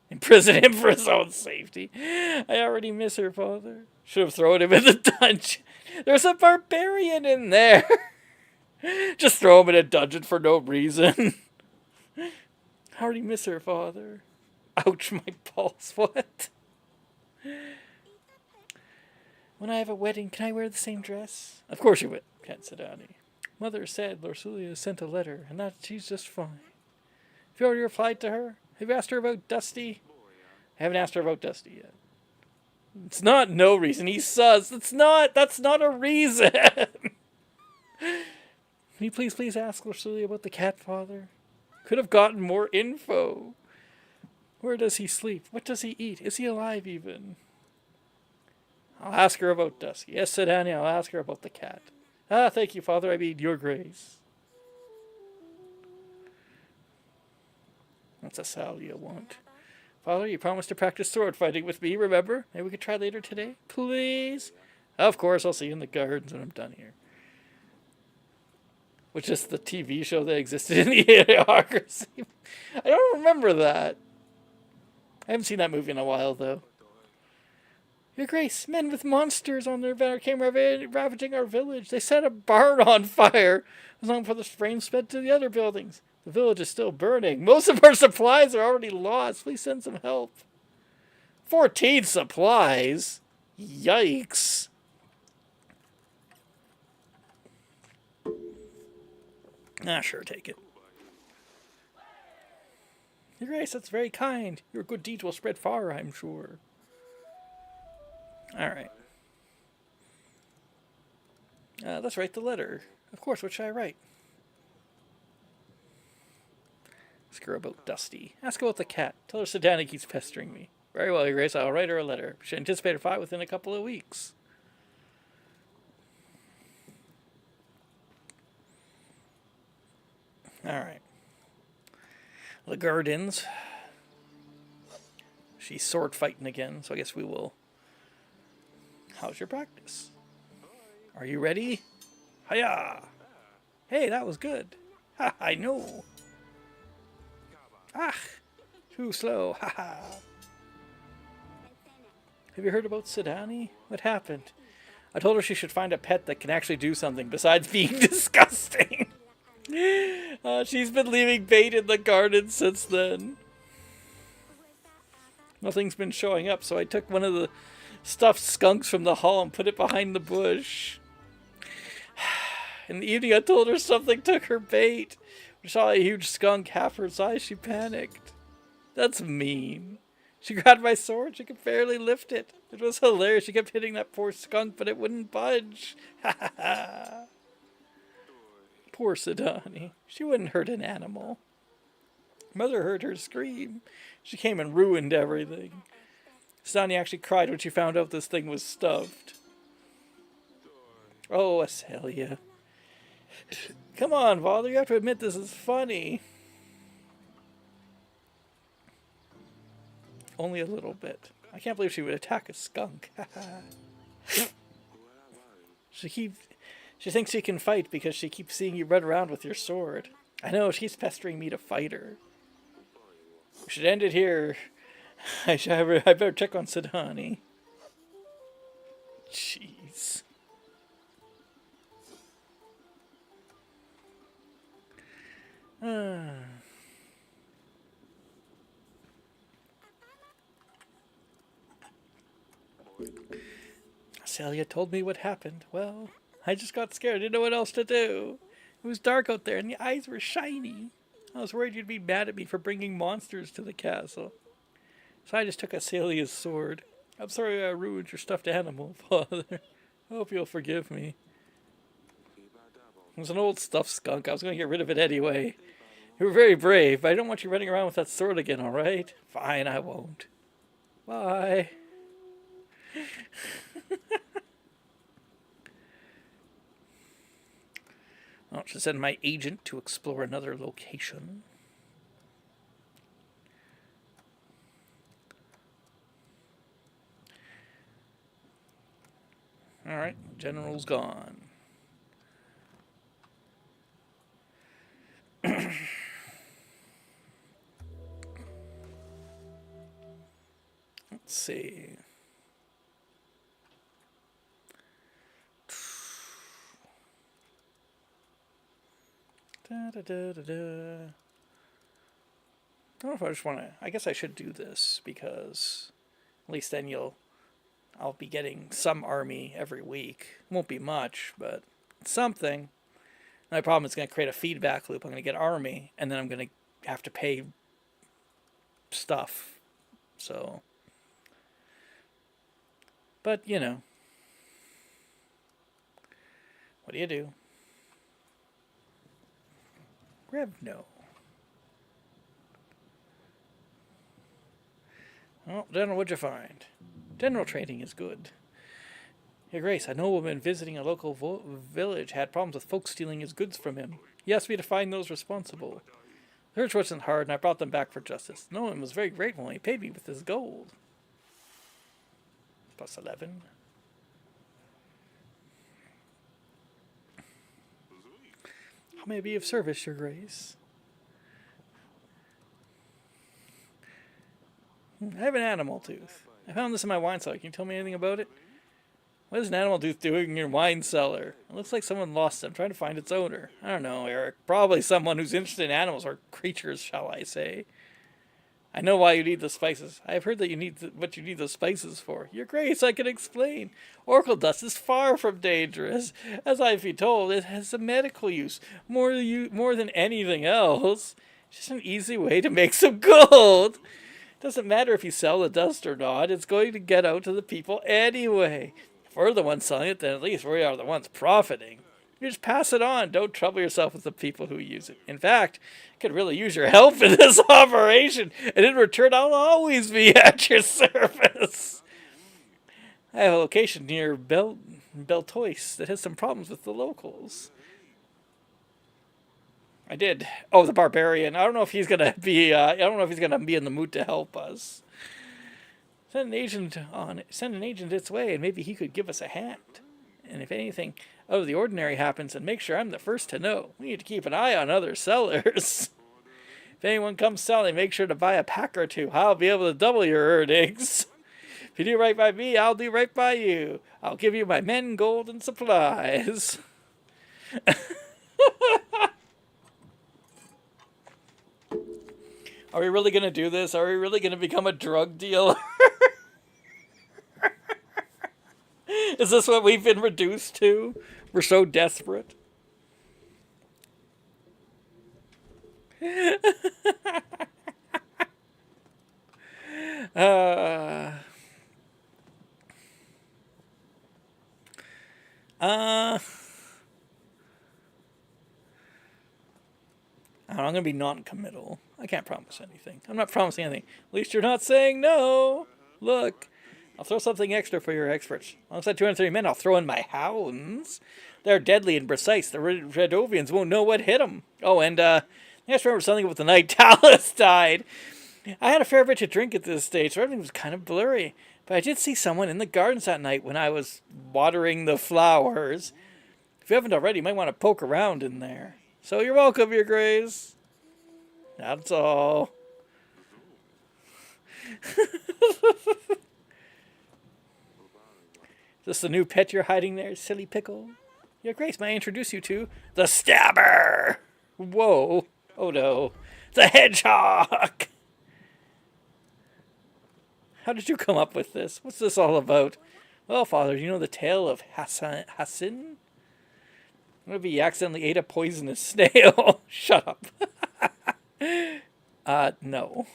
Imprison him for his own safety. I already miss her, Father. Should have thrown him in the dungeon. There's a barbarian in there. Just throw him in a dungeon for no reason. I already miss her, Father. Ouch, my pulse. What? When I have a wedding, can I wear the same dress? Of course you would, Cat Sidani. Mother said Lorsulia sent a letter, and that she's just fine. Have you already replied to her? Have you asked her about Dusty? I haven't asked her about Dusty yet. It's not no reason. He's sus. That's not a reason. Can you please ask Lorsulia about the cat, Father? Could have gotten more info. Where does he sleep? What does he eat? Is he alive even? I'll ask her about Dusty. Yes, said Annie, I'll ask her about the cat. Ah, thank you, Father. I mean, Your Grace. What's a Salia want? Father, you promised to practice sword fighting with me, remember? Maybe we could try later today? Please? Of course, I'll see you in the gardens when I'm done here. Which is the TV show that existed in the Idiocracy. I don't remember that. I haven't seen that movie in a while, though. Your Grace, men with monsters on their banner came ravaging our village. They set a barn on fire. As long before the flames spread to the other buildings. The village is still burning. Most of our supplies are already lost. Please send some help. 14 supplies? Yikes. Ah, sure, take it. Your Grace, that's very kind. Your good deeds will spread far, I'm sure. Alright. Let's write the letter. Of course, what should I write? Ask her about Dusty. Ask about the cat. Tell her Sedana keeps pestering me. Very well, Your Grace. I'll write her a letter. She anticipated a fight within a couple of weeks. Alright. The gardens. She's sword fighting again, so I guess we will. How's your practice? Are you ready? Hiya! Hey, that was good. Ha, I know. Ah, too slow. Ha ha. Have you heard about Sidani? What happened? I told her she should find a pet that can actually do something besides being disgusting. She's been leaving bait in the garden since then. Nothing's been showing up, so I took one of the stuffed skunks from the hall and put it behind the bush. In the evening, I told her something took her bait. When she saw a huge skunk half her size, she panicked. That's mean. She grabbed my sword. She could barely lift it. It was hilarious. She kept hitting that poor skunk, but it wouldn't budge. Ha ha ha. Poor Sidani. She wouldn't hurt an animal. Mother heard her scream. She came and ruined everything. Sidani actually cried when she found out this thing was stuffed. Oh, Acelia. Come on, Father. You have to admit this is funny. Only a little bit. I can't believe she would attack a skunk. She thinks she can fight because she keeps seeing you run around with your sword. I know, she's pestering me to fight her. We should end it here. I better check on Sidani. Jeez. Celia told me what happened. Well, I just got scared. I didn't know what else to do. It was dark out there and the eyes were shiny. I was worried you'd be mad at me for bringing monsters to the castle. So I just took Celia's sword. I'm sorry I ruined your stuffed animal, Father. I hope you'll forgive me. It was an old stuffed skunk. I was going to get rid of it anyway. You were very brave, but I don't want you running around with that sword again, alright? Fine, I won't. Bye. I should send my agent to explore another location. Alright, General's gone. see. Da, da, da, da, da. I don't know if I just want to. I guess I should do this because at least then I'll be getting some army every week. Won't be much, but something. My problem is going to create a feedback loop. I'm going to get army, and then I'm going to have to pay stuff. So, but you know, what do? Revno. Oh, General, what'd you find? General trading is good. Your Grace, a nobleman visiting a local village had problems with folks stealing his goods from him. He asked me to find those responsible. The search wasn't hard, and I brought them back for justice. No one was very grateful, and he paid me with his gold. Plus 11. How may I be of service, Your Grace? I have an animal tooth. I found this in my wine cellar. Can you tell me anything about it? What is an animal tooth doing in your wine cellar? It looks like someone lost it. I'm trying to find its owner. I don't know, Eric. Probably someone who's interested in animals, or creatures, shall I say. I know why you need the spices. I have heard that you need what you need the spices for. Your Grace, I can explain. Oracle dust is far from dangerous. As I've been told, it has a medical use, more than anything else. It's just an easy way to make some gold. Doesn't matter if you sell the dust or not. It's going to get out to the people anyway. If we're the ones selling it, then at least we are the ones profiting. You just pass it on. Don't trouble yourself with the people who use it. In fact, I could really use your help in this operation, and in return, I'll always be at your service. I have a location near Beltois that has some problems with the locals. I did. Oh, the barbarian. I don't know if he's gonna be. I don't know if he's gonna be in the mood to help us. Send an agent its way, and maybe he could give us a hand. And if anything out of the ordinary happens, then make sure I'm the first to know. We need to keep an eye on other sellers. If anyone comes selling, make sure to buy a pack or two. I'll be able to double your earnings. If you do right by me, I'll do right by you. I'll give you my men, gold, and supplies. Are we really going to do this? Are we really going to become a drug dealer? Is this what we've been reduced to? We're so desperate. I'm going to be non-committal. I can't promise anything. I'm not promising anything. At least you're not saying no. Look, I'll throw something extra for your experts. Alongside 230 men, I'll throw in my hounds. They're deadly and precise. The Redovians won't know what hit them. Oh, and I just remember something with the night Talus died. I had a fair bit to drink at this stage, so everything was kind of blurry. But I did see someone in the gardens that night when I was watering the flowers. If you haven't already, you might want to poke around in there. So you're welcome, Your Grace. That's all. Is this the new pet you're hiding there, silly pickle? Your Grace, may I introduce you to the Stabber? Whoa. Oh no. The Hedgehog! How did you come up with this? What's this all about? Well, Father, do you know the tale of Hassan? Maybe he accidentally ate a poisonous snail. Shut up. No.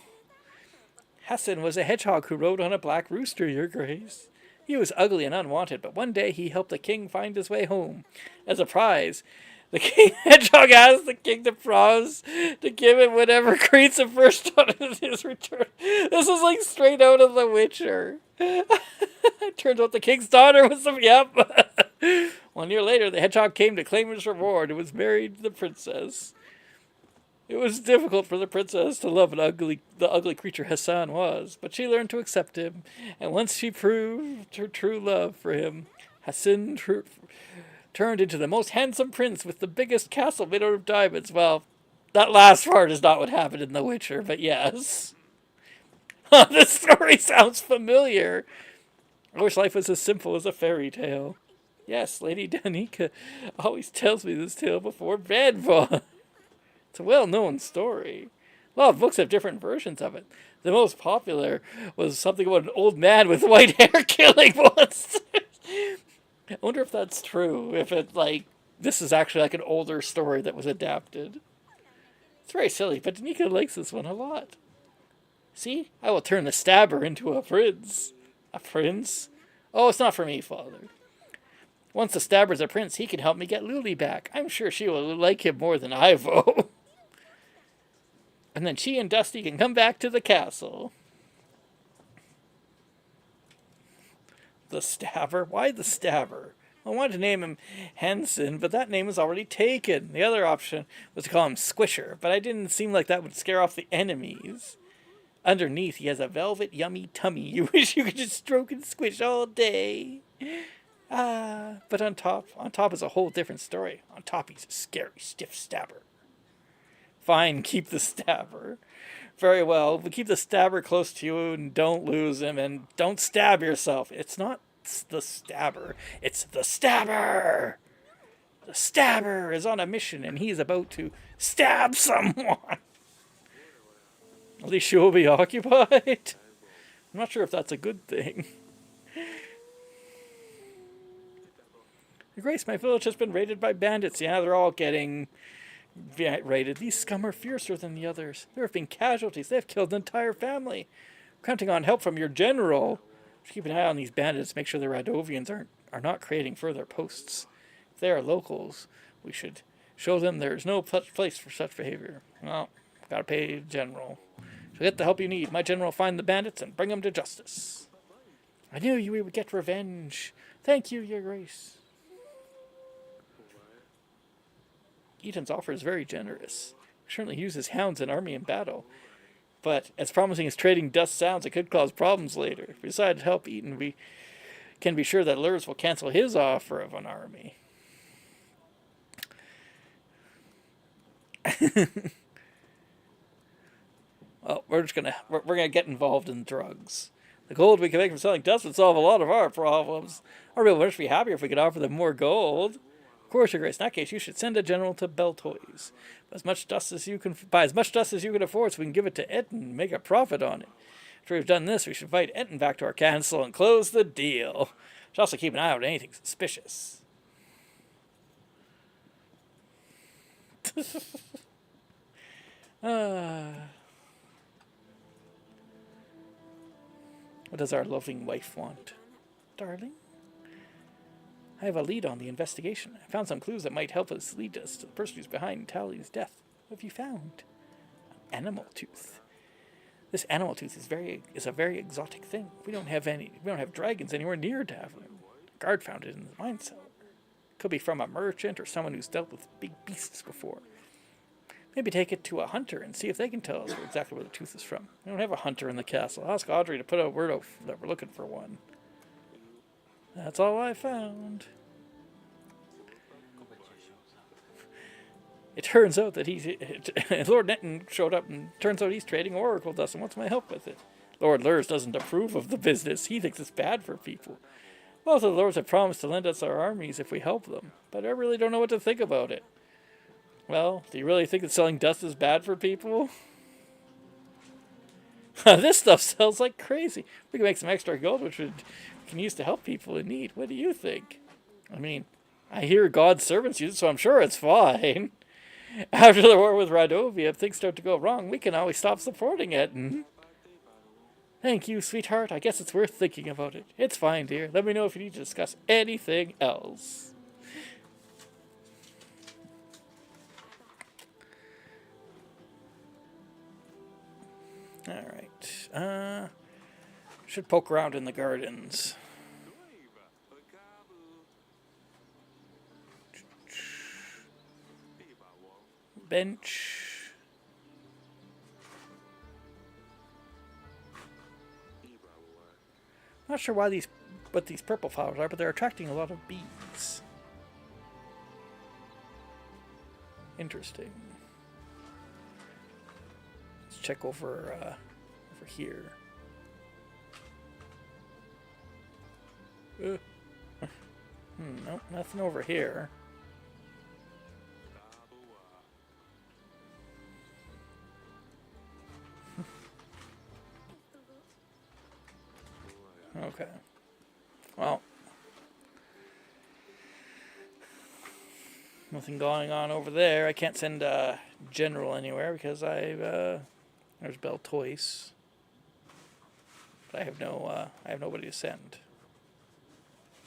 Hassan was a hedgehog who rode on a black rooster, Your Grace. He was ugly and unwanted, but one day he helped the king find his way home. As a prize, the king hedgehog asked the king to promise to give him whatever creates a first on his return. This is like straight out of The Witcher. Turns out the king's daughter was some. Yep. 1 year later, the hedgehog came to claim his reward and was married to the princess. It was difficult for the princess to love the ugly creature Hassan was, but she learned to accept him, and once she proved her true love for him, Hassan turned into the most handsome prince with the biggest castle made out of diamonds. Well, that last part is not what happened in The Witcher, but yes. This story sounds familiar. I wish life was as simple as a fairy tale. Yes, Lady Danica always tells me this tale before bed, Vaughn. It's a well-known story. A lot of books have different versions of it. The most popular was something about an old man with white hair killing monsters. I wonder if that's true. If it, like, this is actually like an older story that was adapted. It's very silly, but Danica likes this one a lot. See? I will turn the stabber into a prince. A prince? Oh, it's not for me, Father. Once the stabber's a prince, he can help me get Luli back. I'm sure she will like him more than I will. And then she and Dusty can come back to the castle. The Stabber? Why the Stabber? I wanted to name him Henson, but that name was already taken. The other option was to call him Squisher, but I didn't seem like that would scare off the enemies. Underneath, he has a velvet, yummy tummy you wish you could just stroke and squish all day. But on top is a whole different story. On top, he's a scary, stiff stabber. Fine, keep the stabber. Very well, but keep the stabber close to you and don't lose him, and don't stab yourself. It's not the stabber, it's the stabber! The stabber is on a mission and he's about to stab someone! At least she will be occupied. I'm not sure if that's a good thing. Grace, my village has been raided by bandits. Yeah, they're all getting raided. These scum are fiercer than the others. There have been casualties. They have killed an entire family. Counting on help from your general. Just keep an eye on these bandits. Make sure the Radovians are not creating further posts. If they are locals, we should show them there is no place for such behavior. Well, gotta pay general. So get the help you need. My general will find the bandits and bring them to justice. I knew you would get revenge. Thank you, Your Grace. Eaton's offer is very generous. He certainly uses hounds and army in battle. But as promising as trading dust sounds, it could cause problems later. If we decide to help Eaton, we can be sure that Lurs will cancel his offer of an army. Well, we're gonna get involved in drugs. The gold we can make from selling dust would solve a lot of our problems. Our people would just be happier if we could offer them more gold. Of course, Your Grace. In that case, you should send a general to Beltoys. Buy as much dust as you can afford, so we can give it to Etten and make a profit on it. After we've done this, we should invite Etten back to our castle and close the deal. Should also keep an eye out on anything suspicious. What does our loving wife want? Darling? I have a lead on the investigation. I found some clues that might help us lead us to the person who's behind Tally's death. What have you found? An animal tooth. This animal tooth is a very exotic thing. We don't have dragons anywhere near Davlin. The guard found it in the mine cellar. Could be from a merchant or someone who's dealt with big beasts before. Maybe take it to a hunter and see if they can tell us exactly where the tooth is from. We don't have a hunter in the castle. I'll ask Audrey to put out word that we're looking for one. That's all I found. It turns out that Lord Netton showed up, and turns out he's trading oracle dust and wants my help with it. Lord Lurs doesn't approve of the business. He thinks it's bad for people. Both of the lords have promised to lend us our armies if we help them, but I really don't know what to think about it. Well, do you really think that selling dust is bad for people? This stuff sells like crazy. We can make some extra gold, which we can use to help people in need. What do you think? I mean, I hear God's servants use it, so I'm sure it's fine. After the war with Radovia, if things start to go wrong, we can always stop supporting it. Thank you, sweetheart. I guess it's worth thinking about it. It's fine, dear. Let me know if you need to discuss anything else. Alright. Should poke around in the gardens. Bench. Not sure what these purple flowers are, but they're attracting a lot of bees. Interesting. Let's check over here. Nope, nothing over here. Okay. Well, nothing going on over there. I can't send a general anywhere because there's Beltoise. But I have nobody to send.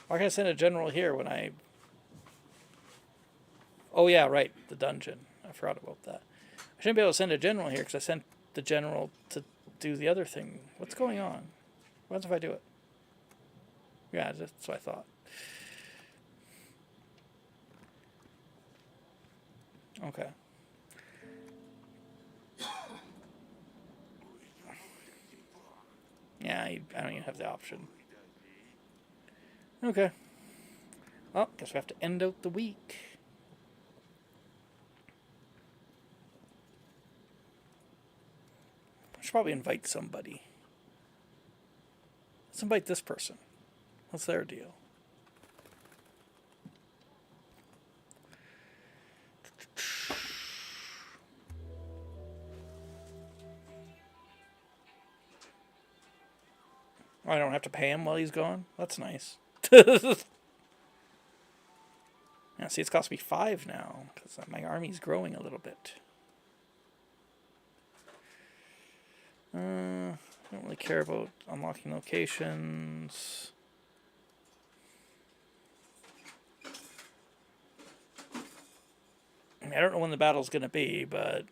Why can I send a general here when I... Oh yeah, right, the dungeon. I forgot about that. I shouldn't be able to send a general here because I sent the general to do the other thing. What's going on? What happens if I do it? Yeah, that's what I thought. Okay. Yeah, I don't even have the option. Okay. Well, guess we have to end out the week. I should probably invite somebody. Let's invite this person. What's their deal? Oh, I don't have to pay him while he's gone? That's nice. Yeah, see, it's cost me 5 now, because my army's growing a little bit. I don't really care about unlocking locations. I mean, I don't know when the battle's going to be, but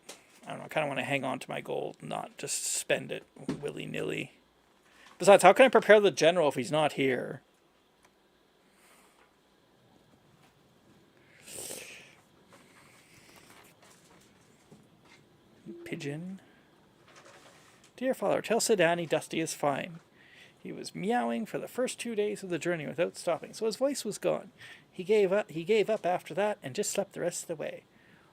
I don't know, I kind of want to hang on to my gold, not just spend it willy-nilly. Besides, how can I prepare the general if he's not here? Pigeon. Dear father, tell Sedani Dusty is fine. He was meowing for the first 2 days of the journey without stopping, so his voice was gone. He gave up after that and just slept the rest of the way.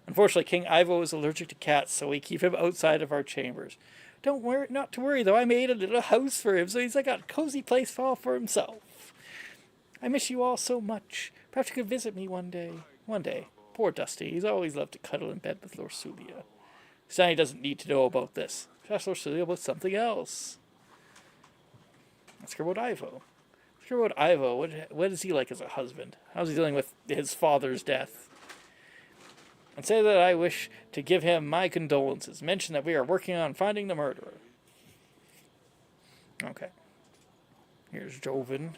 Unfortunately, King Ivo is allergic to cats, so we keep him outside of our chambers. Don't worry, not to worry though. I made a little house for him, so he's got a cozy place all for himself. I miss you all so much. Perhaps you could visit me one day. One day. Poor Dusty. He's always loved to cuddle in bed with Lorsulia. Sunny doesn't need to know about this. Ask Lorsulia about something else. Ask her about Ivo. Ask her about Ivo. What is he like as a husband? How's he dealing with his father's death? And say that I wish to give him my condolences. Mention that we are working on finding the murderer. Okay. Here's Joven.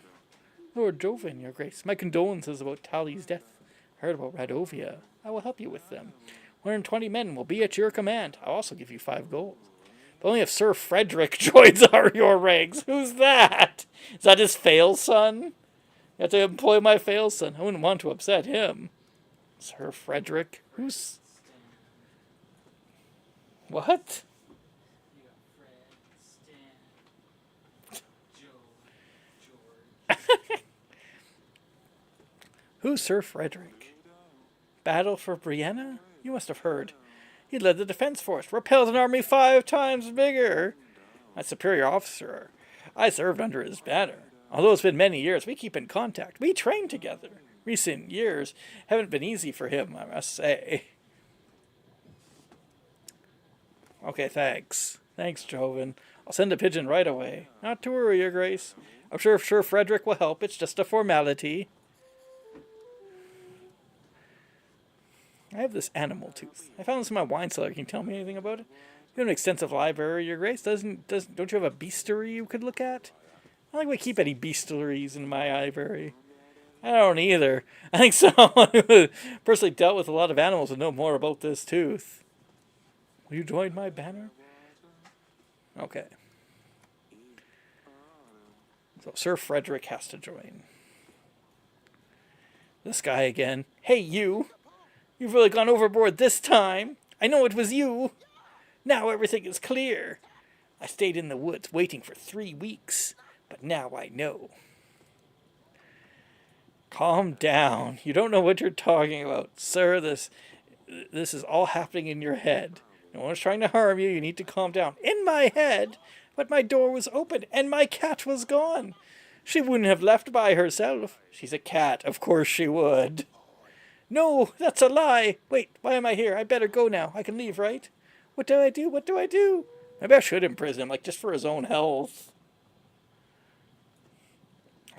Lord Joven, your grace. My condolences about Tali's death. I heard about Radovia. I will help you with them. 120 men will be at your command. I'll also give you 5 gold. But only if Sir Frederick joins your ranks. Who's that? Is that his fail son? You have to employ my fail son. I wouldn't want to upset him. Sir Frederick? Who's... What? Who's Sir Frederick? Battle for Brianna? You must have heard. He led the defense force, repelled an army 5 times bigger. A superior officer. I served under his banner. Although it's been many years, we keep in contact. We train together. Recent years haven't been easy for him, I must say. Okay, thanks. Thanks, Joven. I'll send a pigeon right away. Not to worry, Your Grace. I'm sure Frederick will help. It's just a formality. I have this animal tooth. I found this in my wine cellar. Can you tell me anything about it? You have an extensive library, Your Grace. Don't you have a bestiary you could look at? I don't think we keep any bestiaries in my library. I don't either. I think someone who personally dealt with a lot of animals would know more about this tooth. Will you join my banner? Okay. So Sir Frederick has to join. This guy again. Hey, you! You've really gone overboard this time. I know it was you. Now everything is clear. I stayed in the woods waiting for 3 weeks, but now I know. Calm down. You don't know what you're talking about. Sir, this is all happening in your head. No one's trying to harm you. You need to calm down. In my head? But my door was open and my cat was gone. She wouldn't have left by herself. She's a cat. Of course she would. No, that's a lie. Wait, why am I here? I better go now. I can leave, right? What do I do? What do I do? Maybe I should imprison him, like, just for his own health.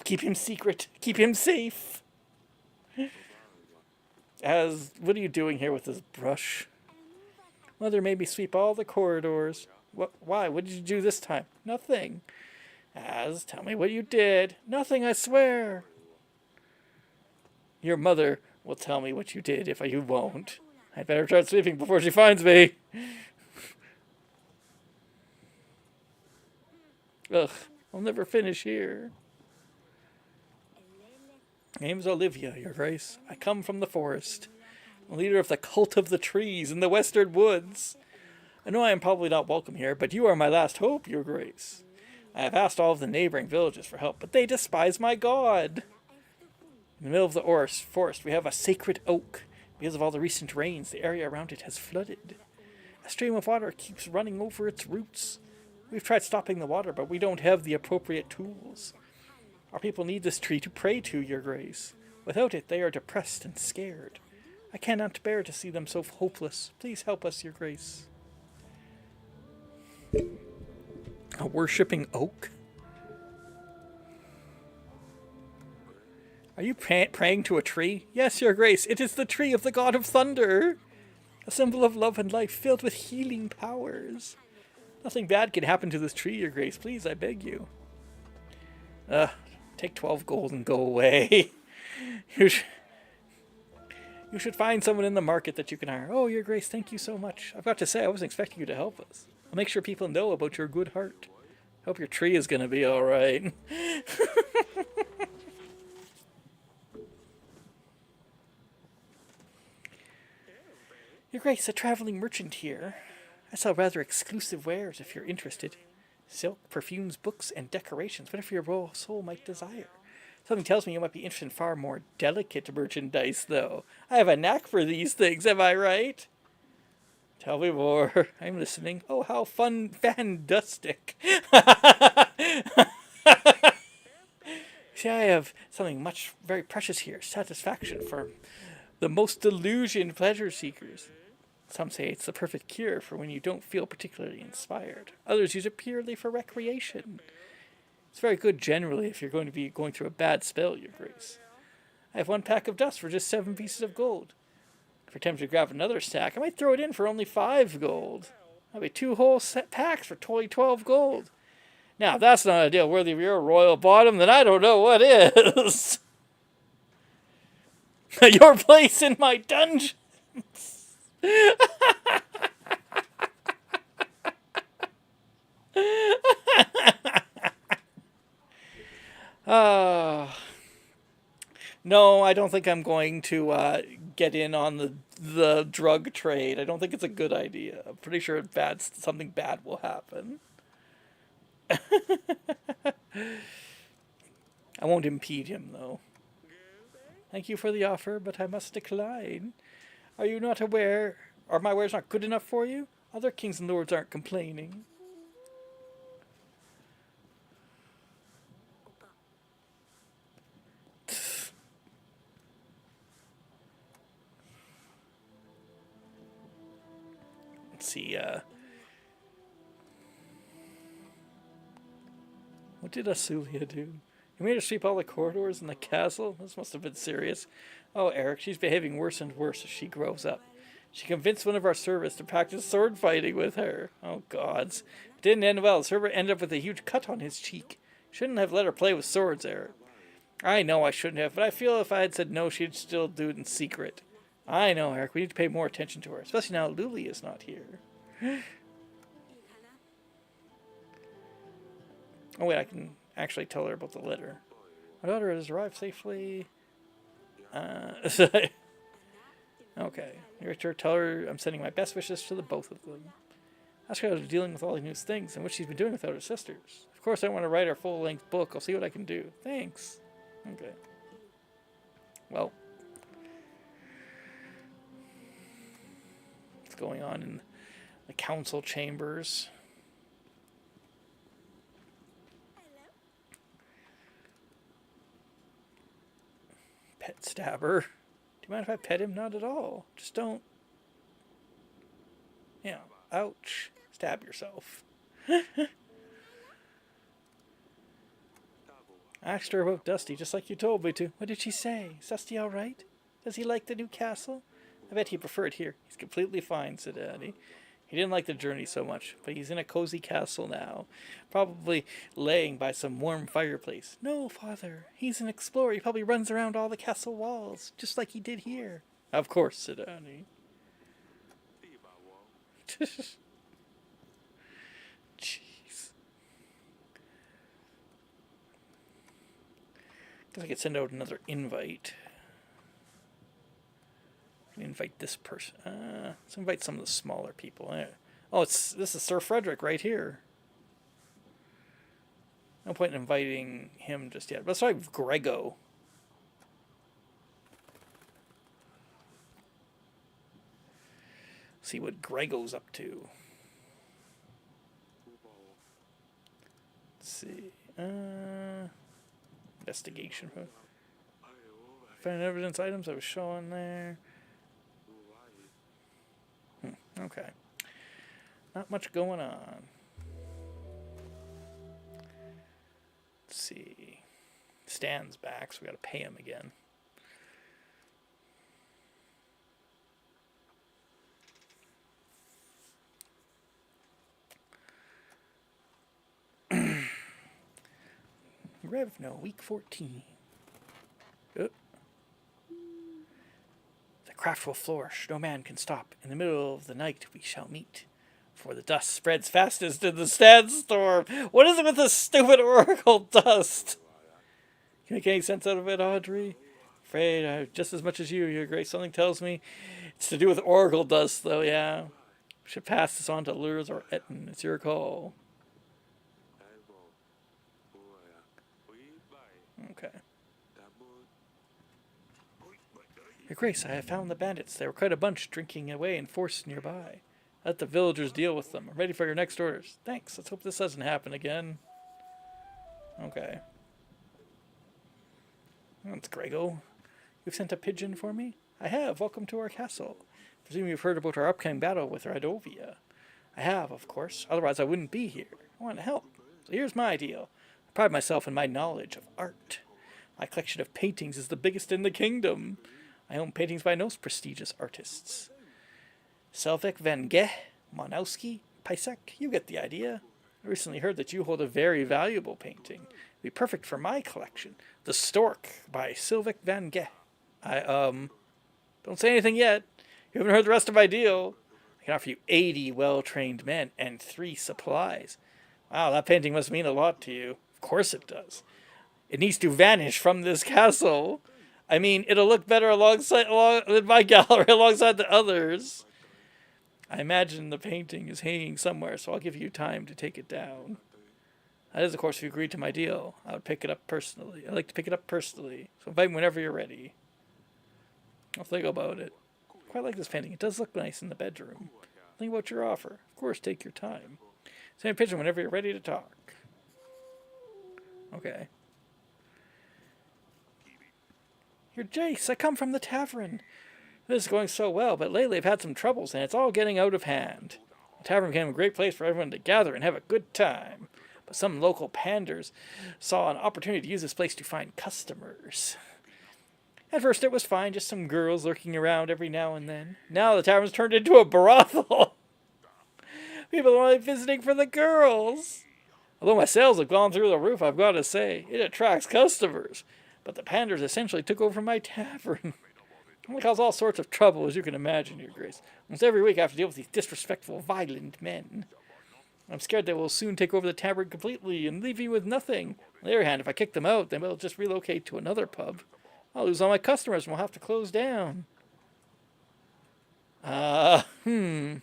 Keep him secret. Keep him safe. What are you doing here with this brush? Mother made me sweep all the corridors. What? Why? What did you do this time? Nothing. Tell me what you did. Nothing, I swear. Your mother will tell me what you did if you won't. I'd better start sweeping before she finds me. Ugh, I'll never finish here. My name is Olivia, Your Grace. I come from the forest. I'm the leader of the cult of the trees in the western woods. I know I am probably not welcome here, but you are my last hope, Your Grace. I have asked all of the neighboring villages for help, but they despise my god. In the middle of the forest, we have a sacred oak. Because of all the recent rains, the area around it has flooded. A stream of water keeps running over its roots. We've tried stopping the water, but we don't have the appropriate tools. Our people need this tree to pray to, Your Grace. Without it, they are depressed and scared. I cannot bear to see them so hopeless. Please help us, Your Grace. A worshipping oak? Are you praying to a tree? Yes, Your Grace, it is the tree of the god of thunder. A symbol of love and life filled with healing powers. Nothing bad can happen to this tree, Your Grace. Please, I beg you. Take 12 gold and go away. You should find someone in the market that you can hire. Oh, Your Grace, thank you so much. I've got to say, I wasn't expecting you to help us. I'll make sure people know about your good heart. Hope your tree is going to be all right. Your Grace, a traveling merchant here. I sell rather exclusive wares if you're interested. Silk, perfumes, books, and decorations, whatever your royal soul might desire. Something tells me you might be interested in far more delicate merchandise, though. I have a knack for these things, am I right? Tell me more. I'm listening. Oh, how fantastic. See, I have something very precious here. Satisfaction for the most delusioned pleasure seekers. Some say it's the perfect cure for when you don't feel particularly inspired. Others use it purely for recreation. It's very good generally if you're going to be going through a bad spell, Your Grace. I have 1 pack of dust for just 7 pieces of gold. If you're tempted to grab another stack, I might throw it in for only 5 gold. That'll be 2 whole packs for 12 gold. Now, if that's not a deal worthy of your royal bottom, then I don't know what is. Your place in my dungeon. No, I don't think I'm going to get in on the drug trade. I don't think it's a good idea. I'm pretty sure something bad will happen. I won't impede him, though. Thank you for the offer, but I must decline. Are you not aware? Are my wares not good enough for you? Other kings and lords aren't complaining. Let's see, what did Asulia do? You made her sweep all the corridors in the castle? This must have been serious. Oh, Eric, she's behaving worse and worse as she grows up. She convinced one of our servants to practice sword fighting with her. Oh, gods. It didn't end well. The servant ended up with a huge cut on his cheek. Shouldn't have let her play with swords, Eric. I know I shouldn't have, but I feel if I had said no, she'd still do it in secret. I know, Eric. We need to pay more attention to her, especially now Luli is not here. Oh, wait, I can actually tell her about the letter. My daughter has arrived safely. Okay. Director, tell her I'm sending my best wishes to the both of them. Ask her how she's dealing with all these new things and what she's been doing without her sisters. Of course, I want to write her full-length book. I'll see what I can do. Thanks. Okay. Well. What's going on in the council chambers? stabber. Do you mind if I pet him? Not at all. Just don't... Yeah. Ouch. Stab yourself. I asked her about Dusty, just like you told me to. What did she say? Is Dusty all right? Does he like the new castle? I bet he'd prefer it here. He's completely fine, said Daddy. He didn't like the journey so much, but he's in a cozy castle now, probably laying by some warm fireplace. No, Father, he's an explorer. He probably runs around all the castle walls, just like he did here. Of course, said Annie. Jeez. Guess I could send out another invite. Invite this person. Let's invite some of the smaller people. Oh, this is Sir Frederick right here. No point in inviting him just yet. Let's try Grego. See what Grego's up to. Let's see. Investigation. Find evidence items I was showing there. Okay. Not much going on. Let's see. Stan's back, so we gotta pay him again. Revno, week 14. Oh. The craft will flourish, no man can stop. In the middle of the night we shall meet. For the dust spreads fastest in the sandstorm. What is it with this stupid oracle dust? Can you make any sense out of it, Audrey? Afraid just as much as you, Your Grace. Something tells me it's to do with oracle dust, though, yeah. We should pass this on to Lures or Etten. It's your call. Okay. Your Grace, I have found the bandits. They were quite a bunch drinking away in force nearby. Let the villagers deal with them. I'm ready for your next orders. Thanks. Let's hope this doesn't happen again. Okay. That's Grego. You've sent a pigeon for me? I have. Welcome to our castle. I presume you've heard about our upcoming battle with Radovia. I have, of course. Otherwise I wouldn't be here. I want to help. So here's my deal. I pride myself in my knowledge of art. My collection of paintings is the biggest in the kingdom. I own paintings by most prestigious artists. Selvik van Gogh, Monowski, Pisek, you get the idea. I recently heard that you hold a very valuable painting. It'd be perfect for my collection. The Stork by Selvik van Gogh. Don't say anything yet. You haven't heard the rest of my deal. I can offer you 80 well-trained men and 3 supplies. Wow, that painting must mean a lot to you. Of course it does. It needs to vanish from this castle. I mean, it'll look better in my gallery alongside the others. I imagine the painting is hanging somewhere, so I'll give you time to take it down. That is, of course, if you agreed to my deal. I would pick it up personally. I'd like to pick it up personally, so invite me whenever you're ready. I'll think about it. I quite like this painting. It does look nice in the bedroom. Think about your offer. Of course, take your time. Send me a picture whenever you're ready to talk. Okay. You're Jace. I come from the tavern. This is going so well, but lately I've had some troubles, and it's all getting out of hand. The tavern became a great place for everyone to gather and have a good time. But some local panders saw an opportunity to use this place to find customers. At first it was fine, just some girls lurking around every now and then. Now the tavern's turned into a brothel. People are only visiting for the girls. Although my sales have gone through the roof, I've got to say, it attracts customers. But the panders essentially took over my tavern. It caused all sorts of trouble, as you can imagine, Your Grace. Almost every week I have to deal with these disrespectful, violent men. I'm scared they will soon take over the tavern completely and leave me with nothing. On the other hand, if I kick them out, then they'll just relocate to another pub. I'll lose all my customers and we'll have to close down. You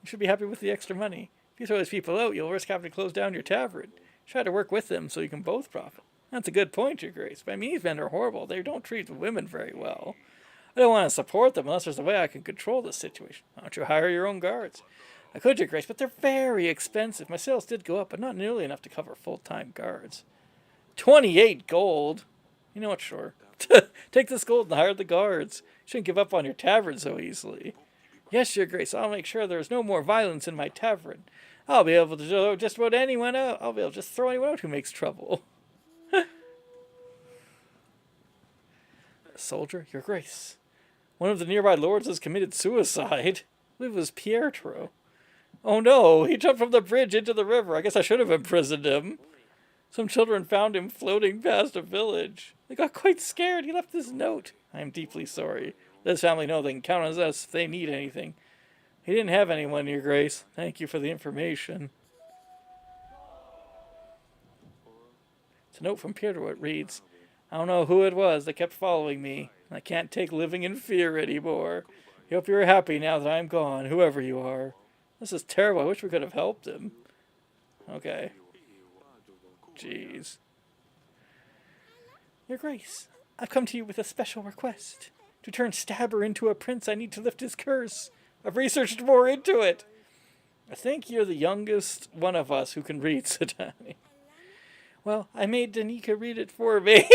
should be happy with the extra money. If you throw these people out, you'll risk having to close down your tavern. Try to work with them so you can both profit. That's a good point, Your Grace. But I mean, these men are horrible. They don't treat the women very well. I don't want to support them unless there's a way I can control this situation. Why don't you hire your own guards? I could, Your Grace, but they're very expensive. My sales did go up, but not nearly enough to cover full-time guards. 28 gold. You know what, sure. Take this gold and hire the guards. You shouldn't give up on your tavern so easily. Yes, your grace, I'll make sure there's no more violence in my tavern. I'll be able to throw just about anyone out. I'll be able to just throw anyone out who makes trouble. Soldier, your grace. One of the nearby lords has committed suicide. I believe it was Pietro. Oh no, he jumped from the bridge into the river. I guess I should have imprisoned him. Some children found him floating past a village. They got quite scared. He left this note. I am deeply sorry. Let his family know they can count on us if they need anything. He didn't have anyone, your grace. Thank you for the information. It's a note from Pietro. It reads, I don't know who it was that kept following me. I can't take living in fear anymore. I hope you're happy now that I'm gone, whoever you are. This is terrible. I wish we could have helped him. Okay. Jeez. Your grace, I've come to you with a special request. To turn Stabber into a prince, I need to lift his curse. I've researched more into it. I think you're the youngest one of us who can read, Satani. Well, I made Danica read it for me.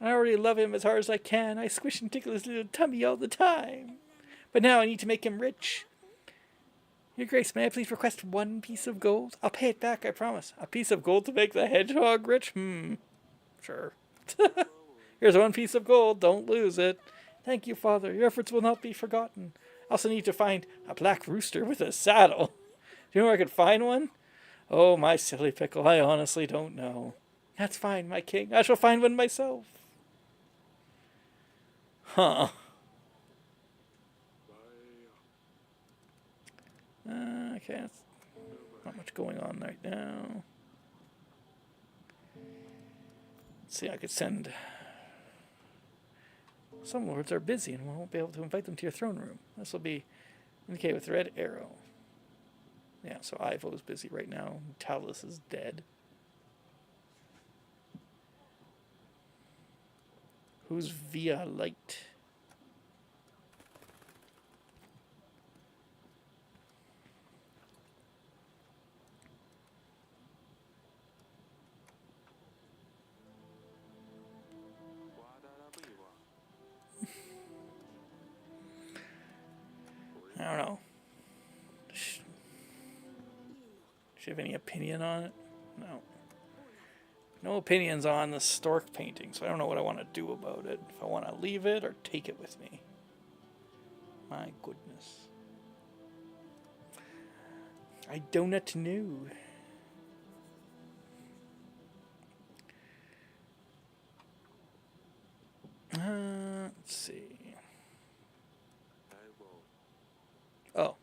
I already love him as hard as I can. I squish and tickle his little tummy all the time. But now I need to make him rich. Your grace, may I please request 1 piece of gold? I'll pay it back, I promise. A piece of gold to make the hedgehog rich? Sure. Here's 1 piece of gold. Don't lose it. Thank you, Father. Your efforts will not be forgotten. I also need to find a black rooster with a saddle. Do you know where I could find one? Oh, my silly pickle. I honestly don't know. That's fine, my king. I shall find one myself. Huh. Okay, that's not much going on right now. Let's see, I could send... Some lords are busy and we won't be able to invite them to your throne room. This will be indicated with red arrow. Yeah, so Ivo is busy right now. Talus is dead. Who's Via Light? I don't know. Does she have any opinion on it? No. No opinions on the stork painting, so I don't know what I want to do about it. If I want to leave it or take it with me. My goodness. I do not know. Let's see. Oh.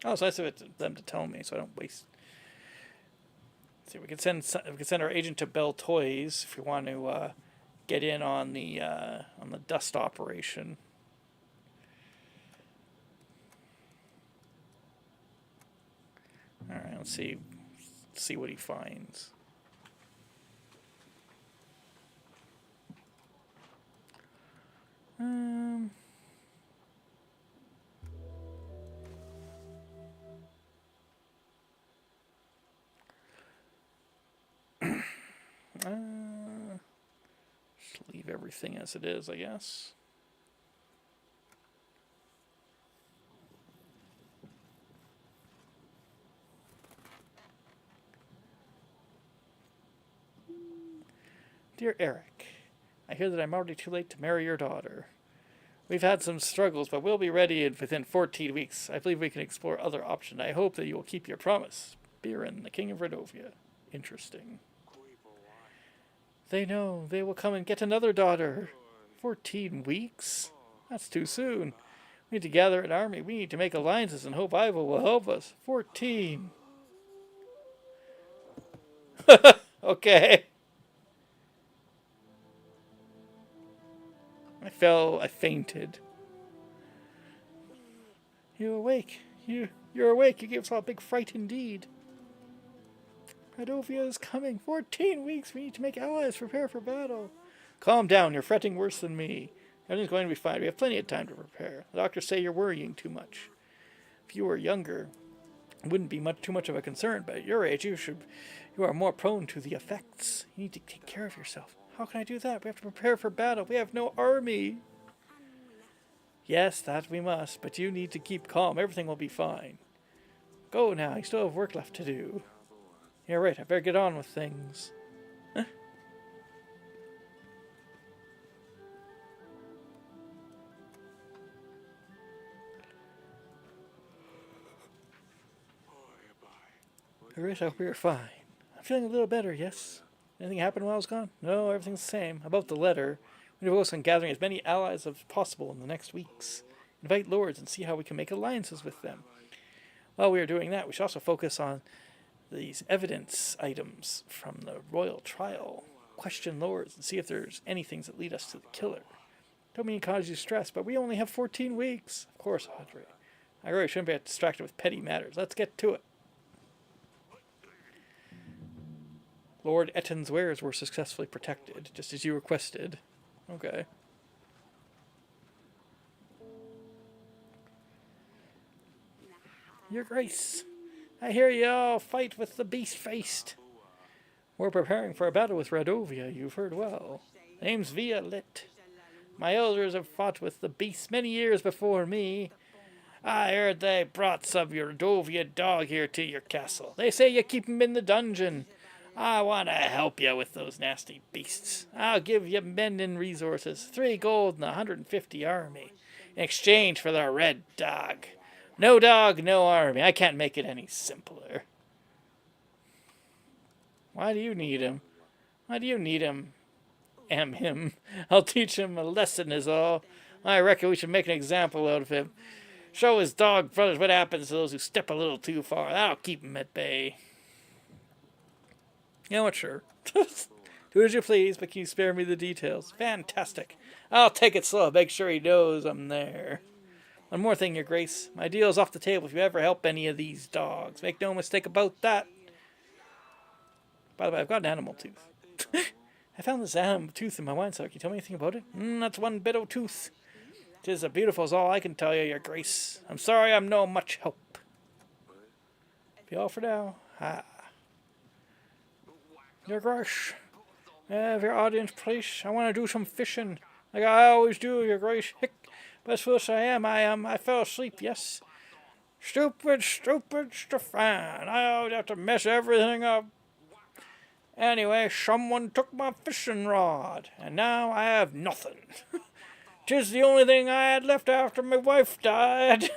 Oh, so nice of them to tell me, so I don't waste. Let's see, we could send our agent to Bell Toys if we want to get in on the dust operation. All right, let's see what he finds. Just leave everything as it is, I guess. Dear Eric, I hear that I'm already too late to marry your daughter. We've had some struggles, but we'll be ready within 14 weeks. I believe we can explore other options. I hope that you will keep your promise. Biren, the King of Redovia. Interesting. They know. They will come and get another daughter. 14 weeks? That's too soon. We need to gather an army. We need to make alliances and hope Ivo will help us. 14. Okay. I fainted. You're awake. You're awake. You gave us all a big fright indeed. Redovia is coming. 14 weeks. We need to make allies. Prepare for battle. Calm down. You're fretting worse than me. Everything's going to be fine. We have plenty of time to prepare. The doctors say you're worrying too much. If you were younger, it wouldn't be too much of a concern. But at your age, you You are more prone to the effects. You need to take care of yourself. How can I do that? We have to prepare for battle. We have no army. Yes, that we must, but you need to keep calm. Everything will be fine. Go now. You still have work left to do. You're right. I better get on with things. Huh? Alright, I hope you're fine. I'm feeling a little better, yes? Anything happened while I was gone? No, everything's the same. About the letter, we need to focus on gathering as many allies as possible in the next weeks. Invite lords and see how we can make alliances with them. While we are doing that, we should also focus on these evidence items from the royal trial. Question lords and see if there's any things that lead us to the killer. Don't mean to cause you stress, but we only have 14 weeks. Of course, Audrey. I really shouldn't be distracted with petty matters. Let's get to it. Lord Etton's wares were successfully protected, just as you requested. Okay. Your Grace, I hear you all fight with the beast-faced. We're preparing for a battle with Radovia, you've heard well. Name's Via Lit. My elders have fought with the beasts many years before me. I heard they brought some Radovia dog here to your castle. They say you keep him in the dungeon. I want to help you with those nasty beasts. I'll give you men and resources, 3 gold and 150 army, in exchange for the red dog. No dog, no army. I can't make it any simpler. Why do you need him? Why do you need him? Him. I'll teach him a lesson is all. I reckon we should make an example out of him. Show his dog brothers what happens to those who step a little too far. That'll keep him at bay. You know what, sure. Do as you please, but can you spare me the details? Fantastic. I'll take it slow. Make sure he knows I'm there. One more thing, Your Grace. My deal's off the table if you ever help any of these dogs. Make no mistake about that. By the way, I've got an animal tooth. I found this animal tooth in my wine cellar. Can you tell me anything about it? That's one bit of tooth. 'Tis as beautiful as all I can tell you, Your Grace. I'm sorry I'm no much help. Be all for now. Ha. Your Grace, have your audience, please. I want to do some fishing, like I always do, Your Grace. Hick, but as foolish as I am, I fell asleep, yes. Stupid Stefan. I always have to mess everything up. Anyway, someone took my fishing rod, and now I have nothing. 'Tis the only thing I had left after my wife died.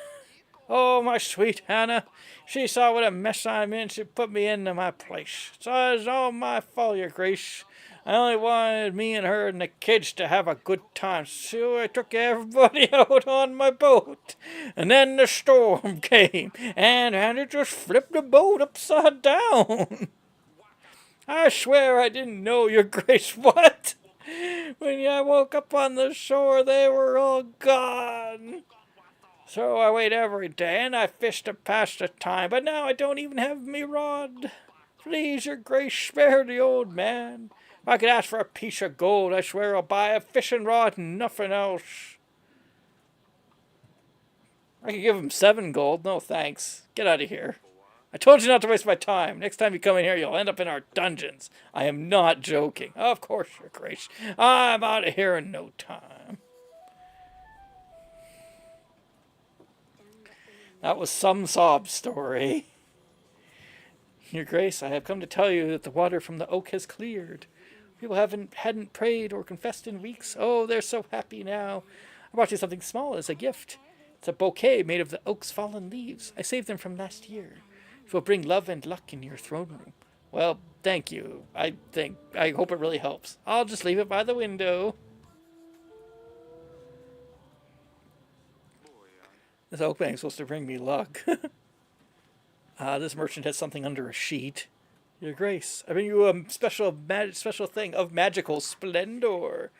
Oh, my sweet Hannah. She saw what a mess I'm in. She put me into my place. So it's all my fault, Your Grace. I only wanted me and her and the kids to have a good time. So I took everybody out on my boat. And then the storm came. And it just flipped the boat upside down. I swear I didn't know, Your Grace. What? When I woke up on the shore, they were all gone. So I wait every day, and I fish to pass the time, but now I don't even have me rod. Please, Your Grace, spare the old man. If I could ask for a piece of gold, I swear I'll buy a fishing rod and nothing else. I could give him 7 gold. No, thanks. Get out of here. I told you not to waste my time. Next time you come in here, you'll end up in our dungeons. I am not joking. Of course, Your Grace. I'm out of here in no time. That was some sob story. Your Grace, I have come to tell you that the water from the oak has cleared. People hadn't prayed or confessed in weeks. Oh, they're so happy now. I brought you something small as a gift. It's a bouquet made of the oak's fallen leaves. I saved them from last year. It will bring love and luck in your throne room. Well, thank you. I hope it really helps. I'll just leave it by the window. This oak bank's supposed to bring me luck. This merchant has something under a sheet. Your Grace, I bring you a special thing of magical splendor.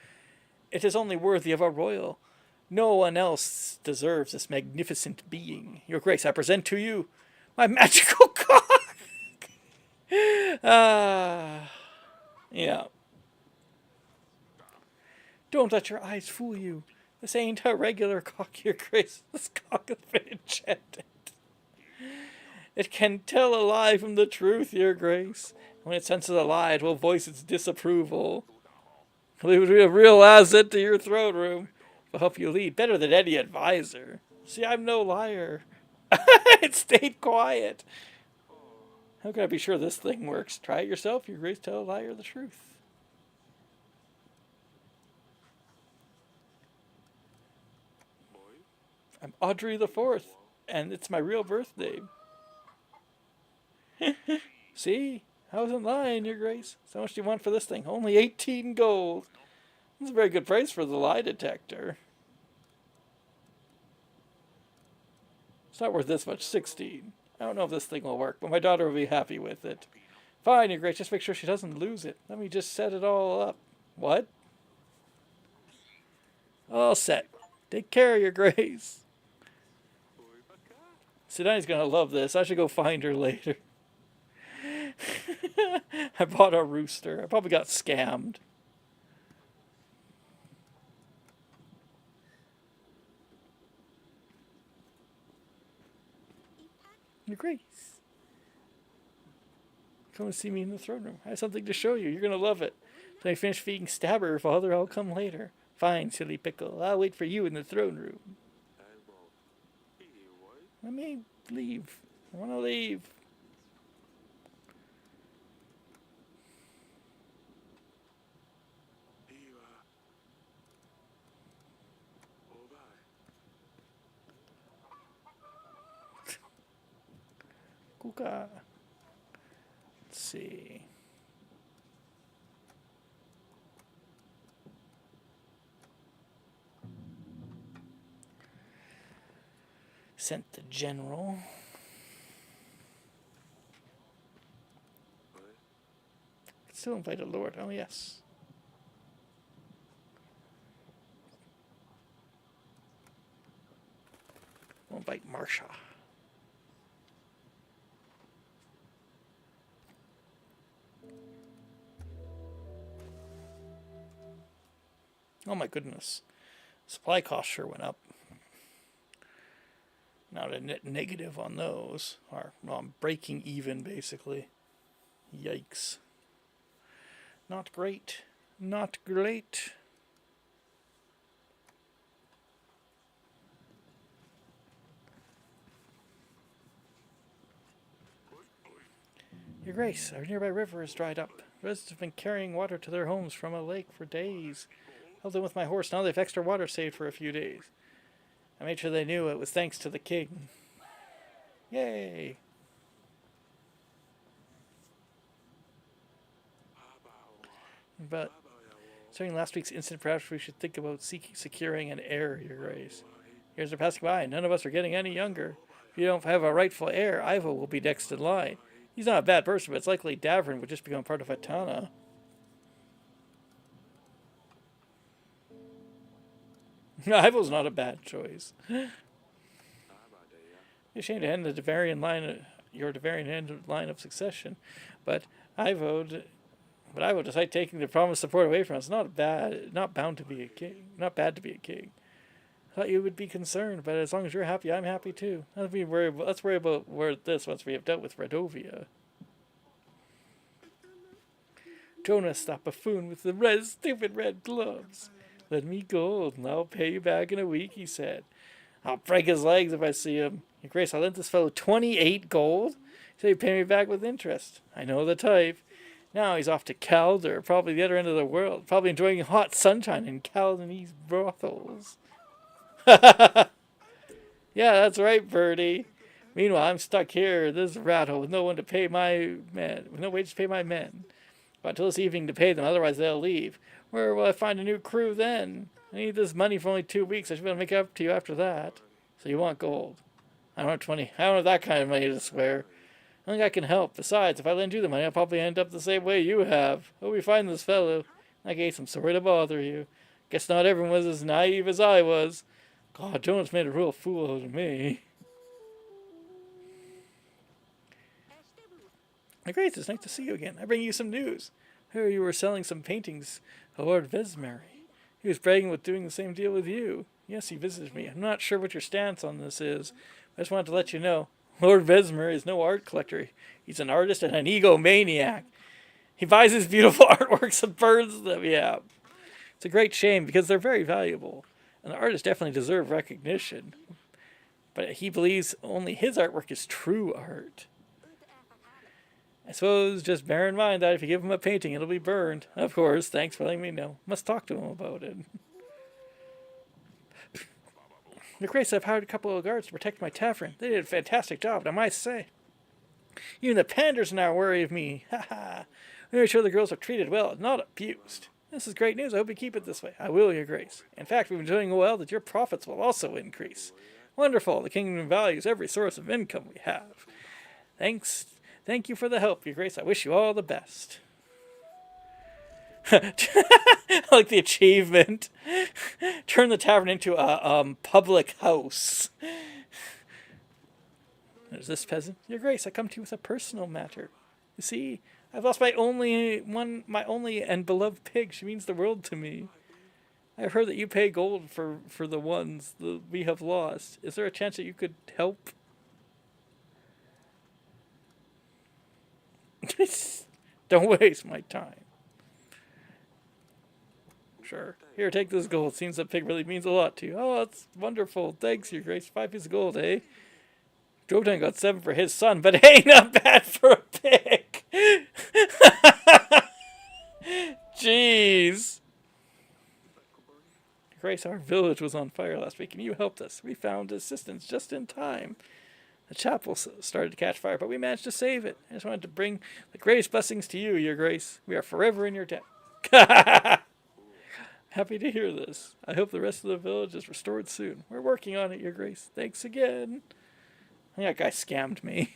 It is only worthy of a royal. No one else deserves this magnificent being. Your Grace, I present to you my magical cock. Yeah. Don't let your eyes fool you. This ain't a regular cock, Your Grace. This cock has been enchanted. It can tell a lie from the truth, your grace. When it senses a lie, it will voice its disapproval. It will be a real asset to your throne room. It will help you lead better than any advisor. See, I'm no liar. It stayed quiet. How can I be sure this thing works? Try it yourself, your grace. Tell a liar the truth. I'm Audrey the Fourth, and it's my real birth name. See? I wasn't lying, your grace. So much do you want for this thing? Only 18 gold. That's a very good price for the lie detector. It's not worth this much, 16. I don't know if this thing will work, but my daughter will be happy with it. Fine, your grace, just make sure she doesn't lose it. Let me just set it all up. What? All set. Take care, your grace. Sidani's gonna love this. I should go find her later. I bought a rooster. I probably got scammed. Your grace. Come and see me in the throne room. I have something to show you. You're gonna love it. When I finish feeding Stabber, father, I'll come later. Fine, silly pickle. I'll wait for you in the throne room. Let me leave. I want to leave. Kuka. Let's see. Sent the general. Still invite a lord. Oh, yes. We'll invite Marsha. Oh my goodness. Supply costs sure went up. Not a net negative on those. Or, well, I'm breaking even, basically. Yikes. Not great. Not great. Your Grace, our nearby river is dried up. Residents have been carrying water to their homes from a lake for days. Held them with my horse. Now they've extra water saved for a few days. I made sure they knew it was thanks to the king. Yay! But, considering last week's incident, perhaps we should think about securing an heir, Your Grace. Years are passing by, and none of us are getting any younger. If you don't have a rightful heir, Ivo will be next in line. He's not a bad person, but it's likely Davrin would just become part of Atana. Ivo's not a bad choice. It's a shame to end the Davarian line, your Davarian end line of succession, but Ivo decided taking the promised support away from us. Not bound to be a king. Not bad to be a king. I thought you would be concerned, but as long as you're happy, I'm happy too. Let's worry about this once we have dealt with Redovia. Jonas, that buffoon with the stupid red gloves. Let me gold, and I'll pay you back in a week, he said. I'll break his legs if I see him. Your Grace, I lent this fellow 28 gold? He said he'd pay me back with interest. I know the type. Now he's off to Calder, probably the other end of the world, probably enjoying hot sunshine in Caldanese brothels. Yeah, that's right, Birdie. Meanwhile, I'm stuck here, this rattle, with no one to pay my men, with no wage to pay my men. But until this evening to pay them, otherwise they'll leave. Where will I find a new crew then? I need this money for only 2 weeks. I should be able to make it up to you after that. So you want gold? I don't have 20. I don't have that kind of money to spare. I think I can help. Besides, if I lend you the money, I'll probably end up the same way you have. Hope we find this fellow. I gave some sorry to bother you. Guess not everyone was as naive as I was. God, Jonas made a real fool out of me. My Grace, it's nice to see you again. I bring you some news. I heard you were selling some paintings to Lord Vesmary. He was bragging about doing the same deal with you. Yes, he visited me. I'm not sure what your stance on this is. I just wanted to let you know. Lord Vesmer is no art collector. He's an artist and an egomaniac. He buys his beautiful artworks and burns them. Yeah. It's a great shame because they're very valuable. And the artists definitely deserve recognition. But he believes only his artwork is true art. I suppose just bear in mind that if you give him a painting, it'll be burned. Of course, thanks for letting me know. Must talk to him about it. Your Grace, I've hired a couple of guards to protect my tavern. They did a fantastic job, I might say. Even the panders now worry of me. Ha ha. We make sure the girls are treated well, not abused. This is great news. I hope you keep it this way. I will, Your Grace. In fact, we've been doing well that your profits will also increase. Wonderful. The kingdom values every source of income we have. Thanks. Thank you for the help, Your Grace. I wish you all the best. I like the achievement. Turn the tavern into a public house. There's this peasant. Your Grace, I come to you with a personal matter. You see, I've lost my only and beloved pig. She means the world to me. I've heard that you pay gold for the ones that we have lost. Is there a chance that you could help? Don't waste my time. Sure. Here, take this gold. Seems that pig really means a lot to you. Oh, that's wonderful. Thanks, Your Grace. 5 pieces of gold, eh? Jotan got 7 for his son, but hey, not bad for a pig. Jeez. Your Grace, our village was on fire last week, and you helped us. We found assistance just in time. The chapel started to catch fire, but we managed to save it. I just wanted to bring the greatest blessings to you, Your Grace. We are forever in your debt. Happy to hear this. I hope the rest of the village is restored soon. We're working on it, Your Grace. Thanks again. I think that guy scammed me.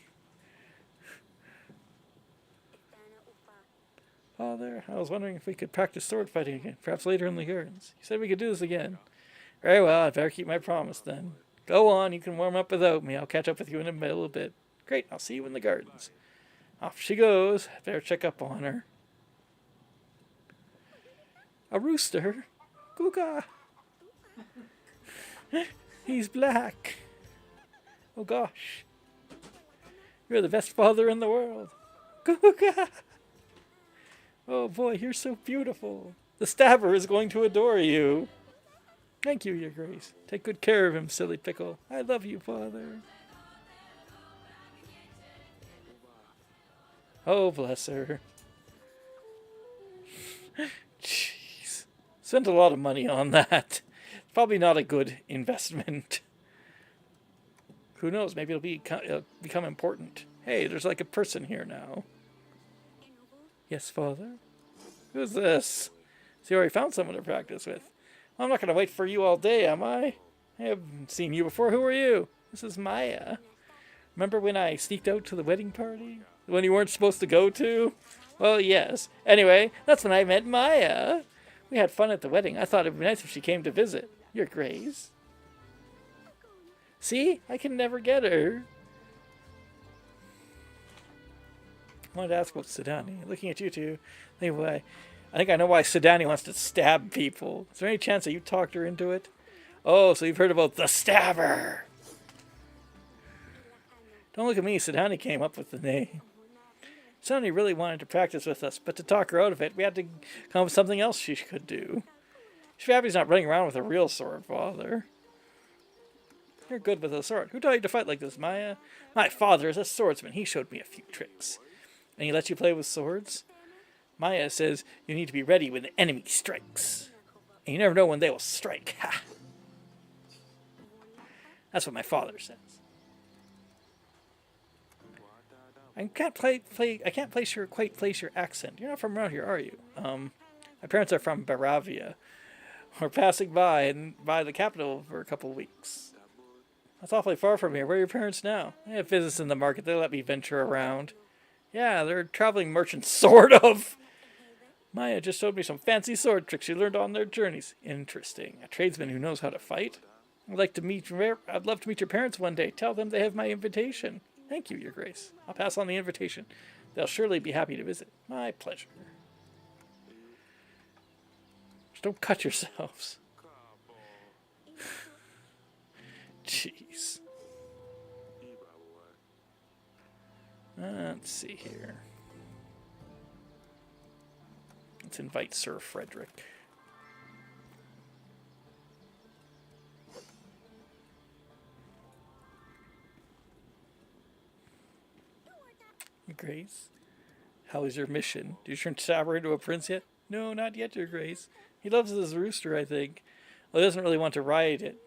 Father, I was wondering if we could practice sword fighting again, perhaps later in the gardens. You said we could do this again. Very well, I'd better keep my promise then. Go on, you can warm up without me. I'll catch up with you in a little bit. Great, I'll see you in the gardens. Off she goes. Better check up on her. A rooster? Kuka! He's black. Oh gosh. You're the best father in the world. Kuka! Oh boy, you're so beautiful. The stabber is going to adore you. Thank you, Your Grace. Take good care of him, silly pickle. I love you, Father. Oh, bless her. Jeez. Spent a lot of money on that. Probably not a good investment. Who knows? Maybe it'll become important. Hey, there's like a person here now. Yes, Father? Who's this? So you already found someone to practice with. I'm not going to wait for you all day, am I? I haven't seen you before. Who are you? This is Maya. Remember when I sneaked out to the wedding party? The one you weren't supposed to go to? Well, yes. Anyway, that's when I met Maya. We had fun at the wedding. I thought it would be nice if she came to visit. Your Grace. See? I can never get her. I wanted to ask about Sidani. Looking at you two, I think I know why Sidani wants to stab people. Is there any chance that you talked her into it? Oh, so you've heard about the Stabber. Don't look at me. Sidani came up with the name. Sidani really wanted to practice with us, but to talk her out of it, we had to come up with something else she could do. She's happy he's not running around with a real sword, Father. You're good with a sword. Who taught you to fight like this, Maya? My father is a swordsman. He showed me a few tricks. And he lets you play with swords? Maya says you need to be ready when the enemy strikes. And you never know when they will strike. Ha! That's what my father says. I can't quite place your accent. You're not from around here, are you? My parents are from Baravia. We're passing by the capital for a couple of weeks. That's awfully far from here. Where are your parents now? They have business in the market. They let me venture around. Yeah, they're traveling merchants, sort of. Maya just showed me some fancy sword tricks she learned on their journeys. Interesting. A tradesman who knows how to fight. I'd love to meet your parents one day. Tell them they have my invitation. Thank you, Your Grace. I'll pass on the invitation. They'll surely be happy to visit. My pleasure. Just don't cut yourselves. Jeez. Let's see here. Let's invite Sir Frederick. Your Grace, how is your mission? Did you turn Sabber into a prince yet? No, not yet, Your Grace. He loves his rooster, I think. Well, he doesn't really want to ride it.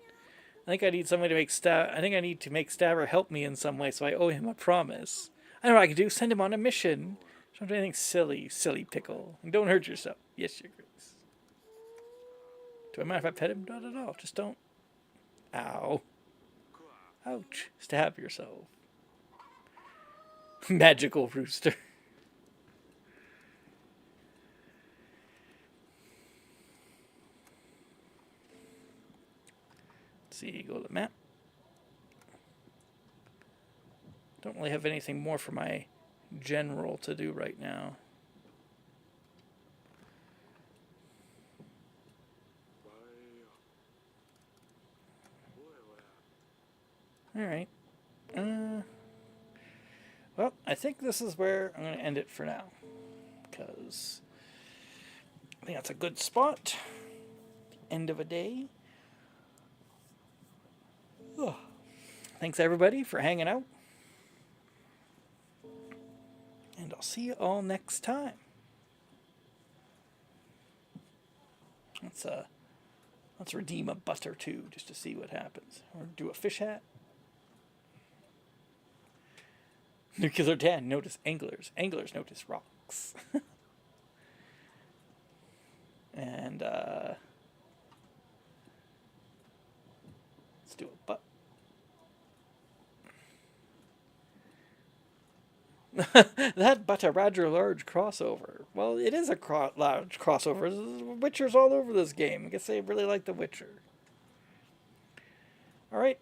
I think I need somebody to make Stabber help me in some way, so I owe him a promise. I know what I can do. Send him on a mission. Don't do anything silly, silly pickle. And don't hurt yourself. Yes, Your Grace. Do I mind if I pet him? Not at all. Just don't. Ow. Ouch. Stab yourself. Magical rooster. Let's see, go to the map. Don't really have anything more for my general to do right now. Alright. Well, I think this is where I'm going to end it for now. Because I think that's a good spot. End of a day. Oh. Thanks, everybody, for hanging out. And I'll see you all next time. Let's redeem a butt or two just to see what happens. Or do a fish hat. Nuclear Dan, notice anglers. Anglers notice rocks. And let's do a butt. That but a rather large crossover. Well, it is a large crossover. There's Witchers all over this game. I guess they really like The Witcher. Alright,